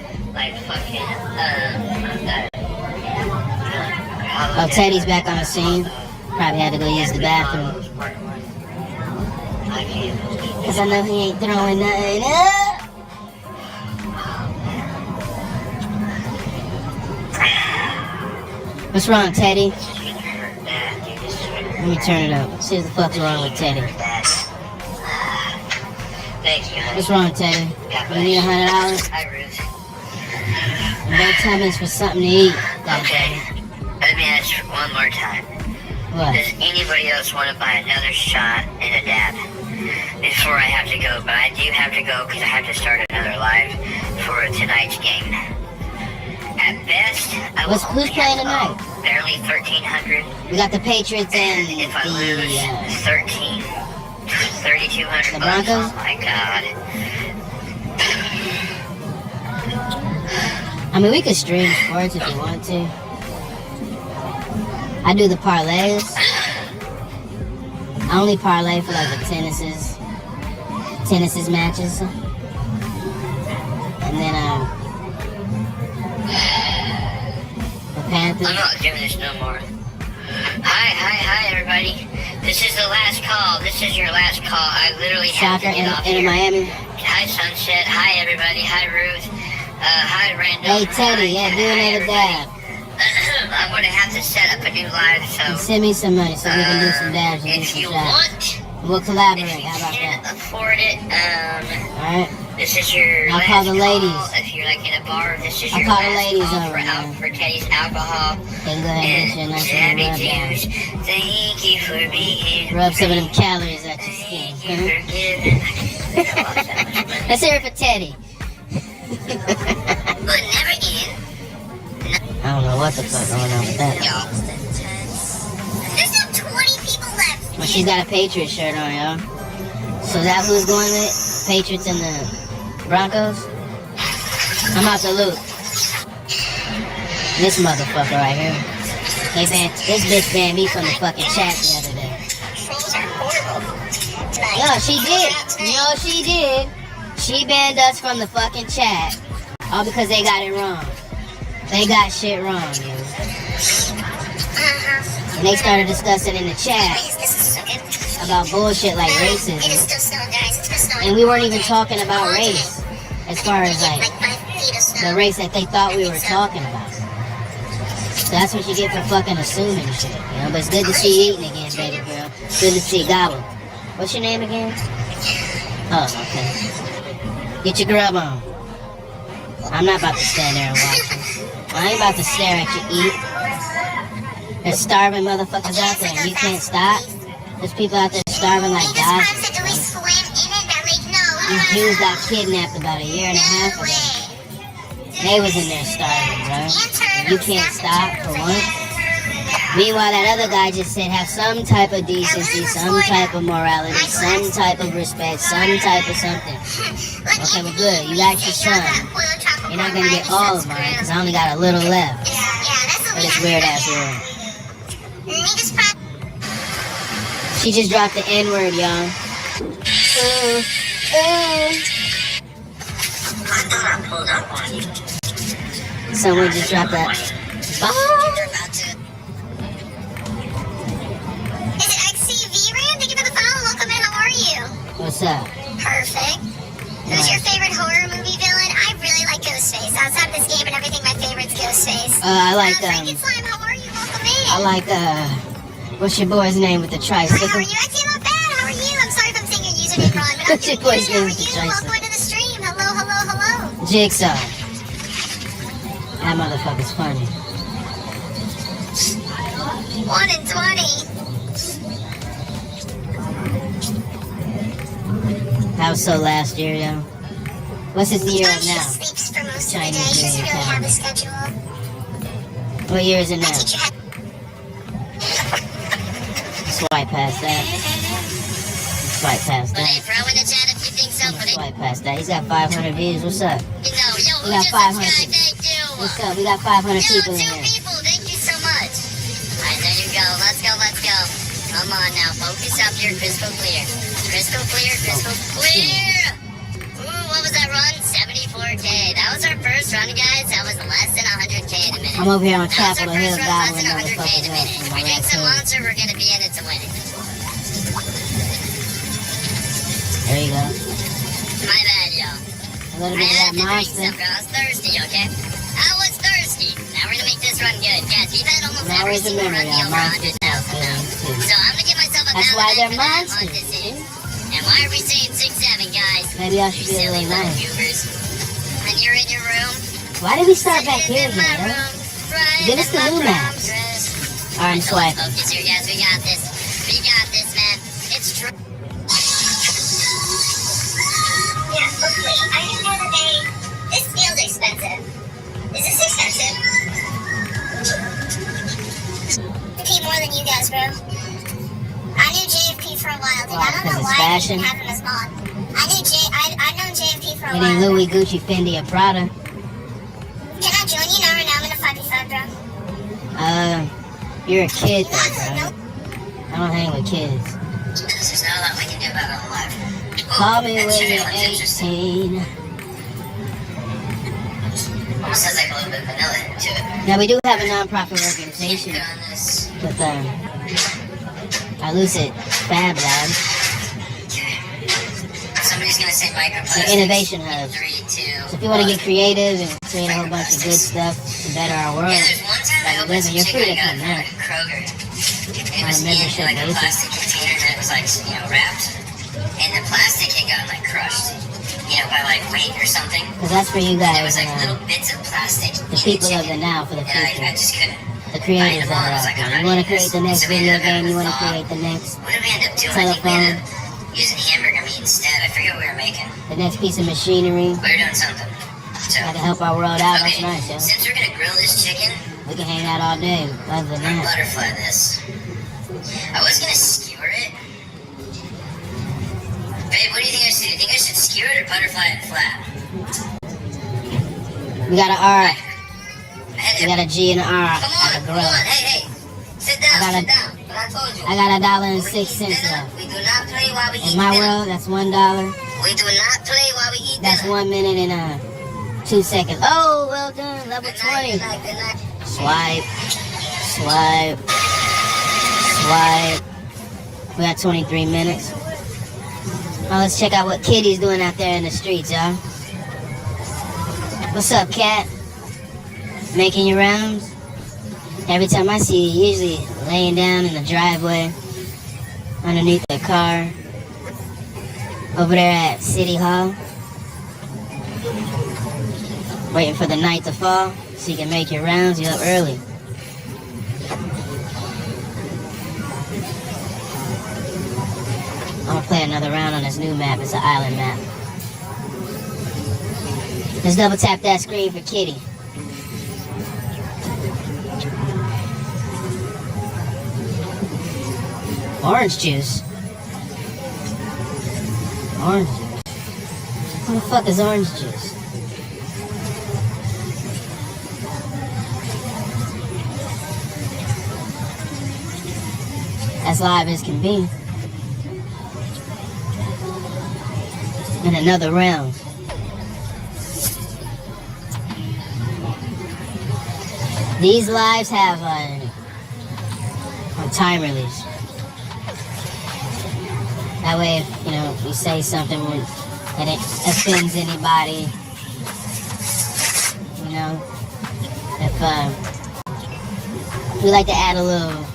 Oh, Teddy's back on the scene. Probably had to go use the bathroom. Because I know he ain't throwing nothing up. What's wrong, Teddy? Let me turn it up. See what the fuck's wrong with Teddy. Thank you. What's wrong, Teddy? You need $100? Hi, Ruth. And don't tell me it's for something to eat. Okay. Let me ask one more time. What? Does anybody else want to buy another shot and a dab before I have to go? But I do have to go because I have to start another live for tonight's game. At best, I will Who's playing tonight? barely 1,300. We got the Patriots and If I lose 3,200 the bucks, Broncos? oh my god. I mean, we could stream sports if you want to. I do the parlays. I only parlay for like the tennises matches. And then the Panthers. I'm not doing this no more. Hi, everybody. This is the last call. This is your last call. I literally have Soccer to get off in here. Miami. Hi, Sunset. Hi, everybody. Hi, Ruth. Hi, Randall. Hey Teddy, yeah, do another dab. I'm gonna have to set up a new live, so And send me some money so we can do some dabs and do if some you shots. want, We'll collaborate. if you How about can't that? afford it, Alright. this is your I'll last call the ladies. call. If you're like in a bar, this is I'll your call the last ladies call over, man. for Teddy's alcohol. Okay, go ahead and get you a nice little rub down. Thank you for being Rub some of them calories out your skin. Let's hear it for Teddy. But never in. I don't know what the fuck going on with that. There's no 20 people left. Well, she's got a Patriots shirt on, y'all. So is that who's going with? Patriots and the Broncos? I'm out to loot. This motherfucker right here. This bitch banned me from the fucking chat the other day. Trolls are horrible. Yo, she did. Yo, she did. She banned us from the fucking chat. All because they got it wrong. They got shit wrong, dude. And they started discussing in the chat about bullshit like racism. And we weren't even talking about race. As far as like the race that they thought we were talking about. So that's what you get for fucking assuming shit, you know? But it's good to see you eating again, baby girl. Good to see Gobble. What's your name again? Oh, okay. Get your grub on. I'm not about to stand there and watch you. I ain't about to stare at you eat. There's starving motherfuckers out there and you can't stop. There's people out there starving like dogs. These Jews got kidnapped about a year and a half ago. They was in there starving, bro. And you can't stop for once. Meanwhile, that other guy just said have some type of decency, some type of morality, some type of respect, some type of something. Okay, well good, you got your son. You're not gonna get all of mine, because I only got a little left. For this weird ass world. She just dropped the N-word, y'all. Someone just dropped that. Is it XCV Ram? Thank you for the follow. Welcome in. How are you? What's up? Perfect. Who's your favorite horror movie villain? I really like Ghostface. Outside of this game and everything, my favorite's Ghostface. I like, Frankie Slime, how are you? Welcome in. I like, what's your boy's name with the tricycle? Hi, how are you? Actually, not bad. How are you? I'm sorry if I'm saying your username wrong, but What's your boy's name with the welcome tricycle? to the stream. Hello, hello, hello. Jigsaw. That motherfucker's funny. 1 in 20. That was so last year, yo. What's his year of She now? sleeps for most of the day. Chinese She doesn't New Year really have a calendar. schedule. What year is it now? I teach you how Swipe past that. Swipe past But hey, that. throw in the chat if you think so. But Swipe past that. He's got 500 views. What's up? you know, yo, We got 500. What's up? We got 500 people in here. people, thank you so much. Alright, there you go. Let's go, let's go. Come on now, focus up here, crystal clear. Crystal clear, crystal clear! Ooh, what was that run? 74K. That was our first run, guys. That was less than 100K in a minute. I'm over here on That was our Capitol Hill first run, less gobbling than 100K in motherfuckers a up minute. from If my we drink some raccoon. monster, we're gonna be in it to win it. There you go. My bad, y'all. A little bit of that I had to drink monster. some, bro. I was thirsty, okay? I was thirsty. Now we're gonna make this run good. Yes, we've had almost Now every where's the single memory run on over monsters 100,000 now. So I'm gonna give myself a That's why valid they're for that monsters. on decision. And why are we saying 6'7", guys? Maybe I should You be a silly little little nice. goobers. And you're in your room. Why did we start back here In my again, yo? room. Right Give us the in new my map. prom dress. Alright, I'm swiping. Focus here, guys. We got this. We got this, man. It's true. Yeah, quickly. I didn't know that this feels expensive. Is this expensive? I pay more than you guys, bro. I knew JFP for a while, dude. I don't know why I didn't have him as mod. I've known JFP for a It while. ain't Louis, Gucci, Fendi, or Prada. Can I join you now right now? I'm in a 5v5, bro. You're a kid though, bro. I don't hang with kids. There's not a lot we can do about it on live. Call me when you're 18. Almost has like a little bit of vanilla to it. Now we do have a non-profit organization with our Lucid Fab Lab. Somebody's gonna say microplastics. The Innovation Hub. 3, 2. So if you want to get creative and create a whole bunch of good stuff to better our world, Yeah, there's one time I like opened some you're free to chicken I come got now. from Kroger. It On was a in membership like a basis. plastic container that was like, you know, wrapped. And the plastic had gotten like crushed. You know, by like weight or something. Because that's for you There was guys, like little bits of plastic. the people of the now, for the And future. I just couldn't. The creators that are out there. You want to create the next video game, you want to create the next What did we end up doing? I think we telephone, ended up using hamburger meat instead. I forget what we were making. the next piece of machinery. We were doing something. So, Got to help our world out. okay, That's nice, yo. since we're gonna grill this chicken, We can hang out all day. Other than I'm that, butterfly this. I was gonna skewer it. Babe, what do you think I should do? You think I should skewer it or butterfly it flat? we got an R. We got a G and an R Come at on, the come grill. on, hey, sit down, sit down. But I told you. I got $1.06 left. We do not play while we eat In my dinner. world, that's $1. We do not play while we eat That's dinner. 1 minute and 2 seconds. Oh, well done, level 20. Good night. Swipe, swipe, swipe. We got 23 minutes. Now let's check out what Kitty's doing out there in the streets, y'all. What's up, cat? Making your rounds? Every time I see you, usually laying down in the driveway, underneath the car, over there at City Hall, waiting for the night to fall so you can make your rounds. You up early. I'm gonna play another round on this new map. It's an island map. Let's double tap that screen for Kitty. Orange juice. Orange juice. What the fuck is orange juice? As live as can be. In another round. These lives have a time release. That way, if, you know, we say something that it offends anybody, you know, if we like to add a little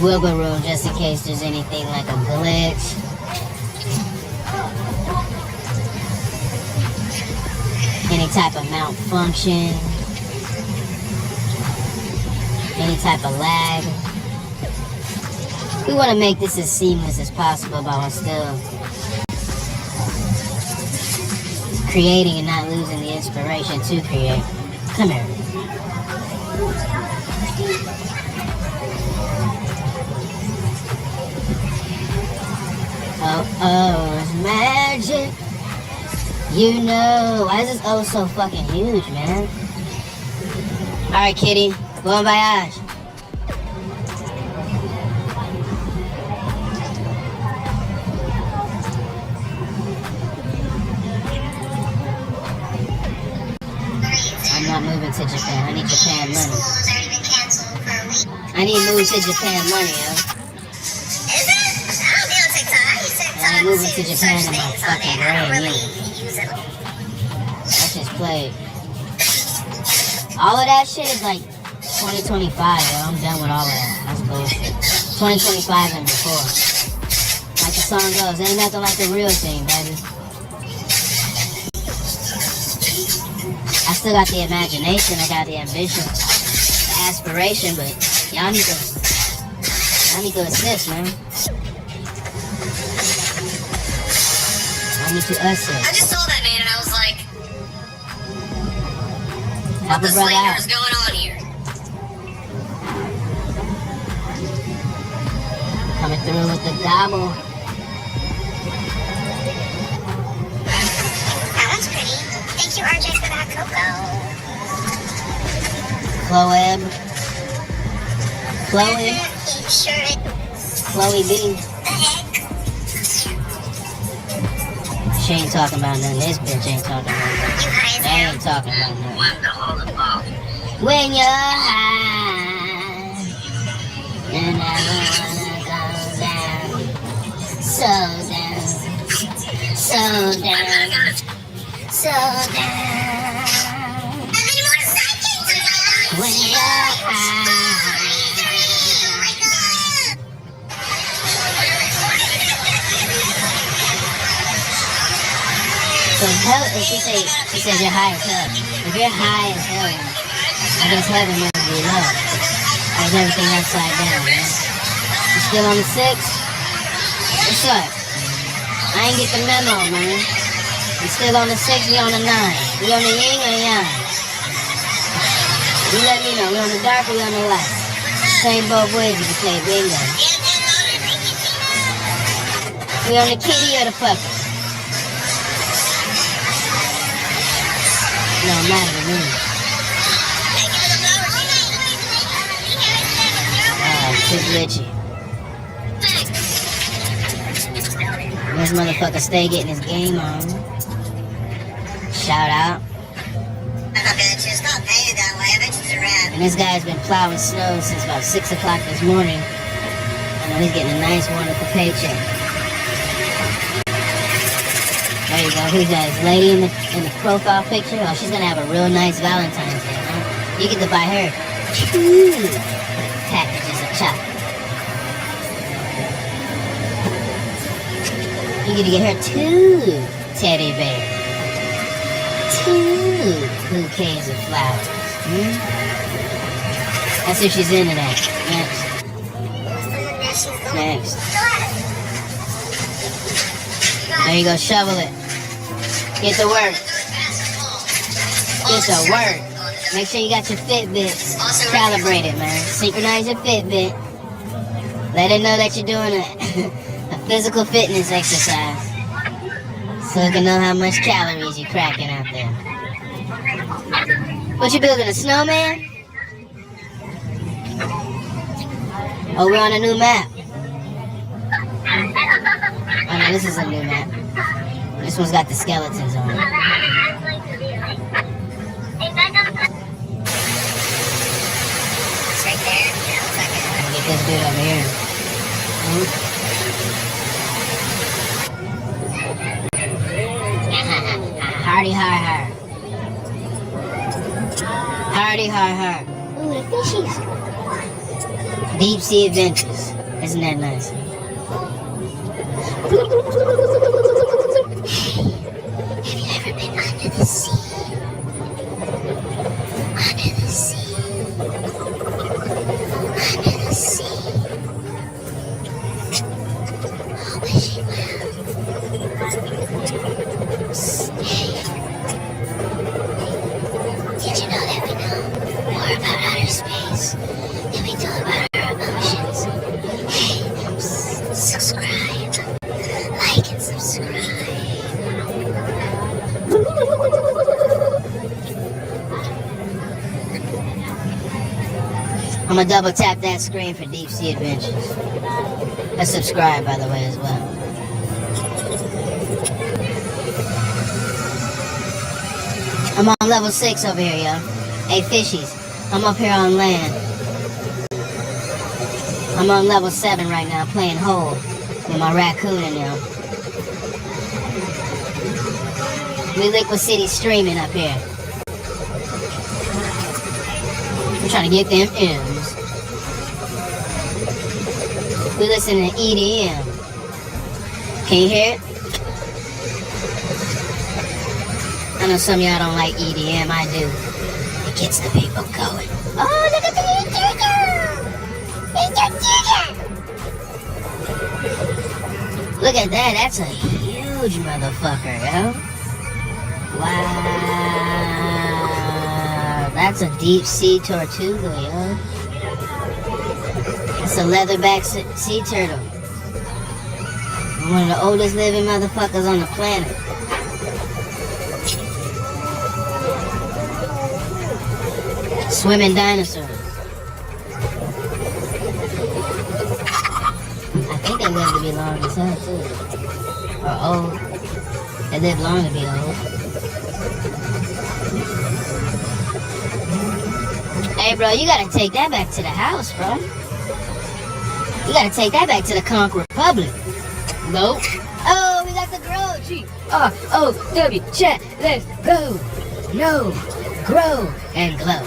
wiggle room just in case there's anything like a glitch. Any type of malfunction. Any type of lag. We want to make this as seamless as possible while still creating and not losing the inspiration to create. Come here. Oh, it's magic. You know. Why is this O so fucking huge, man? Alright, kitty. Bon voyage. I'm not moving to Japan. I need Japan money. I need to move to Japan money, yo. I ain't moving to Japan in my fucking brain, yeah. I just played. All of that shit is like 2025, yo. I'm done with all of that. That's bullshit. 2025 and before. Like the song goes, ain't nothing like the real thing, baby. I still got the imagination, I got the ambition, the aspiration, but y'all need to assist, man. I need to assist. I just saw that, man, and I was like, Help what the a brother slander out. is going on here? Coming through with the gobble. That one's pretty. Thank you, RJ, for that cocoa. Chloe. Chloe. He sure is. Chloe B. She ain't talking about nothing. This bitch ain't talking about nothing. They ain't talking about nothing. When you're high, you never wanna go down. So down. So down. So down. When you're high. So hell, she says you're high as hell. If you're high as hell, I guess heaven must be low. There's everything upside down, man. You still on the 6? What's up? I ain't get the memo, man. You still on the 6, we on the 9. We on the yin or yang? You let me know, we on the dark or we on the light? Same both ways you can play bingo. We on the kitty or the puppy? No matter to me. Too glitchy. This motherfucker stay getting his game on. Shout out. And this guy's been plowing snow since about 6 o'clock this morning. I know he's getting a nice, wonderful paycheck. There you go. Who's that? His lady in the profile picture? Oh, she's gonna have a real nice Valentine's Day, huh? You get to buy her 2 packages of chocolate. You get to get her 2 teddy bears. 2 bouquets of flowers. That's if she's into that. Next. There you go, shovel it. Get to work. Get to work. Make sure you got your Fitbit calibrated, man. Synchronize your Fitbit. Let it know that you're doing a physical fitness exercise. So it can know how much calories you're cracking out there. What you building, a snowman? Oh, we're on a new map. Oh no, this is a new map. This one's got the skeletons on it. It's right there. Get this dude over here. Hardy har har. Hardy har har. Ooh, the fishies. Deep sea adventures. Isn't that nice? Have you ever been under the sea? Under the sea. Under the sea. Oh, wish you Did you know that we know more about outer space than we do about our emotions? Hey, subscribe. Like and subscribe. I'm gonna double tap that screen for Deep Sea Adventures. Let's subscribe, by the way, as well. I'm on level 6 over here, yo. Hey, fishies. I'm up here on land. I'm on level 7 right now, playing hole with my raccoon in there. We Liquid City streaming up here. trying to get them M's. We listen to EDM. Can you hear it? I know some of y'all don't like EDM. I do. It gets the people going. Oh, look at the Look at that. That's a huge motherfucker, yo. Wow. That's a deep sea tortuga, yo. It's a leatherback sea turtle. One of the oldest living motherfuckers on the planet. Swimming dinosaurs. I think they live to be long as hell too. Or old. They live long to be old. Hey bro, you gotta take that back to the house, bro. You gotta take that back to the Conch Republic. Nope. Oh, we got the grow tree. R-O-W, chat, let's go. No, grow and glow.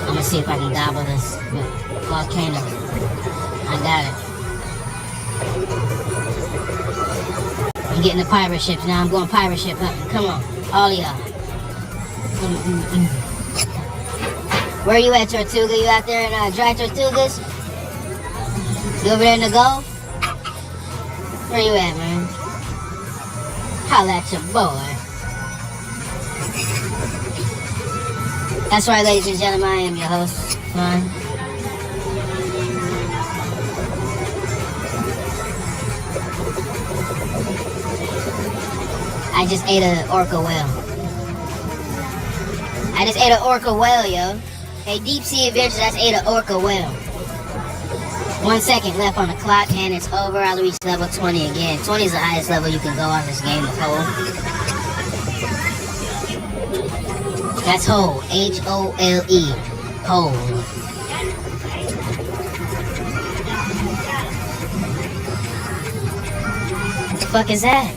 I'm gonna see if I can gobble this volcano. I got it. I'm getting the pirate ships now. I'm going pirate ship hunting. Come on, all of y'all. Where you at, Tortuga? You out there in Dry Tortugas? You over there in the Gulf? Where you at, man? Holla at your boy. That's right, ladies and gentlemen, I am your host, F.U.N. I just ate an orca whale. I just ate an orca whale, yo. Hey, Deep Sea Adventures, I just ate an orca whale. 1 second left on the clock, and it's over. I'll reach level 20 again. 20 is the highest level you can go on this game of whole. That's whole. H-O-L-E. Whole. What the fuck is that?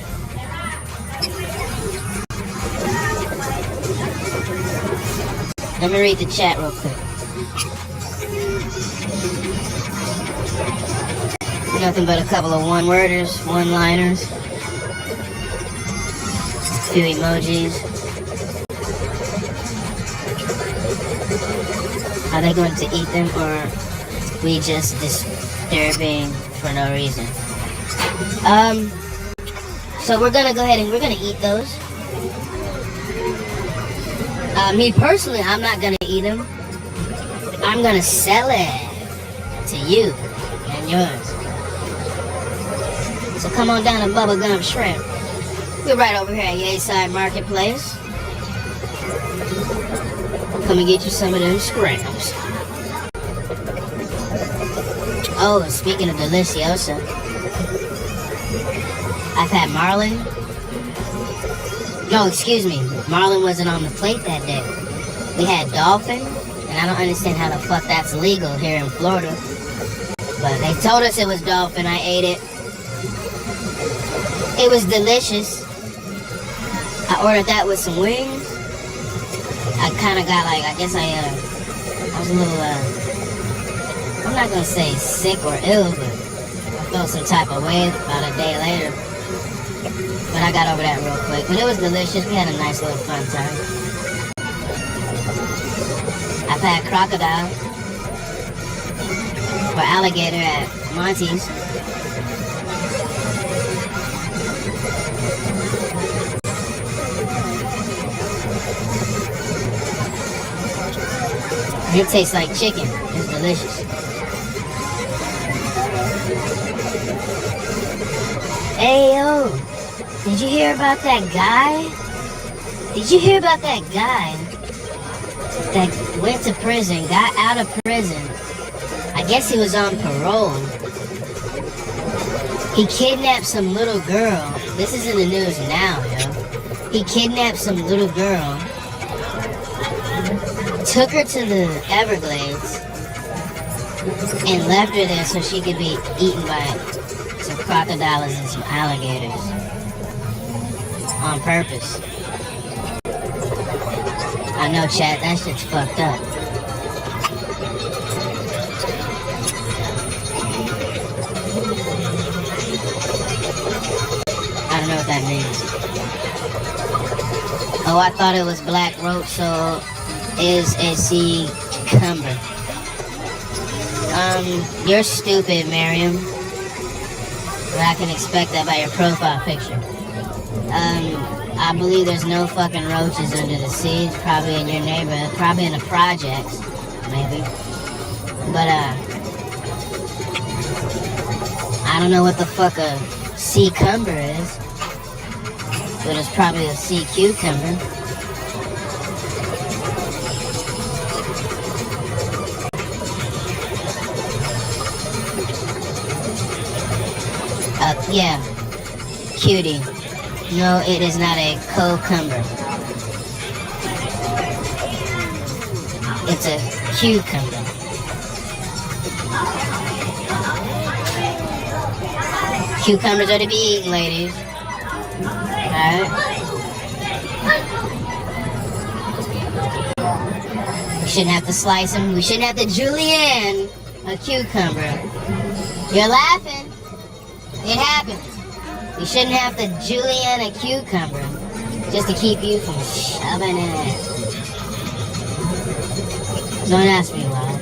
Let me read the chat real quick. Nothing but a couple of one-worders, one-liners. A few emojis. Are they going to eat them, or we just disturbing for no reason? So we're gonna go ahead and we're gonna eat those. Me personally, I'm not gonna eat them. I'm gonna sell it to you and yours. So come on down to Bubblegum Shrimp. We're right over here at Yayside Marketplace. Come and get you some of them scrams. Oh, and speaking of deliciosa, I've had marlin. No, excuse me. Marlin wasn't on the plate that day. We had dolphin, and I don't understand how the fuck that's legal here in Florida. But they told us it was dolphin. I ate it. It was delicious. I ordered that with some wings. I kind of got like, I guess I was a little, I'm not gonna say sick or ill, but I felt some type of way about a day later. But I got over that real quick. But it was delicious. We had a nice little fun time. I've had crocodile or alligator at Monty's. It tastes like chicken. It's delicious. Hey, yo. Did you hear about that guy? Did you hear about that guy that went to prison, got out of prison? I guess he was on parole. He kidnapped some little girl. This is in the news now, yo. He kidnapped some little girl, took her to the Everglades, and left her there so she could be eaten by some crocodiles and some alligators. On purpose. I know, chat, that shit's fucked up. I don't know what that means. Oh, I thought it was black roach, so is a sea cucumber. You're stupid, Miriam. But I can expect that by your profile picture. I believe there's no fucking roaches under the sea. It's probably in your neighborhood, probably in the projects, maybe. But, I don't know what the fuck a sea cumber is. But it's probably a sea cucumber. Yeah. Cutie. No, it is not a cucumber. It's a cucumber. Cucumbers are to be eaten, ladies. Alright? We shouldn't have to slice them. We shouldn't have to julienne a cucumber. You're laughing. It happens. We shouldn't have to julienne a cucumber just to keep you from shoving it in. Don't ask me why.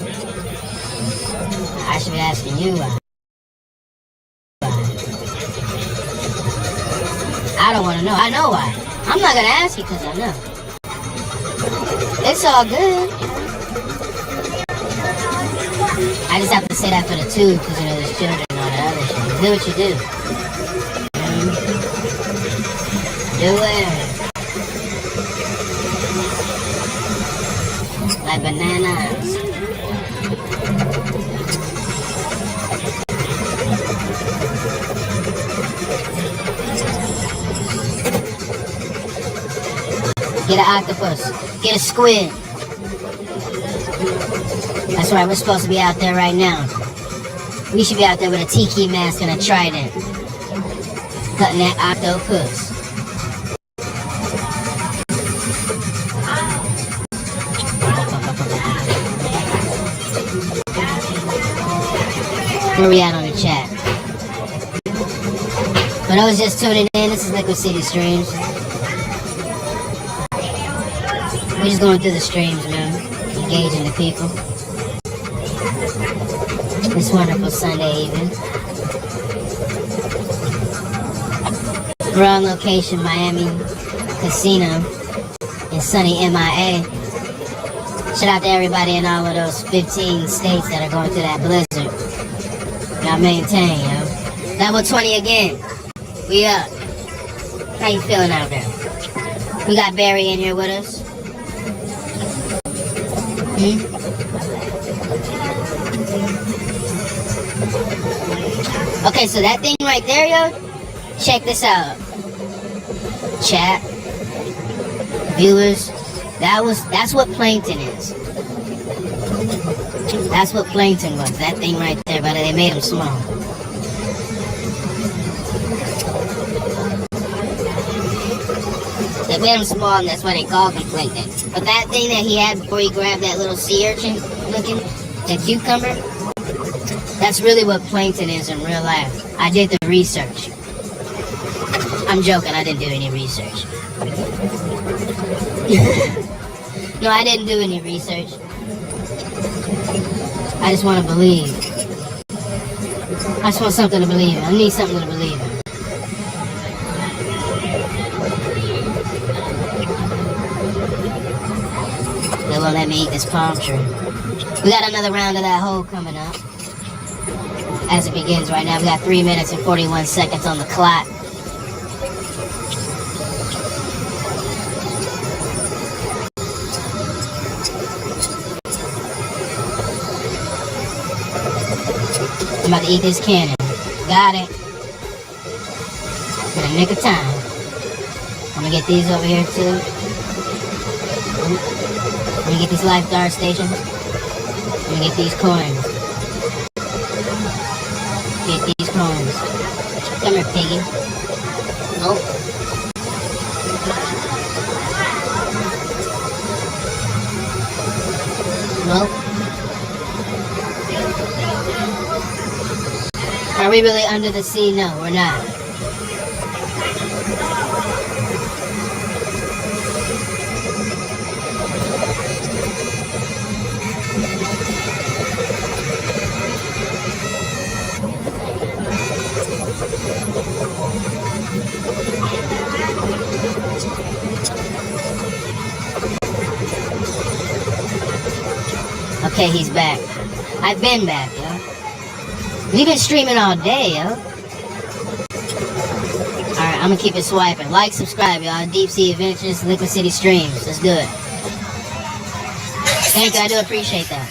I should be asking you why. I don't want to know. I know why. I'm not going to ask you because I know. It's all good. I just have to say that for the tube because, you know, there's children and all that other shit. Do what you do. Do it. Like bananas. Get an octopus. Get a squid. That's right, we're supposed to be out there right now. We should be out there with a tiki mask and a trident. Cutting that octopus. Where we at on the chat? For those just tuning in, this is Liquid City Streams. We're just going through the streams, man. Engaging the people. This wonderful Sunday evening. We're on location, Miami Casino in sunny MIA. Shout out to everybody in all of those 15 states that are going through that blizzard. Y'all maintain, yo. Level 20 again. We up. How you feeling out there? We got Barry in here with us. Okay, so that thing right there, yo. Check this out. Chat. Viewers. That's what plankton is. That's what plankton was. That thing right there, but they made him small. They made him small, and that's why they called him plankton. But that thing that he had before he grabbed that little sea urchin looking, that cucumber, that's really what plankton is in real life. I did the research. I'm joking, I didn't do any research. No, I didn't do any research. I just want to believe. I just want something to believe in. I need something to believe in. They won't let me eat this palm tree. We got another round of that hole coming up. As it begins right now, we got 3 minutes and 41 seconds on the clock. I'm about to eat this cannon. Got it. In a nick of time. I'm gonna get these over here too. I'm gonna get these life dart stations. I'm gonna get these coins. Get these coins. Come here, piggy. Nope. Nope. Are we really under the sea? No, we're not. Okay, he's back. I've been back, yo. We've been streaming all day, yo. Alright, I'm gonna keep it swiping. Like, subscribe, y'all. Deep Sea Adventures, Liquid City Streams. Let's do it. Thank you, I do appreciate that.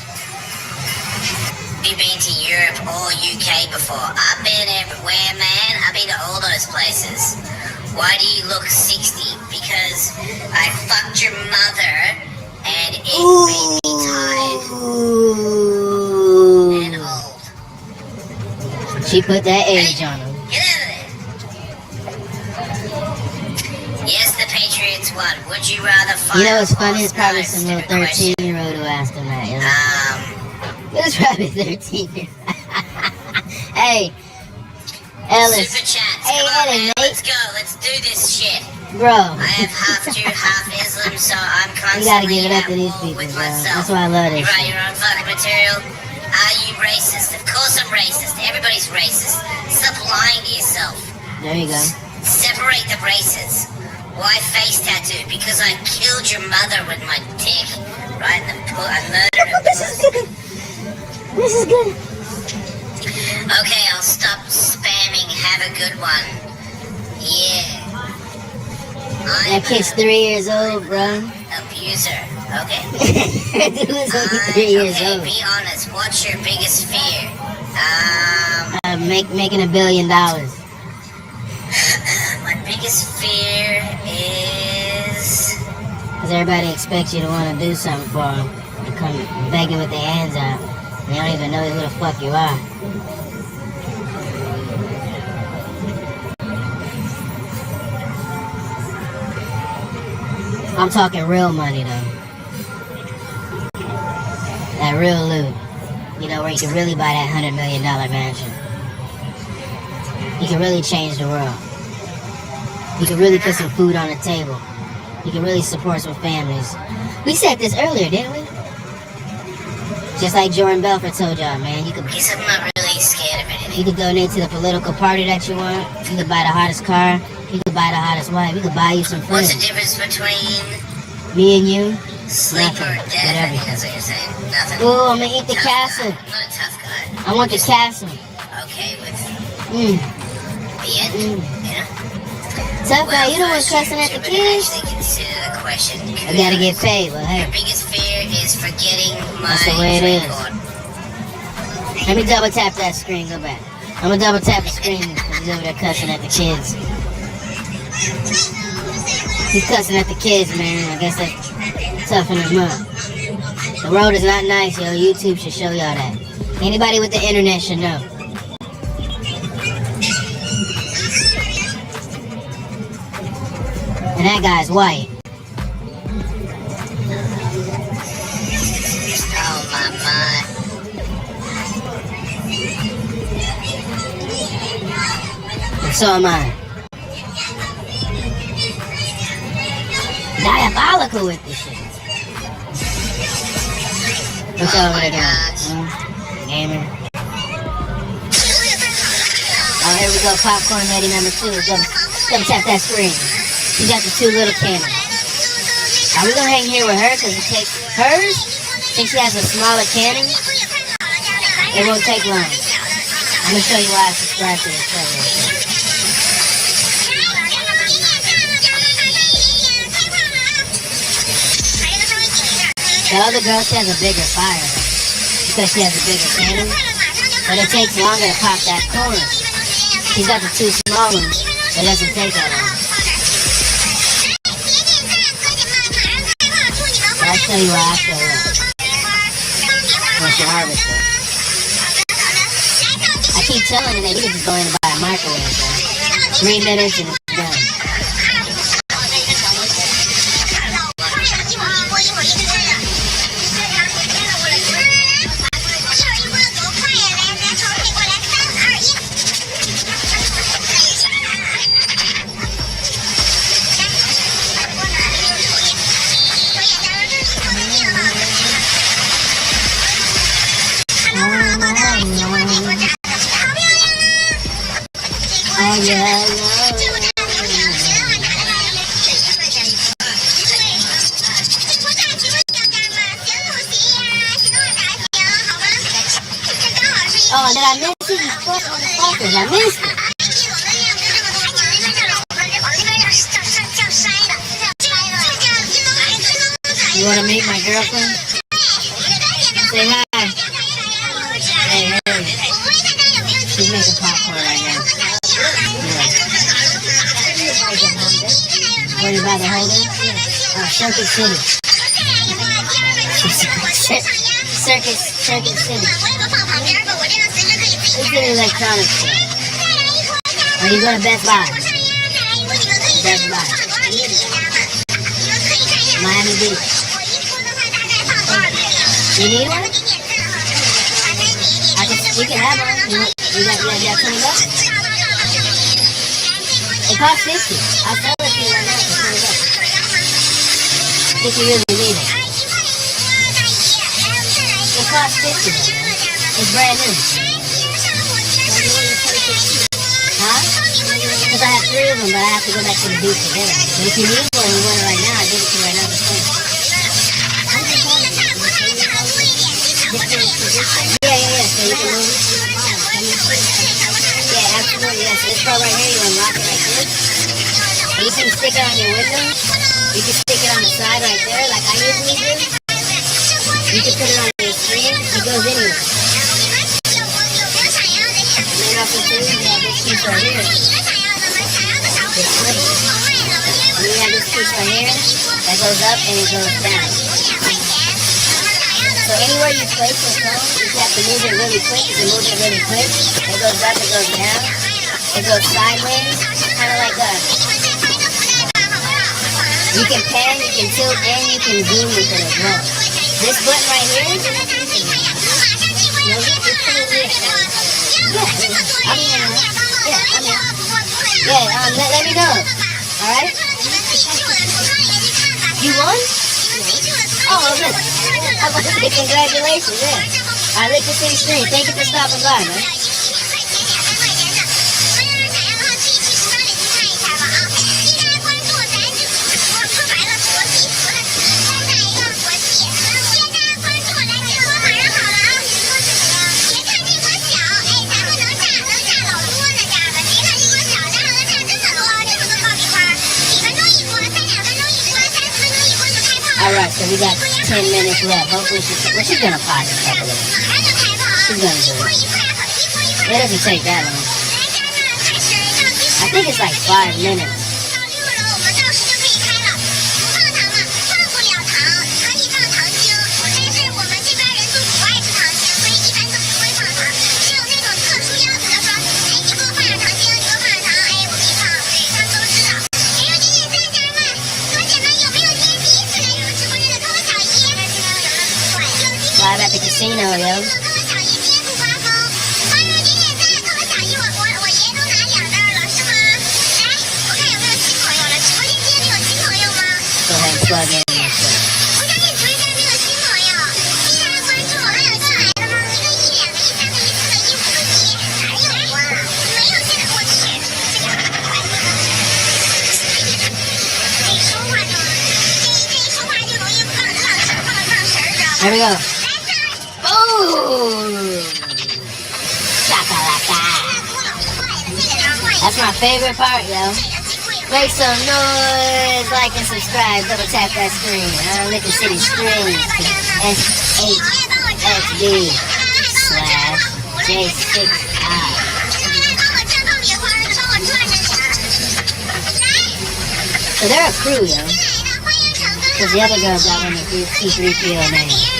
Have you been to Europe or UK before? I've been everywhere, man. I've been to all those places. Why do you look 60? Because I fucked your mother and it made me tired and old. She put that age on him. Get out of there. Yes, the Patriots won. Would you rather fight? You know what's funny? It's probably some little 13-year-old who asked him that, you know? It was probably 13. Hey, Ellis. Super chats. Hey, Come on, Ellis, man. mate. Let's go. Let's do this shit. Bro. I have half Jew, half Islam, so I'm You gotta constantly give it up at to these war people, with bro. myself. That's why I love this You write shit. your own fucking material. Are you racist? Of course I'm racist. Everybody's racist. Stop lying to yourself. There you go. Separate the races. Why face tattoo? Because I killed your mother with my dick. Right in the I murdered her. This is good. This is good. Okay, I'll stop spamming. Have a good one. Yeah. That kid's 3 years old, bro. Abuser. Okay. Dude was only 3 years okay, old. be honest. What's your biggest fear? Making $1 billion. My biggest fear is... Because everybody expects you to want to do something for them. And come begging with their hands out. They don't even know who the fuck you are. I'm talking real money, though. That real loot. You know, where you can really buy that $100 million mansion. You can really change the world. You can really put some food on the table. You can really support some families. We said this earlier, didn't we? Just like Jordan Belfort told y'all, man. You could. Guess I'm not really scared of anything. You could donate to the political party that you want. You could buy the hottest car. You could buy the hottest wife. You could buy you some friends. What's the difference between me and you? sleep Nothing. or death? I think that's what you're saying. Nothing. Ooh, I'm gonna eat the castle. I'm not a tough guy. I want the castle. Okay with Mm. the end, you know? Tough guy, you the one cussing at the kids. Actually consider the question. I gotta get paid, but hey. Your biggest fear is forgetting my That's the way it is. record. Let me double tap that screen, go back. I'm gonna double tap the screen because he's over there cussing at the kids. He's cussing at the kids, man. I guess that toughened him up. The world is not nice, yo. YouTube should show y'all that. Anybody with the internet should know. And that guy's white. Oh my god. And so am I. Diabolical with this shit. What's over there doing? Gamer. Oh, here we go. Popcorn ready number 2. Double tap that screen. You got the 2 little cannons. Are we gonna hang here with her? Cause it takes hers. Since she has a smaller cannon, it won't take long. I'm gonna show you why I subscribe to this channel. The other girl, she has a bigger fire because she has a bigger cannon, but it takes longer to pop that corn. She's got the 2 small ones, but it doesn't take that long. So I'll show you why I show up. Once you harvest it. I keep telling him that he can just go in and buy a microwave, bro. 3 minutes and it's done. Oh yeah, oh, did I miss it? You fuckers, I missed it. You wanna meet my girlfriend? Say hi. Hey, hey. She's making popcorn right now. Where you about to hold it? Circuit City. Circuit City. It's an electronics store. Or you go to Best Buy. Best Buy. Miami Beach. You need one? We can have one. You got $20? It costs 50. I'll sell it to you right now for $20. If you really need it. It costs 50, man. It's brand new. Huh? Because I have 3 of them, but I have to go back to the beach to get them. But if you need one, you want it right now, I'll give it to you right now for $20. Yeah. So you can move it. Yeah, absolutely. Yes. This part right here, you unlock it like this. And you can stick it on your window. You can stick it on the side right there, like I usually do. You can put it on your screen. It goes anywhere. And then also too, you have this piece right here. This flip. And you have this piece right here that goes up and it goes down. So anywhere you place your phone, you have to move it really quick. You can move it really quick. It goes up, it goes down. It goes sideways, kind of like that. You can pan, you can tilt, and you can zoom with it as well. This button right here, let me know. Alright? You won? Oh, good. I was going to say congratulations, yeah. Alright, Liquid City Stream, thank you for stopping by, man. Alright, so we got 10 minutes left. Hopefully she's gonna pause a couple of them. She's gonna do it. It doesn't take that long. I think it's like 5 minutes. Live at the casino, yo. Go ahead and plug in this stuff. There we go. That's my favorite part, yo. Make some noise, like and subscribe, double tap that screen. Liquid City Streams, SHXD/J6I. So they're a crew, yo. Because the other girls got one of the C3PO names.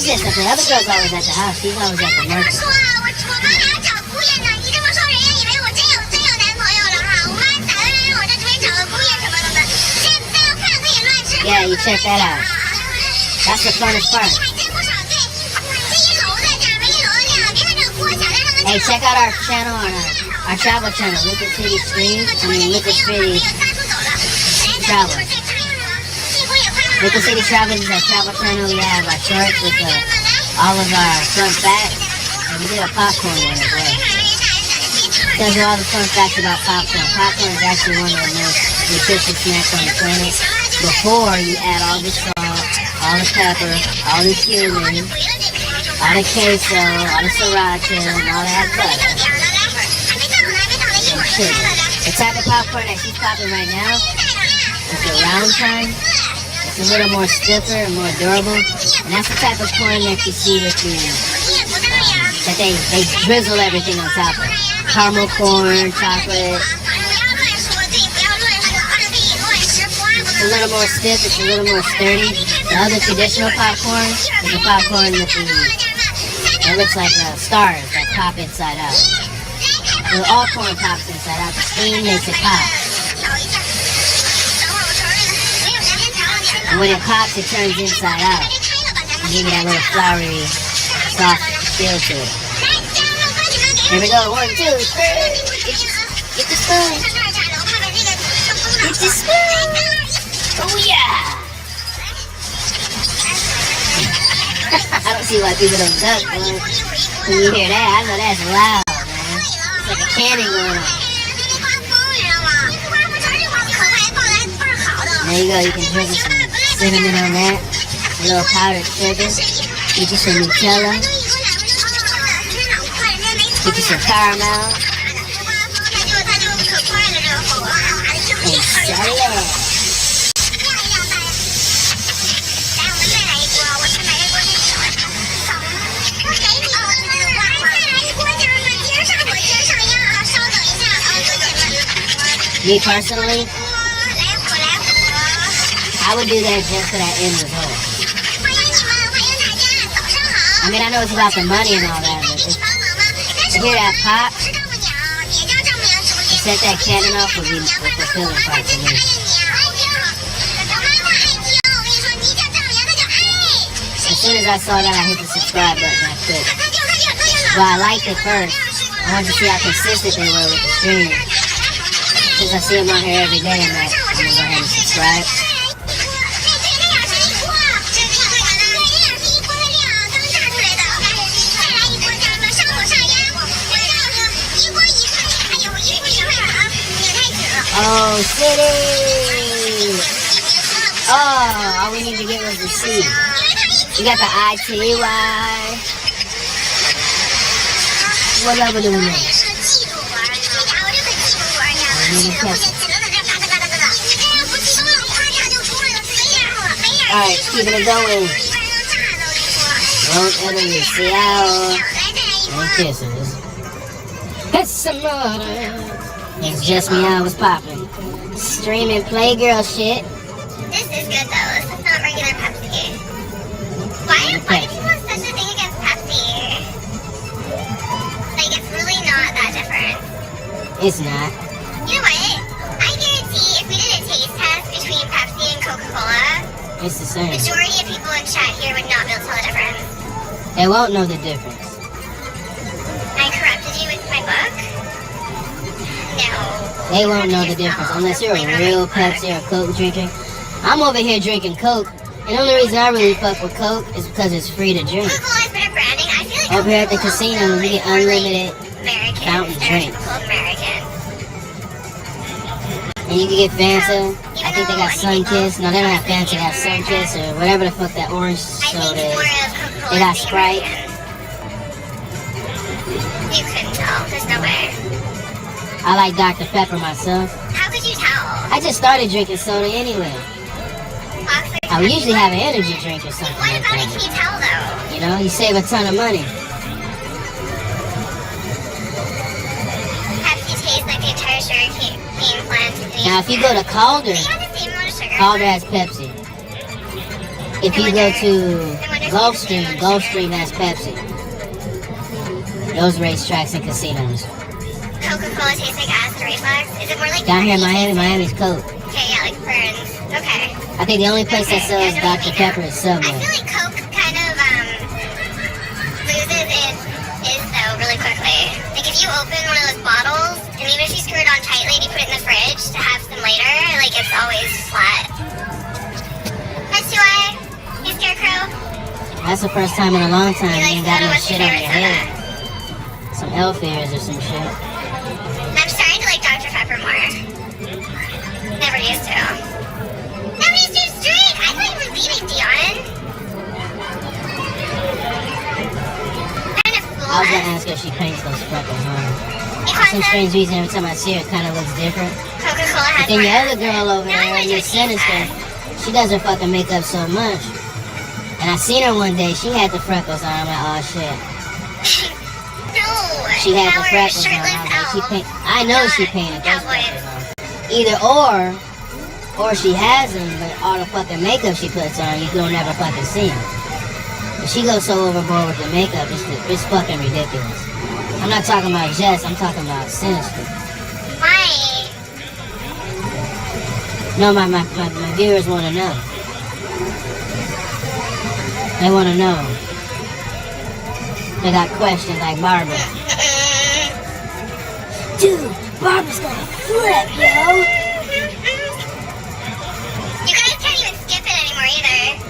just that the other girl's always at the house. She's always at the market. 说啊，我妈还要找姑爷呢。你这么说，人家以为我真有男朋友了哈。我妈打算让我在这边找个姑爷什么的。现在要饭可以乱吃。Yeah, you check that out. That's the funnest part. 还真不少，对。这一楼在这儿，没一楼的亮。别看这个锅小，但是那个。 Hey, check out our channel on our travel channel. Liquid City Streams. I mean, Liquid City Travel. Liquid City Travel is our travel channel. We have our shorts with all of our fun facts. And we did a popcorn one as well. Tells you all the fun facts about popcorn. Popcorn is actually one of the most nutritious snacks on the planet. Before you add all the salt, all the pepper, all the cumin, all the queso, all the sriracha, and all that butter. And sugar. The type of popcorn that she's popping right now is the round kind. It's a little more stiffer and more durable. And that's the type of corn that you see with the, that they drizzle everything on top of. Caramel corn, chocolate. It's a little more stiff, it's a little more sturdy. The other traditional popcorn is a popcorn with the, it looks like stars that pop inside out. Well, all corn pops inside out. The steam makes it pop. And when it pops, it turns inside out. And give you that little floury, soft feel to it. Here we go. 1, 2, 3. Get the spoon. Get the spoon. Oh yeah. I don't see why people don't duck, man. When you hear that, I know that's loud, man. It's like a cannon going on. There you go, you can drizzle some cinnamon on that. A little powdered sugar. Get you some Nutella. Get you some caramel. And salad. Me personally, I would do that just for that end result. I mean, I know it's about the money and all that, but to hear that pop, to set that cannon off would be the fulfilling part for me. As soon as I saw that, I hit the subscribe button. I clicked. Well, I liked it first. I wanted to see how consistent they were with the stream. Since I see them on here every day, I'm like, I'm gonna go ahead and subscribe. Oh, city! Oh, all we need to get was the C. You got the ITY. What level do we need? Alright, keeping it going. Won't ever you see out. And kisses. It's some murder. It's just me, I was popping. Streaming Playgirl shit. This is good though. This is not regular Pepsi. Why do people have such a thing against Pepsi? Like, it's really not that different. It's not. You know what? I guarantee if we did a taste test between Pepsi and Coca-Cola, It's the same. majority of people in chat here would not be able to tell the difference. They won't know the difference. I corrupted you with my book? No. They won't know the difference unless you're a real Pepsi or Coke drinker. I'm over here drinking Coke, and the only reason I really fuck with Coke is because it's free to drink. Coca-Cola has better branding. I feel like Over here at the casino, we get unlimited American. fountain drinks. American. And you can get Fanta. I think they got Sunkist. No, they don't have Fanta. They have Sunkist or whatever the fuck that orange soda is. They got Sprite. You couldn't tell. There's no way. I like Dr. Pepper myself. How could you tell? I just started drinking soda anyway. I would usually have an energy drink or something What like about it that. can you tell though? You know, you save a ton of money. Pepsi tastes like the entire sugar cane plant. Now, if you go to Calder, They have the same amount of sugar. Calder has Pepsi. If you go to Gulfstream has Pepsi. Those racetracks and casinos. Coca-Cola tastes like acid reflux. Is it more like Down here in Miami's Coke. Okay, yeah, like burns. Okay. I think the only place that sells Dr. Pepper is Subway. I feel like Coke kind of loses its though really quickly. Like if you open one of those bottles and even if you screw it on tightly and you put it in the fridge to have some later, like it's always flat. Hi, Sue. Hey, Scarecrow. That's the first time in a long time you ain't got no what's shit your on your favorite head. Some elf ears or some shit. I'm starting to like Dr. Pepper more. Never used to. Never used to drink! I thought you were leaving, Dion. I was gonna ask her if she paints those freckles on. For some strange reason, every time I see her, it kind of looks different. Coca-Cola has But then more. your other girl over there, your sinister, she does her fucking makeup so much. And I seen her one day, she had the freckles on. I'm like, oh shit. No. She had the Now we're freckles on. I know she painted those freckles on. Either or she has them, but all the fucking makeup she puts on, you don't never fucking see them. But she goes so overboard with the makeup, it's fucking ridiculous. I'm not talking about Jess, I'm talking about Sinister. Why? No, my viewers want to know. They want to know. They got questions like Barbara. Dude, Barbara's gonna flip, yo! You guys can't even skip it anymore either.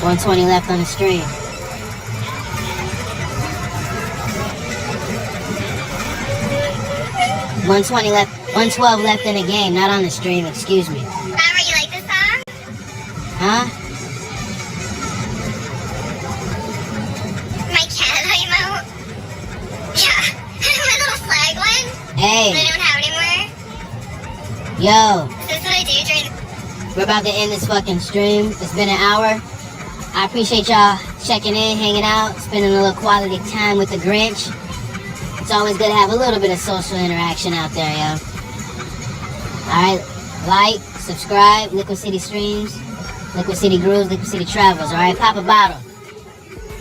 120 left on the stream. 120 left, 112 left in the game, not on the stream, excuse me. Barbara, you like this song? Huh? My Canada emote? Yeah. My little flag one? Hey. That I don't have anymore? Yo. Is this what I do during... We're about to end this fucking stream. It's been an hour. I appreciate y'all checking in, hanging out, spending a little quality time with the Grinch. It's always good to have a little bit of social interaction out there, yo. Alright, like, subscribe, Liquid City Streams, Liquid City Grooves, Liquid City Travels, alright? Pop a bottle.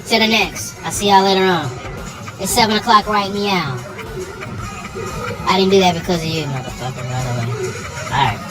To the next. I'll see y'all later on. It's 7 o'clock right meow. I didn't do that because of you, motherfucker, by the way. Alright.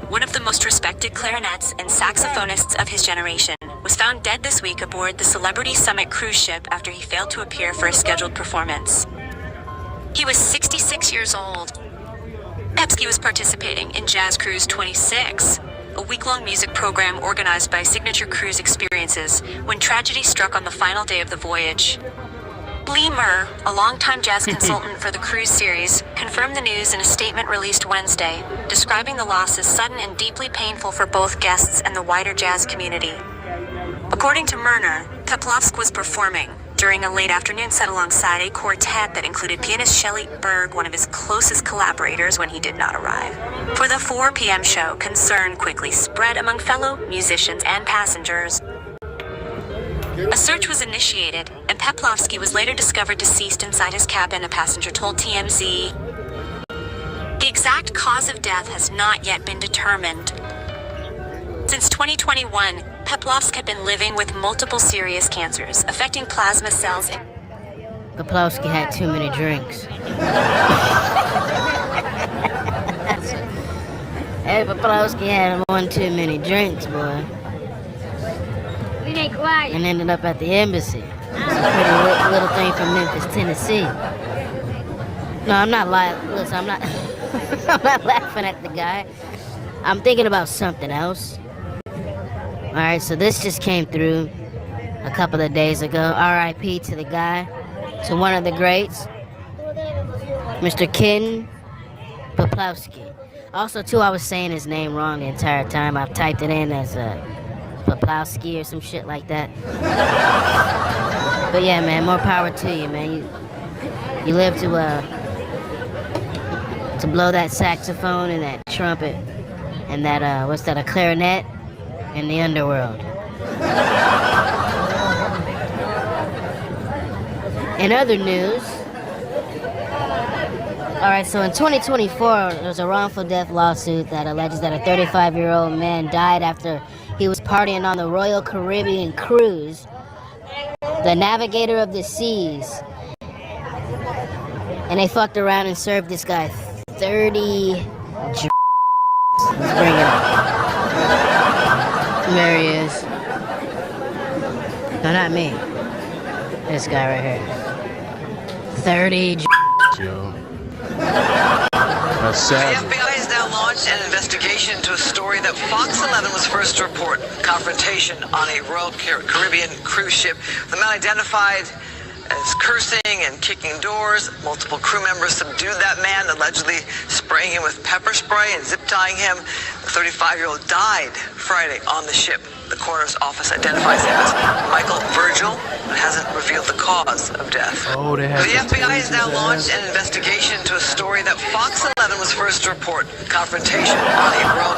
One of the most respected clarinets and saxophonists of his generation, was found dead this week aboard the Celebrity Summit cruise ship after he failed to appear for a scheduled performance. He was 66 years old. Pepsi was participating in Jazz Cruise 26, a week-long music program organized by Signature Cruise Experiences, when tragedy struck on the final day of the voyage. Lee Murr, a longtime jazz consultant for the cruise series, confirmed the news in a statement released Wednesday, describing the loss as sudden and deeply painful for both guests and the wider jazz community. According to Murner, Peplovsk was performing during a late afternoon set alongside a quartet that included pianist Shelley Berg, one of his closest collaborators, when he did not arrive. For the 4 p.m. show, concern quickly spread among fellow musicians and passengers. A search was initiated, and Peplovsky was later discovered deceased inside his cabin, a passenger told TMZ. The exact cause of death has not yet been determined. Since 2021, Peplovsk had been living with multiple serious cancers, affecting plasma cells Poplowski had too many drinks. Hey, Poplowski had one too many drinks, boy. And ended up at the embassy. It's a pretty little thing from Memphis, Tennessee. No, I'm not lying. Listen, I'm not. I'm not laughing at the guy. I'm thinking about something else. All right, so this just came through a couple of days ago. R.I.P. to the guy, to one of the greats, Mr. Ken Poplowski. Also, too, I was saying his name wrong the entire time. I've typed it in as Poplowski or some shit like that. But yeah, man, more power to you, man. You live to blow that saxophone and that trumpet and that what's that, a clarinet in the underworld. In other news, alright, so in 2024, there was a wrongful death lawsuit that alleges that a 35-year-old man died after he was partying on the Royal Caribbean cruise, the Navigator of the Seas. And they fucked around and served this guy 30 Let's bring it up. There he is. No, not me. This guy right here. 30 Yo. That's sad. The FBI has now launched an investigation into a story that Fox 11 was first to report. Confrontation on a Royal Caribbean cruise ship. The man identified as cursing and kicking doors. Multiple crew members subdued that man, allegedly spraying him with pepper spray and zip tying him. The 35-year-old died Friday on the ship. The coroner's office identifies him as Michael Virgil, but hasn't revealed the cause of death. Oh, they have the FBI has now launched an investigation into a story that Fox 11 was first to report. Confrontation on a Royal